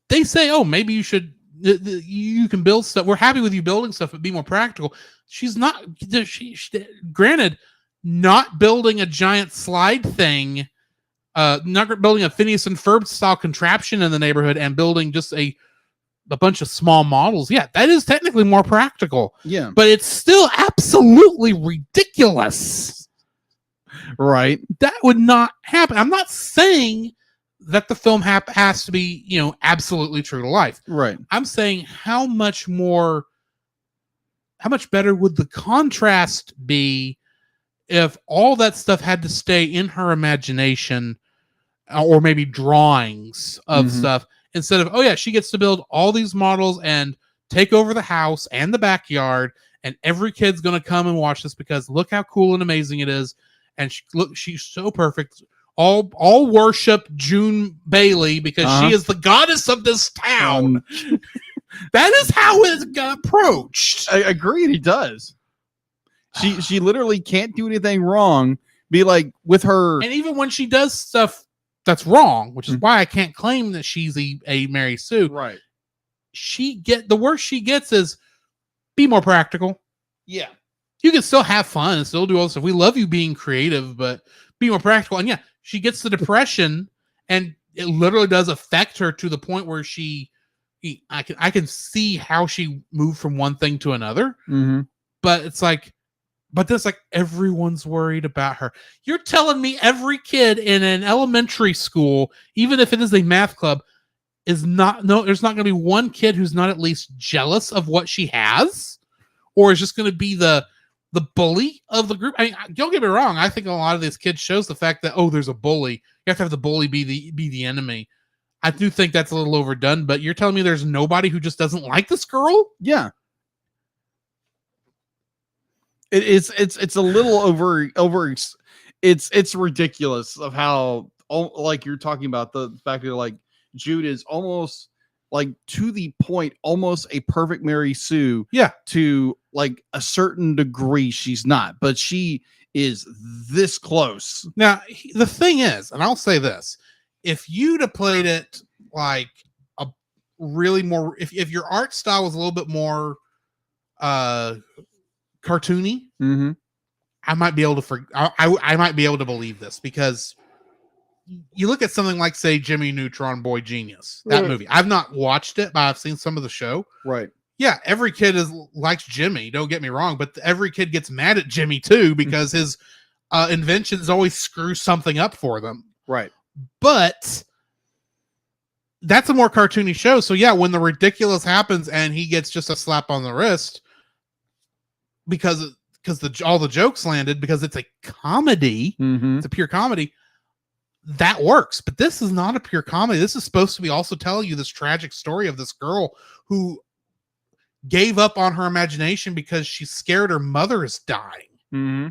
they say, oh, maybe you should, you can build stuff. We're happy with you building stuff, but be more practical. She's not, granted, not building a giant slide thing, not building a Phineas and Ferb style contraption in the neighborhood and building just a bunch of small models. Yeah, that is technically more practical, Yeah. but it's still absolutely ridiculous. Right. That would not happen. I'm not saying that the film has to be, absolutely true to life. Right. I'm saying how much better would the contrast be if all that stuff had to stay in her imagination or maybe drawings of Mhm. stuff instead of, oh yeah, she gets to build all these models and take over the house and the backyard and every kid's going to come and watch this because look how cool and amazing it is. And she's so perfect. All worship June Bailey because she is the goddess of this town. That is how it got approached. I agreed. He does. She literally can't do anything wrong. Be like with her. And even when she does stuff that's wrong, which is why I can't claim that she's a Mary Sue. Right. The worst she gets is be more practical. Yeah. You can still have fun and still do all this stuff. We love you being creative, but be more practical. And yeah, she gets the depression and it literally does affect her to the point where I can see how she moved from one thing to another. Mm-hmm. But it's like, everyone's worried about her. You're telling me every kid in an elementary school, even if it is a math club, there's not going to be one kid who's not at least jealous of what she has, or is just going to be the bully of the group. I mean, don't get me wrong. I think a lot of these kids shows the fact that, oh, there's a bully. You have to have the bully be the enemy. I do think that's a little overdone, but you're telling me there's nobody who just doesn't like this girl? Yeah. It's a little over. It's ridiculous of how, like you're talking about the fact that like Jude is almost like to the point, almost a perfect Mary Sue. Yeah. To like a certain degree, she's not, but she is this close. Now, the thing is, and I'll say this, if you'd have played it like a really more, if your art style was a little bit more cartoony, Mm-hmm. I might be able to I might be able to believe this because you look at something like, say, Jimmy Neutron Boy Genius, that movie. I've not watched it, but I've seen some of the show. Right. Yeah, every kid likes Jimmy. Don't get me wrong, but every kid gets mad at Jimmy too because his inventions always screw something up for them. Right. But that's a more cartoony show. So yeah, when the ridiculous happens and he gets just a slap on the wrist because all the jokes landed because it's a comedy, Mm-hmm. it's a pure comedy, that works. But this is not a pure comedy. This is supposed to be also telling you this tragic story of this girl who gave up on her imagination because she's scared her mother is dying. Mm-hmm.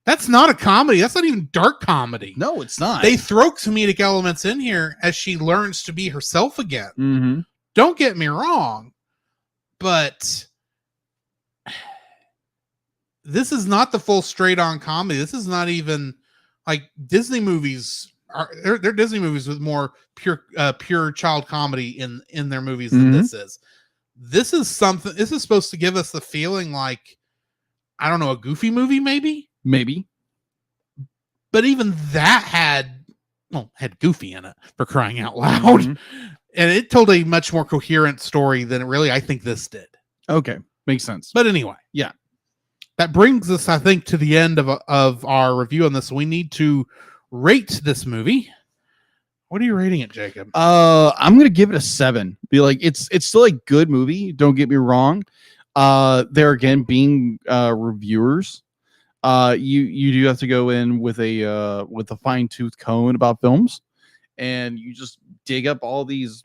That's not a comedy. That's not even dark comedy. No, it's not. They throw comedic elements in here as she learns to be herself again. Mm-hmm. Don't get me wrong, but this is not the full straight on comedy. This is not even like Disney movies. They're Disney movies with more pure child comedy in their movies than this is. This is something. This is supposed to give us the feeling like, I don't know, a Goofy movie maybe. But even that had Goofy in it, for crying out loud. Mm-hmm. And it told a much more coherent story than really I think this did. Okay. Makes sense. But anyway. Yeah. That brings us, I think, to the end of our review on this. We need to rate this movie. What are you rating it, Jacob? I'm gonna give it a 7. Be like, it's still a good movie. Don't get me wrong. There again, being reviewers, you do have to go in with a fine-tooth comb about films, and you just dig up all these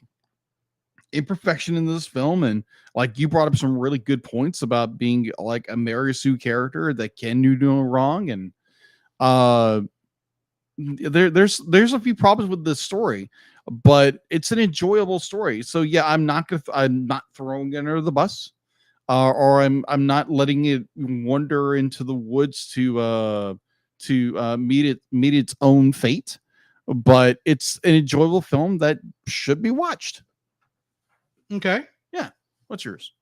imperfection in this film, and like you brought up some really good points about being like a Mary Sue character that can do no wrong, and there's a few problems with this story, but it's an enjoyable story. So yeah, I'm not throwing it under the bus, or I'm not letting it wander into the woods to meet its own fate. But it's an enjoyable film that should be watched. Okay. What's yours?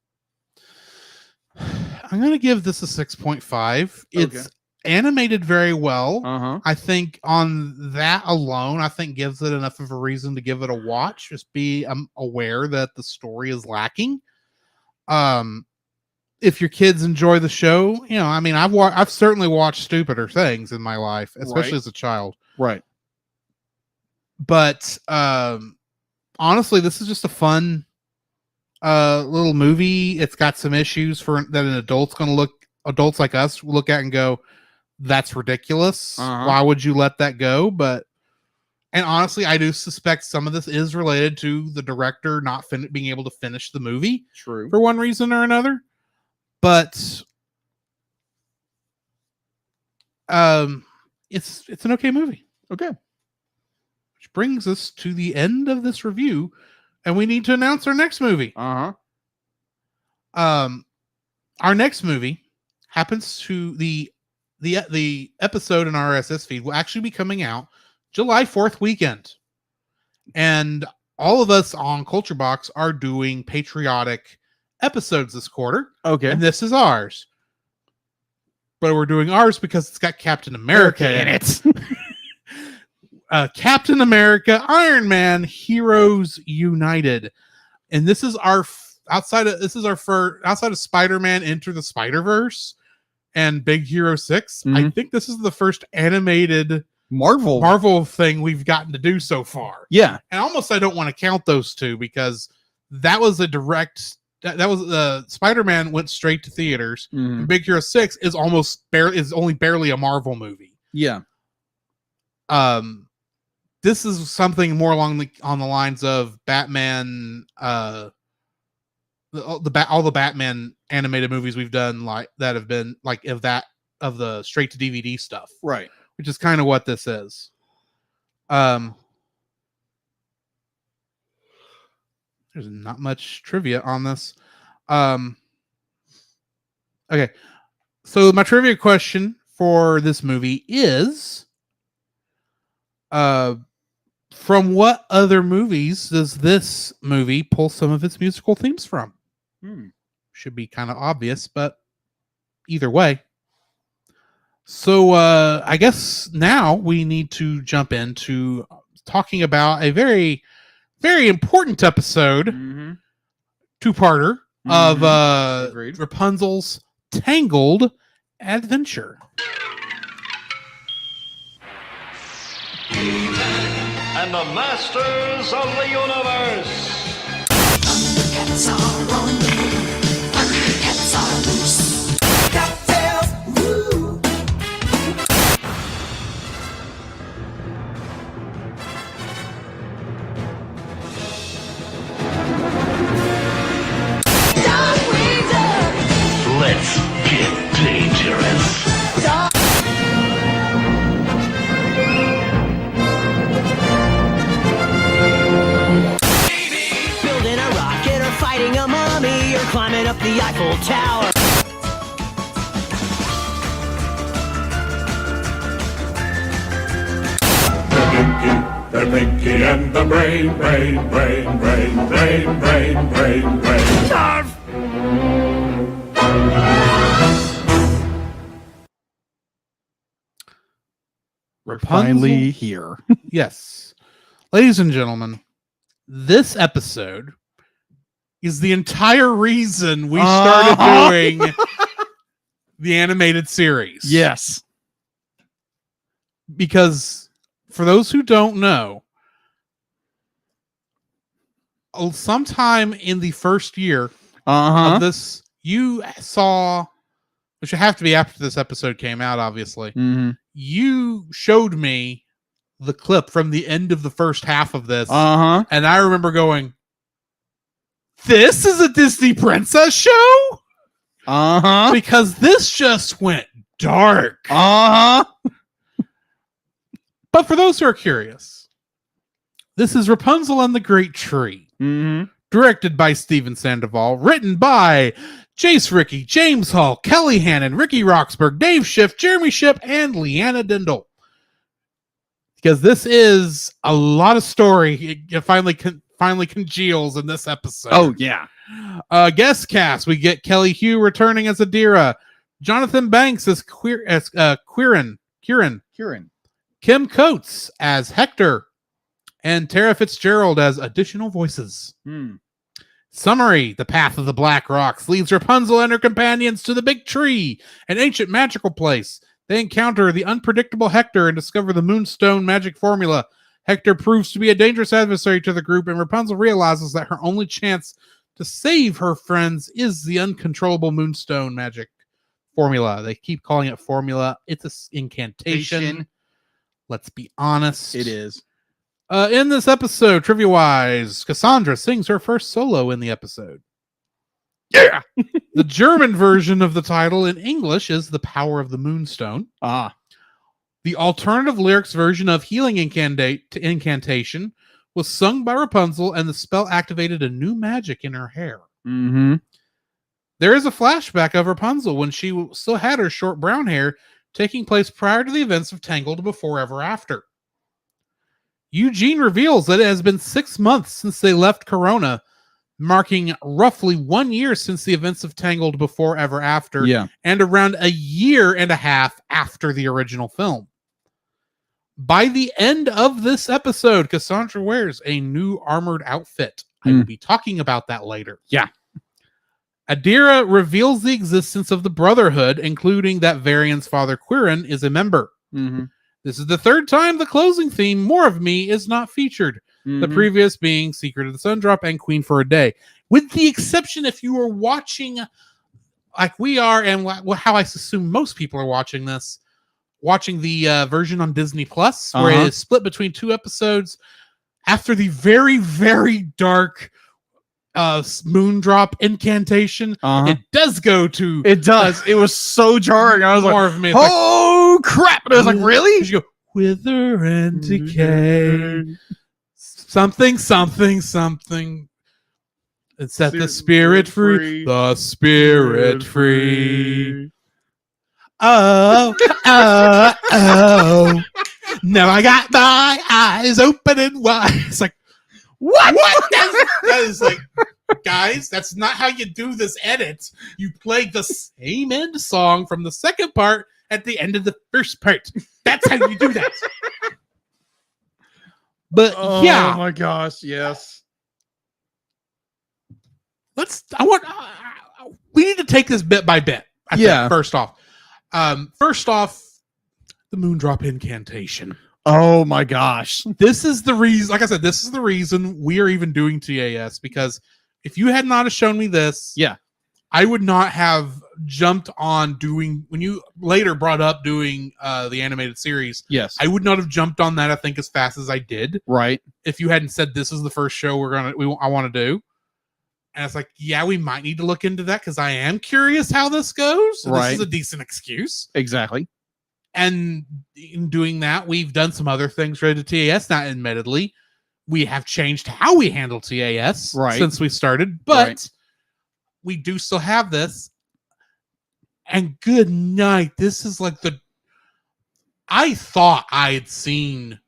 I'm going to give this a 6.5. It's Okay. animated very well. Uh-huh. I think on that alone, I think gives it enough of a reason to give it a watch. Just be aware that the story is lacking. If your kids enjoy the show, you know, I mean, I've certainly watched stupider things in my life, especially Right. as a child. Right. But honestly, this is just a fun little movie. It's got some issues that an adults like us look at and go, that's ridiculous. Uh-huh. Why would you let that go? And honestly, I do suspect some of this is related to the director not being able to finish the movie True. for one reason or another. But it's an okay movie. Okay. Which brings us to the end of this review, and we need to announce our next movie. Uh-huh. Our next movie happens to the episode in our RSS feed will actually be coming out July 4th weekend. And all of us on Culture Box are doing patriotic episodes this quarter, Okay. and this is ours. But we're doing ours because it's got Captain America in it. Captain America, Iron Man, Heroes United. And this is our outside of Spider-Man Enter the Spider-Verse and Big Hero 6. I Mhm. think this is the first animated Marvel. thing we've gotten to do so far. Yeah. And almost I don't want to count those two because that was a direct that was Spider-Man went straight to theaters. Mhm. And Big Hero 6 is only barely a Marvel movie. Yeah. This is something more on the lines of Batman, all the Batman animated movies we've done that have been of the straight to DVD stuff, Right. which is kind of what this is. There's not much trivia on this. Okay. So my trivia question for this movie is, from what other movies does this movie pull some of its musical themes from? Should be kind of obvious, but either way. So I guess now we need to jump into talking about a very, very important episode, Mm-hmm. two-parter of Agreed. Rapunzel's Tangled Adventure. And the masters of the universe. Cats are on the move. Cats are loose. Cocktails, woo. Let's get dangerous. Building a rocket or fighting a mummy or climbing up the Eiffel Tower. The Pinky and the Brain. We're finally here. Yes. Ladies and gentlemen, this episode is the entire reason we started doing the animated series. Yes. Because for those who don't know, sometime in the first year Uh-huh. of this, you saw, which would have to be after this episode came out, obviously, Mm-hmm. you showed me the clip from the end of the first half of this. Uh-huh. And I remember going, this is a Disney princess show? Uh-huh. Because this just went dark. Uh-huh. But for those who are curious, this is Rapunzel and the Great Tree. Mm-hmm. Directed by Steven Sandoval, written by Jace Rickey, James Hall, Kelly Hannon, Ricky Roxburgh, Dave Schiff, Jeremy Shipp, and Leanna Dindal. Because this is a lot of story. It finally congeals in this episode. Oh, yeah. Guest cast: we get Kelly Hugh returning as Adira, Jonathan Banks as Kieran, Kim Coates as Hector, and Tara Fitzgerald as additional voices. Summary: the path of the Black Rocks leads Rapunzel and her companions to the Big Tree, an ancient magical place. They encounter the unpredictable Hector and discover the Moonstone magic formula. Hector proves to be a dangerous adversary to the group, and Rapunzel realizes that her only chance to save her friends is the uncontrollable Moonstone magic formula. They keep calling it formula. It's an incantation. Let's be honest. It is. In this episode, trivia-wise, Cassandra sings her first solo in the episode. Yeah! The German version of the title in English is The Power of the Moonstone. The alternative lyrics version of Healing Incantation was sung by Rapunzel, and the spell activated a new magic in her hair. Mm-hmm. There is a flashback of Rapunzel when she still had her short brown hair, taking place prior to the events of Tangled Before Ever After. Eugene reveals that it has been 6 months since they left Corona, marking roughly 1 year since the events of Tangled Before Ever After, and around a year and a half after the original film. By the end of this episode, Cassandra wears a new armored outfit. I will be talking about that later. Yeah. Adira reveals the existence of the Brotherhood, including that Varian's father, Quirin, is a member. Mm-hmm. This is the third time the closing theme, More of Me, is not featured. The previous being Secret of the Sundrop and Queen for a Day. With the exception, if you are watching like we are, and how I assume most people are watching this, watching the version on Disney Plus, where it is split between 2 episodes. After the very, very dark Moondrop incantation, it does go to... It does. It was so jarring. I was More like, of Me. oh, crap. And I was like, really? You go, wither and decay. Something, something, something. And set the spirit free. The spirit free. Oh. Now I got my eyes open and wide. It's like, what? That is like, guys, that's not how you do this edit. You play the same end song from the second part at the end of the first part. That's how you do that. But oh my gosh, yes. We need to take this bit by bit. I think, first off, the Moondrop incantation. Oh my gosh. This is the reason, like I said, this is the reason we are even doing TAS, because if you had not have shown me this, I would not have jumped on doing, when you later brought up doing the animated series, I would not have jumped on that, I think, as fast as I did. Right. If you hadn't said this is the first show I want to do. And it's like, yeah, we might need to look into that, because I am curious how this goes. So this is a decent excuse. Exactly. And in doing that, we've done some other things related to TAS. Not admittedly, we have changed how we handle TAS since we started, but we do still have this. And good night. This is like I thought I had seen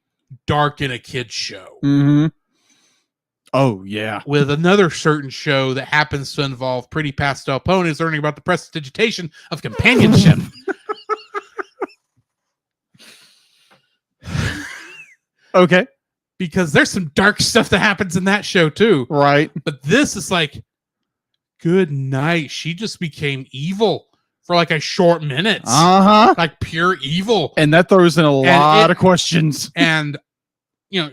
Dark in a kid's show. Mm-hmm. Oh, yeah. With another certain show that happens to involve pretty pastel ponies learning about the prestidigitation of companionship. Okay. Because there's some dark stuff that happens in that show too. Right. But this is like, good night. She just became evil for like a short minute. Like pure evil. And that throws in a lot of questions. And,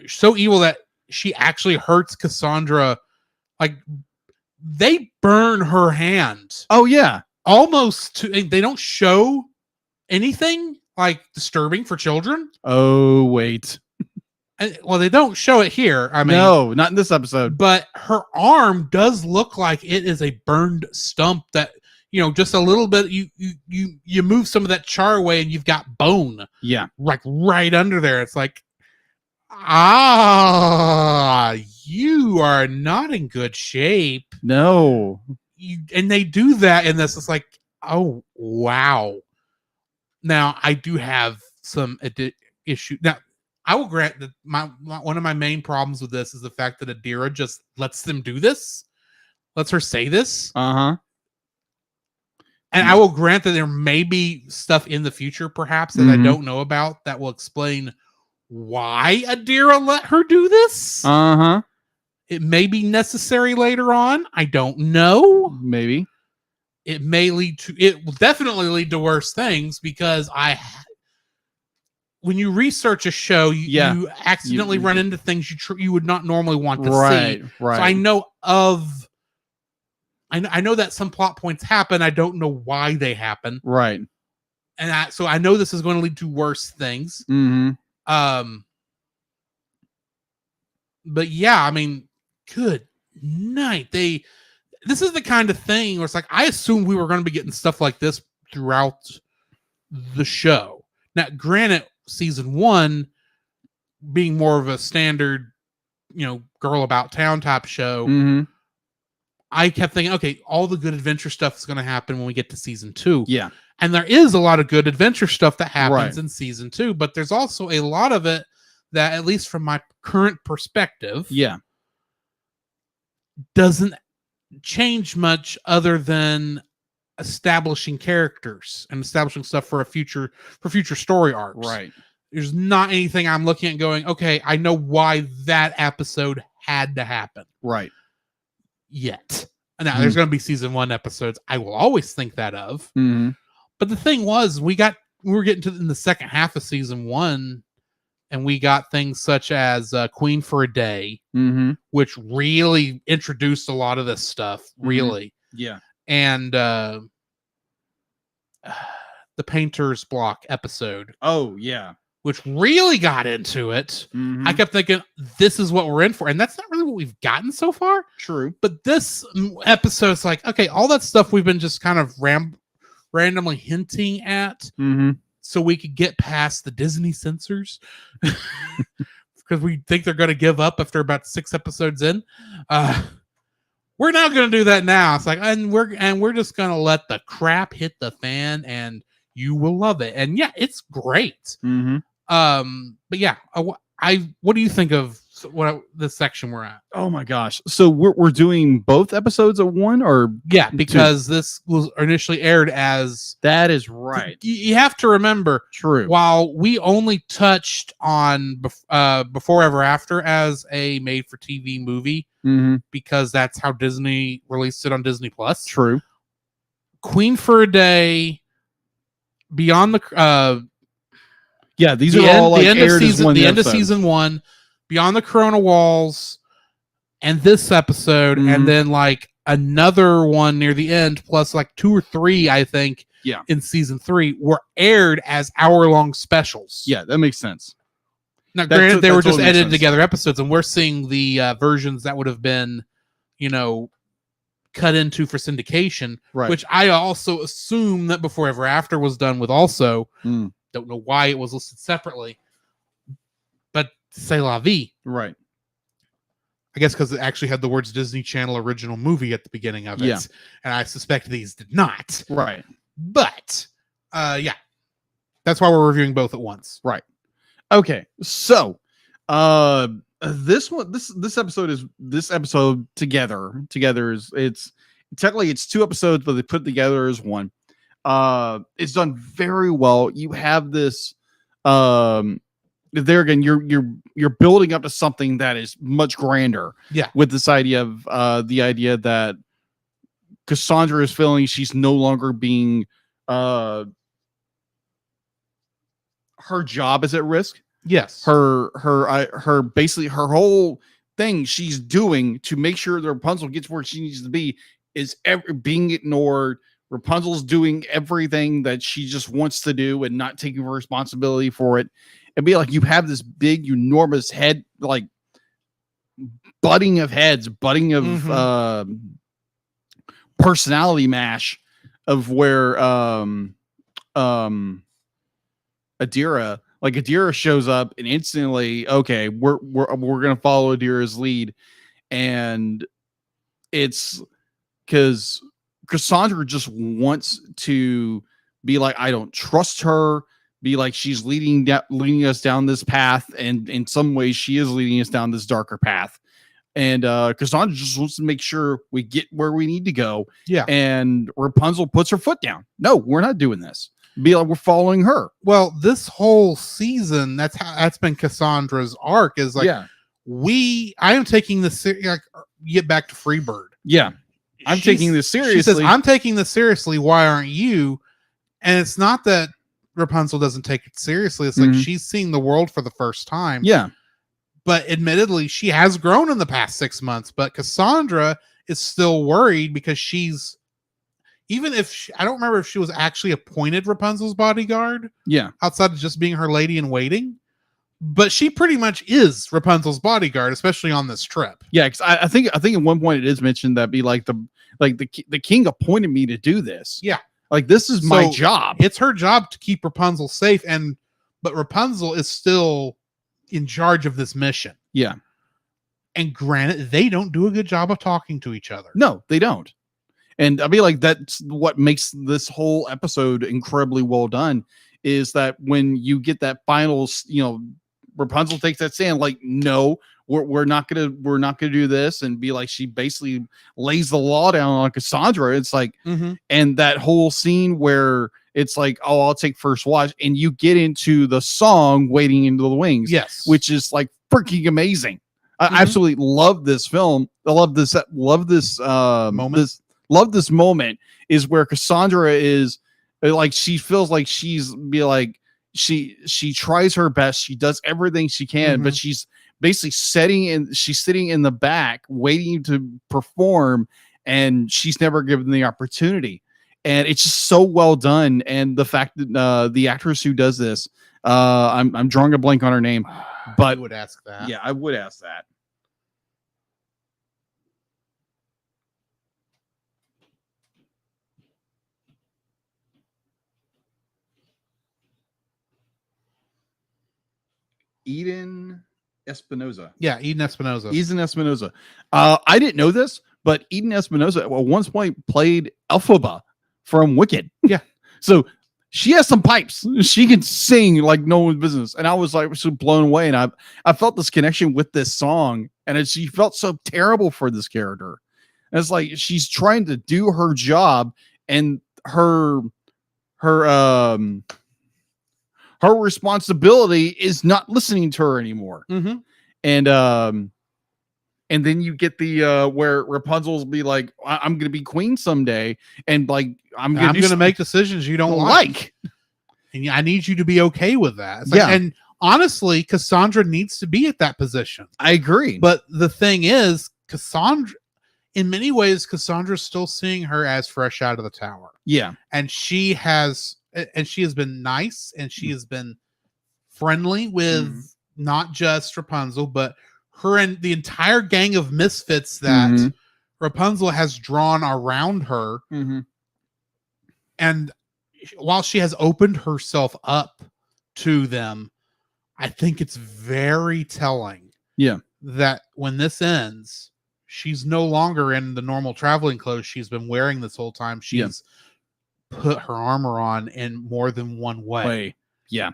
so evil that she actually hurts Cassandra. Like, they burn her hand. Oh, yeah. Almost they don't show anything like disturbing for children. Oh, wait. well, they don't show it here. I mean, no, not in this episode. but her arm does look like it is a burned stump that, just a little bit. You move some of that char away and you've got bone Yeah. like right under there. It's like, you are not in good shape. No. And they do that in this. It's like, oh wow. Now I do have some issue. Now I will grant that one of my main problems with this is the fact that Adira just lets them do this, lets her say this. Uh-huh. And I will grant that there may be stuff in the future, perhaps, that I don't know about that will explain why Adira let her do this. Uh-huh. It may be necessary later on. I don't know. Maybe. It will definitely lead to worse things because when you research a show, you accidentally run into things you would not normally want to see. Right. So I know that some plot points happen. I don't know why they happen. Right. And so I know this is going to lead to worse things. Mm-hmm. But yeah, I mean, good night. This is the kind of thing where it's like, I assumed we were going to be getting stuff like this throughout the show. Now, granted, season 1 being more of a standard, girl about town type show, Mm-hmm. I kept thinking, okay, all the good adventure stuff is going to happen when we get to season 2. Yeah. And there is a lot of good adventure stuff that happens Right. in season 2, but there's also a lot of it that, at least from my current perspective, Yeah. doesn't change much other than establishing characters and establishing stuff for future story arcs. Right. There's not anything I'm looking at going, okay, I know why that episode had to happen. Right. Yet. Now, there's going to be season 1 episodes I will always think that of. Mm-hmm. But the thing was, we were getting to in the second half of season 1, and we got things such as Queen for a Day, Mm-hmm. which really introduced a lot of this stuff, really. Yeah. And the Painter's Block episode, Oh, yeah. which really got into it. Mm-hmm. I kept thinking, this is what we're in for. And that's not really what we've gotten so far. True. But this episode's like, okay, all that stuff we've been just kind of randomly hinting at, Mm-hmm. so we could get past the Disney censors because we think they're going to give up after about 6 episodes in. We're not going to do that now. It's like, and we're just going to let the crap hit the fan, and you will love it. And yeah, it's great. Mm-hmm. But yeah, what do you think of this section we're at? Oh my gosh. So we're doing both episodes of one, or Yeah, because this was initially aired as. that is right. You have to remember, True. while we only touched on Before Ever After as a made-for-TV movie, Mm-hmm. because that's how Disney released it on Disney Plus. True. Queen for a Day, Beyond the Yeah, these the are all like end of aired as season, one the end of episode. season 1, Beyond the Corona Walls, and this episode, Mhm. and then like another one near the end, plus like 2 or 3, I think. Yeah. In season 3 were aired as hour-long specials. Yeah, that makes sense. Now, That granted, to- they that were just totally makes edited sense. together episodes, and we're seeing the versions that would have been, cut into for syndication, Right. which I also assume that Before Ever After was done with also. Mm. Don't know why it was listed separately, but c'est la vie. Right. I guess because it actually had the words Disney Channel original movie at the beginning of it. Yeah. And I suspect these did not. Right. But, yeah. That's why we're reviewing both at once. Okay. So, this episode together is it's technically it's 2 episodes, but they put together as one. It's done very well. You have this there again, you're building up to something that is much grander. Yeah. With this idea of the idea that Cassandra is feeling she's no longer being her job is at risk. Yes. Her basically her whole thing she's doing to make sure that Rapunzel gets where she needs to be is being ignored. Rapunzel's doing everything that she just wants to do and not taking responsibility for it. it'd be like you have this big, enormous head, like butting of heads, butting of personality mash of where Adira shows up and instantly, okay, we're gonna follow Adira's lead, and it's because Cassandra just wants to be like, I don't trust her, be like she's leading us down this path, and in some ways she is leading us down this darker path. And Cassandra just wants to make sure we get where we need to go. Yeah. And Rapunzel puts her foot down. No, we're not doing this. Be like, we're following her. Well, this whole season, that's been Cassandra's arc. Is like, yeah, I am taking this like, get back to Freebird. yeah. I'm taking this seriously. She says, I'm taking this seriously. Why aren't you? And it's not that Rapunzel doesn't take it seriously. It's like she's seeing the world for the first time. Yeah. But admittedly, she has grown in the past 6 months. But Cassandra is still worried because she's, even if I don't remember if she was actually appointed Rapunzel's bodyguard. Yeah. Outside of just being her lady in waiting. But she pretty much is Rapunzel's bodyguard, especially on this trip. Yeah, because I think at one point it is mentioned that be like the king appointed me to do this. Yeah, like this is my So, job. It's her job to keep Rapunzel safe, but Rapunzel is still in charge of this mission. Yeah, and granted, they don't do a good job of talking to each other. No, they don't. And I mean, like that's what makes this whole episode incredibly well done. Is that when you get that final, Rapunzel takes that stand, like, no, we're not gonna do this, and be like, she basically lays the law down on Cassandra. It's like, and that whole scene where it's like, oh, I'll take first watch, and you get into the song "Waiting into the Wings," yes, which is like freaking amazing. I absolutely love this film. I love this moment. Love this moment is where Cassandra is like, she feels like she's she tries her best, she does everything she can, but she's basically sitting in the back waiting to perform, and she's never given the opportunity. And it's just so well done. And the fact that the actress who does this, I'm drawing a blank on her name, but I would ask that. Yeah, I would ask that. Eden Espinosa. Yeah, Eden Espinosa. Eden Espinosa. I didn't know this, but Eden Espinosa at one point played Elphaba from Wicked. Yeah. So she has some pipes. She can sing like no one's business. And I was like so blown away. And I felt this connection with this song. And she felt so terrible for this character. And it's like she's trying to do her job, and her responsibility is not listening to her anymore. And then you get the where Rapunzel's be like, I'm gonna be queen someday, and like I'm gonna make decisions you don't like. And I need you to be okay with that. It's like, and honestly, Cassandra needs to be at that position. I agree. But the thing is, Cassandra, in many ways, Cassandra's still seeing her as fresh out of the tower. Yeah. And she has been nice, and she has been friendly with not just Rapunzel, but her and the entire gang of misfits that Rapunzel has drawn around her. And while she has opened herself up to them, I think it's very telling that when this ends, she's no longer in the normal traveling clothes she's been wearing this whole time. She's put her armor on in more than one way. Yeah.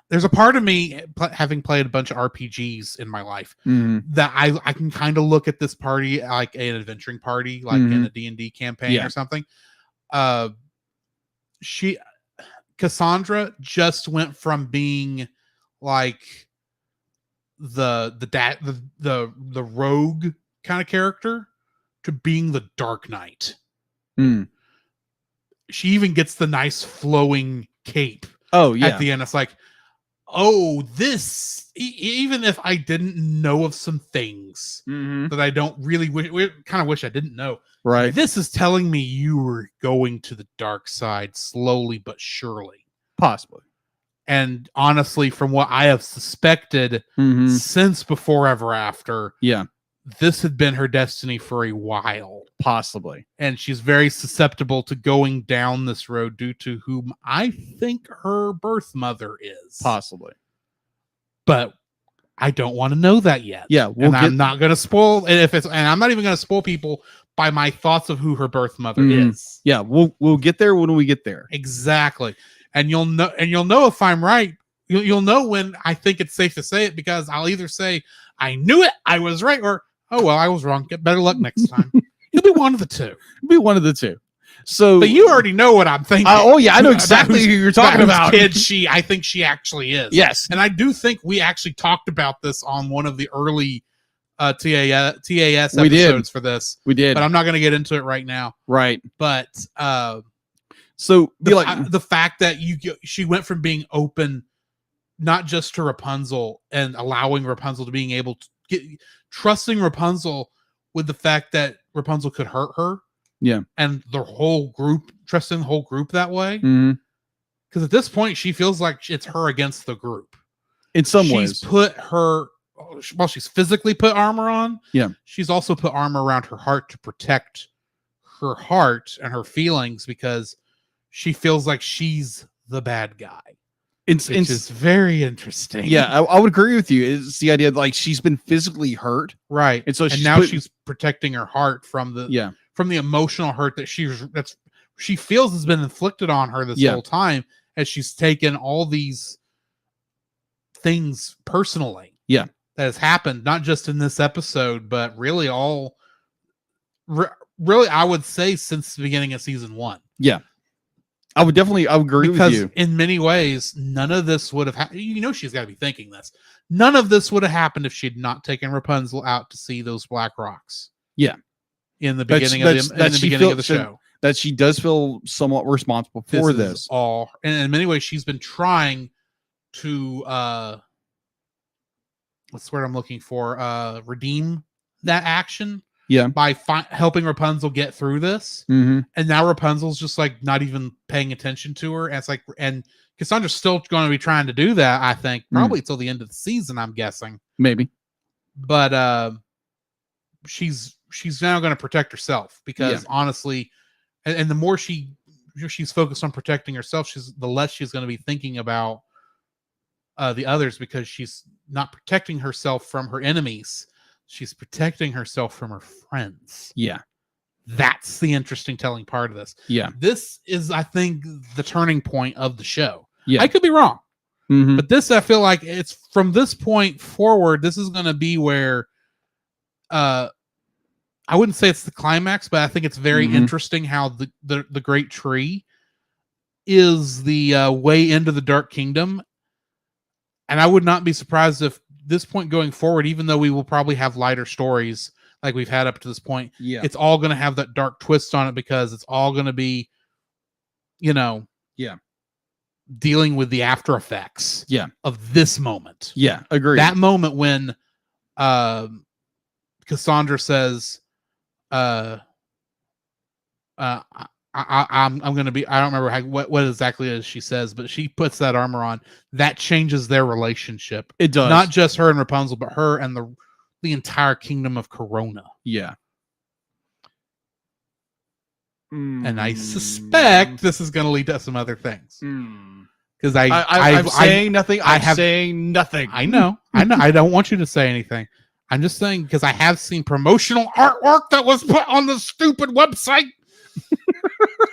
There's a part of me, having played a bunch of RPGs in my life, that I can kind of look at this party like an adventuring party, like in a D&D campaign or something. Cassandra just went from being like the rogue kind of character to being the Dark Knight. She even gets the nice flowing cape. At the end, it's like, oh, this, even if I didn't know of some things that I don't really kind of wish I didn't know. Right. This is telling me you were going to the dark side slowly but surely. Possibly. And honestly, from what I have suspected Mhm. since Before Ever After, Yeah, this had been her destiny for a while. possibly. And she's very susceptible to going down this road due to whom I think her birth mother is. Possibly. But I don't want to know that yet. Yeah, we'll and I'm not going to spoil and I'm not even going to spoil people by my thoughts of who her birth mother is. Yeah, we'll get there when we get there. Exactly. And you'll know if I'm right. You'll know when I think it's safe to say it, because I'll either say I knew it, I was right, or oh well, I was wrong. Get better luck next time. It'll be one of the two. It'll be one of the two. So, But you already know what I'm thinking. oh yeah, I know About exactly who you're talking about. Kid, I think she actually is. Yes, And I do think we actually talked about this on one of the early TAS We did. episodes for this, we did. but I'm not going to get into it right now. Right. But So be like, the fact that she went from being open, not just to Rapunzel and allowing Rapunzel to being able to trusting Rapunzel with the fact that Rapunzel could hurt her. Yeah. And the whole group, trusting the whole group that way. mhm, Because at this point, she feels like it's her against the group. in some She's ways, put her, well, she's physically put armor on. Yeah. She's also put armor around her heart to protect her heart and her feelings, because she feels like she's the bad guy, which is very interesting. yeah, I would agree with you. It's the idea that, like, she's been physically hurt, Right. and so And she's now put- she's protecting her heart from the yeah, from the emotional hurt that she feels has been inflicted on her this Yeah. whole time, as she's taken all these things personally. Yeah. That has happened, not just in this episode, but really really, I would say since the beginning of season 1. I would agree Because with you. in many ways, none of this would have happened. She's got to be thinking this. None of this would have happened if she'd not taken Rapunzel out to see those black rocks. Yeah. In the That's- beginning that's- of that the she beginning of the feel- show. That she does feel somewhat responsible for Is this. all, and in many ways, she's been trying to what's the word I'm looking for? Redeem that action. Yeah. By helping Rapunzel get through this. Mhm. And now Rapunzel's just like not even paying attention to her. And it's like, and Cassandra's still going to be trying to do that, I think, probably till the end of the season, I'm guessing. Maybe. But she's now going to protect herself, because honestly, and the more she's focused on protecting herself, the less she's going to be thinking about the others, because she's not protecting herself from her enemies. She's protecting herself from her friends. Yeah. That's the interesting telling part of this. Yeah. This is, I think, the turning point of the show. Yeah. I could be wrong, Mhm. but this, I feel like it's from this point forward, this is going to be where I wouldn't say it's the climax, but I think it's very Mhm. interesting how the Great Tree is the way into the Dark Kingdom. And I would not be surprised if this point going forward, even though we will probably have lighter stories like we've had up to this point, Yeah. it's all going to have that dark twist on it, because it's all going to be, Yeah. dealing with the after effects Yeah. of this moment. Yeah. Agree. That moment when Cassandra says, I'm going to be, I don't remember what exactly it is she says, but she puts that armor on. That changes their relationship. it does. Not just her and Rapunzel, but her and the entire kingdom of Corona. Yeah. And I suspect this is going to lead to some other things. Because I'm saying nothing. I I'm have- saying nothing. I know. I don't want you to say anything. I'm just saying, because I have seen promotional artwork that was put on the stupid website.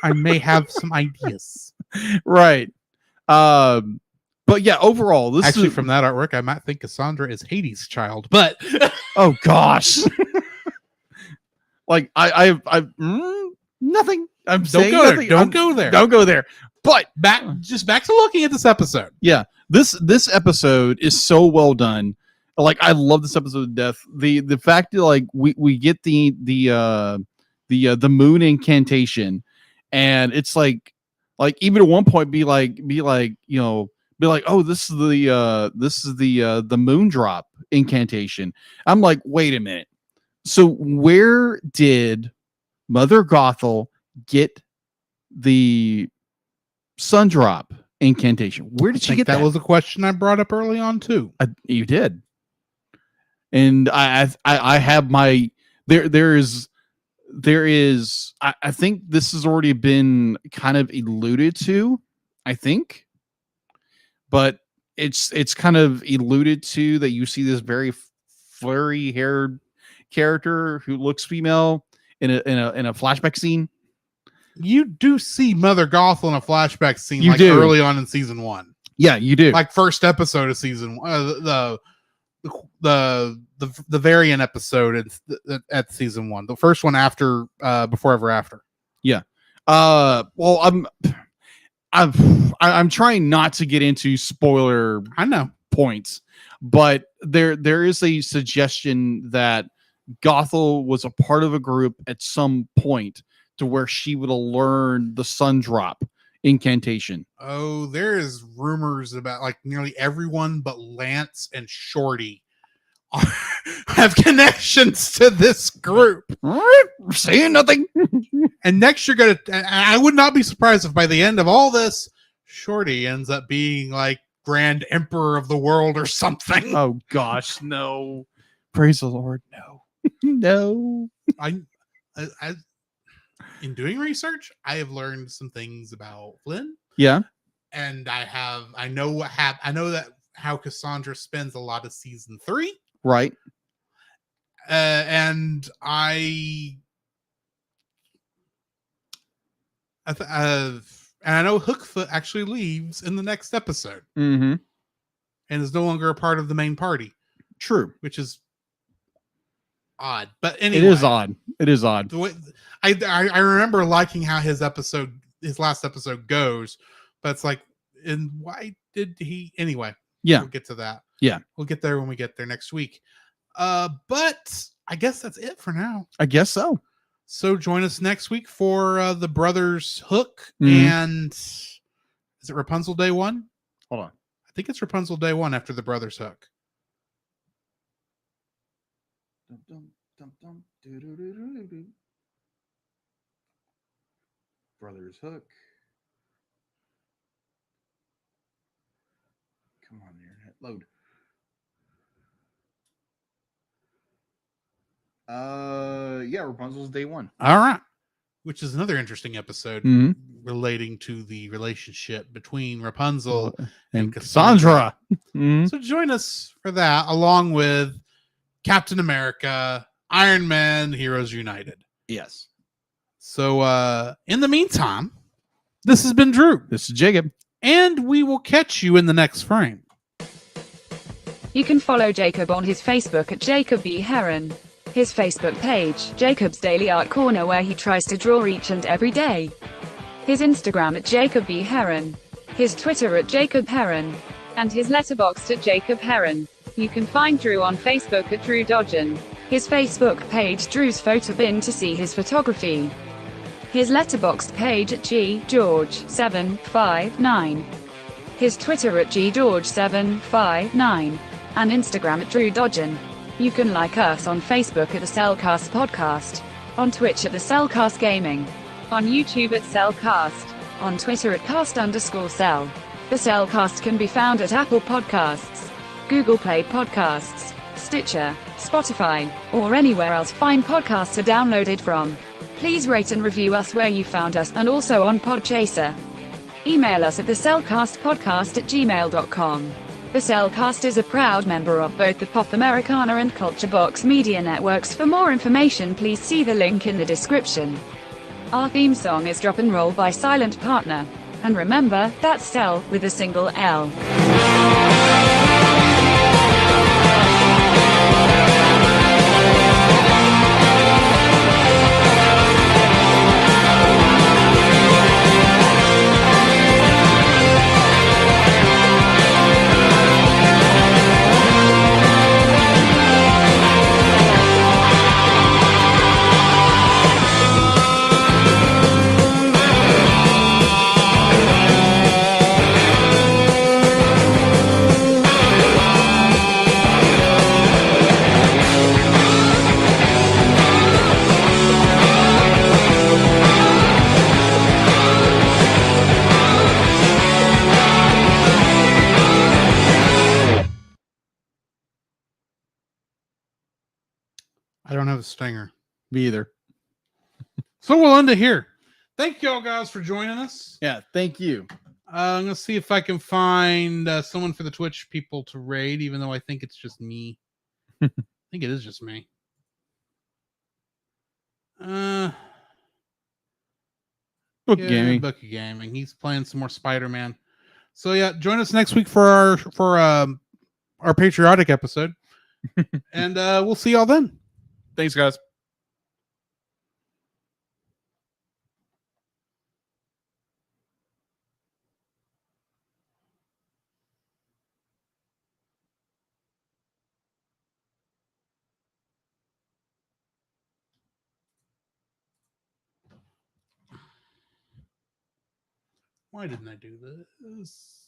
I may have some ideas. Right. But yeah, overall, this Actually, is from that artwork, I might think Cassandra is Hades' child, but oh gosh. Like I nothing. I'm don't saying go there. nothing. Don't go there. Don't go there. But back to looking at this episode. yeah, this episode is so well done. Like, I love this episode to death. The fact that, like, we get the moon incantation, and it's like even at one point be like oh, this is the moon drop incantation. I'm like, wait a minute. So where did Mother Gothel get the sun drop incantation? Where did I she think get that? that was a question I brought up early on too. You did, and I have my there is I think this has already been kind of alluded to, I think, but it's kind of alluded to that you see this very flurry haired character who looks female in a flashback scene. You do see Mother Gothel in a flashback scene You like do. early on in season 1. Yeah, you do. Like first episode of season 1, the variant episode at season 1. The first one after Before Ever After. Yeah. Well, I'm trying not to get into spoiler I know. points, but there is a suggestion that Gothel was a part of a group at some point to where she would have learned the sun drop incantation. Oh, there is rumors about like nearly everyone but Lance and Shorty have connections to this group. Saying nothing. And next you're gonna, I would not be surprised if by the end of all this, Shorty ends up being like Grand Emperor of the world or something. Oh gosh, no. Praise the Lord. No. No. I in doing research, I have learned some things about Flynn, Yeah. and I know what I know that how Cassandra spends a lot of season 3, Right. and and I know Hookfoot actually leaves in the next episode Mm-hmm. and is no longer a part of the main party, True. which is odd. But anyway, It is odd. It is odd. The way, I remember liking how his last episode goes, but it's like, and why did he anyway? Yeah. We'll get to that. Yeah. We'll get there when we get there next week. But I guess that's it for now. I guess so. So join us next week for the Brothers Hook Mhm. and is it Rapunzel Day 1? Hold on. I think it's Rapunzel Day 1 after the Brothers Hook. Brothers Hook. Come on, internet. Load. Yeah, Rapunzel's Day 1. All right. Which is another interesting episode Mhm. relating to the relationship between Rapunzel And Cassandra. Cassandra. Mhm. So join us for that, along with Captain America, Iron Man, Heroes United. Yes. So in the meantime, this has been Drew, This is Jacob. and we will catch you in the next frame. You can follow Jacob on his Facebook at Jacob B. Heron. His Facebook page, Jacob's Daily Art Corner, where he tries to draw each and every day. His Instagram at Jacob B. Heron. His Twitter at Jacob Heron. And his letterboxd at Jacob Heron. You can find Drew on Facebook at Drew Dodgen. His Facebook page, Drew's Photo Bin, to see his photography. His letterboxd page at GGeorge759. His Twitter at GGeorge759. And Instagram at Drew Dodgen. You can like us on Facebook at the Cellcast Podcast. On Twitch at the Cellcast Gaming. On YouTube at Cellcast. On Twitter at cast_cell. The Cellcast can be found at Apple Podcasts, Google Play Podcasts, Stitcher, Spotify, or anywhere else fine podcasts are downloaded from. Please rate and review us where you found us, and also on Podchaser. Email us at thecellcastpodcast@gmail.com. The Cellcast is a proud member of both the Pop Americana and Culture Box media networks. For more information, please see the link in the description. Our theme song is Drop and Roll by Silent Partner. And remember, that's Cell with a single L. have a stinger. Me either. So we'll end it here. Thank y'all guys for joining us. Yeah, thank you. I'm gonna see if I can find someone for the Twitch people to raid, even though I think it's just me. I think it is just me. Book Yeah, gaming. Book of Gaming. He's playing some more Spider-Man. So yeah, join us next week for our patriotic episode, and we'll see y'all then. Thanks, guys. Why didn't I do this?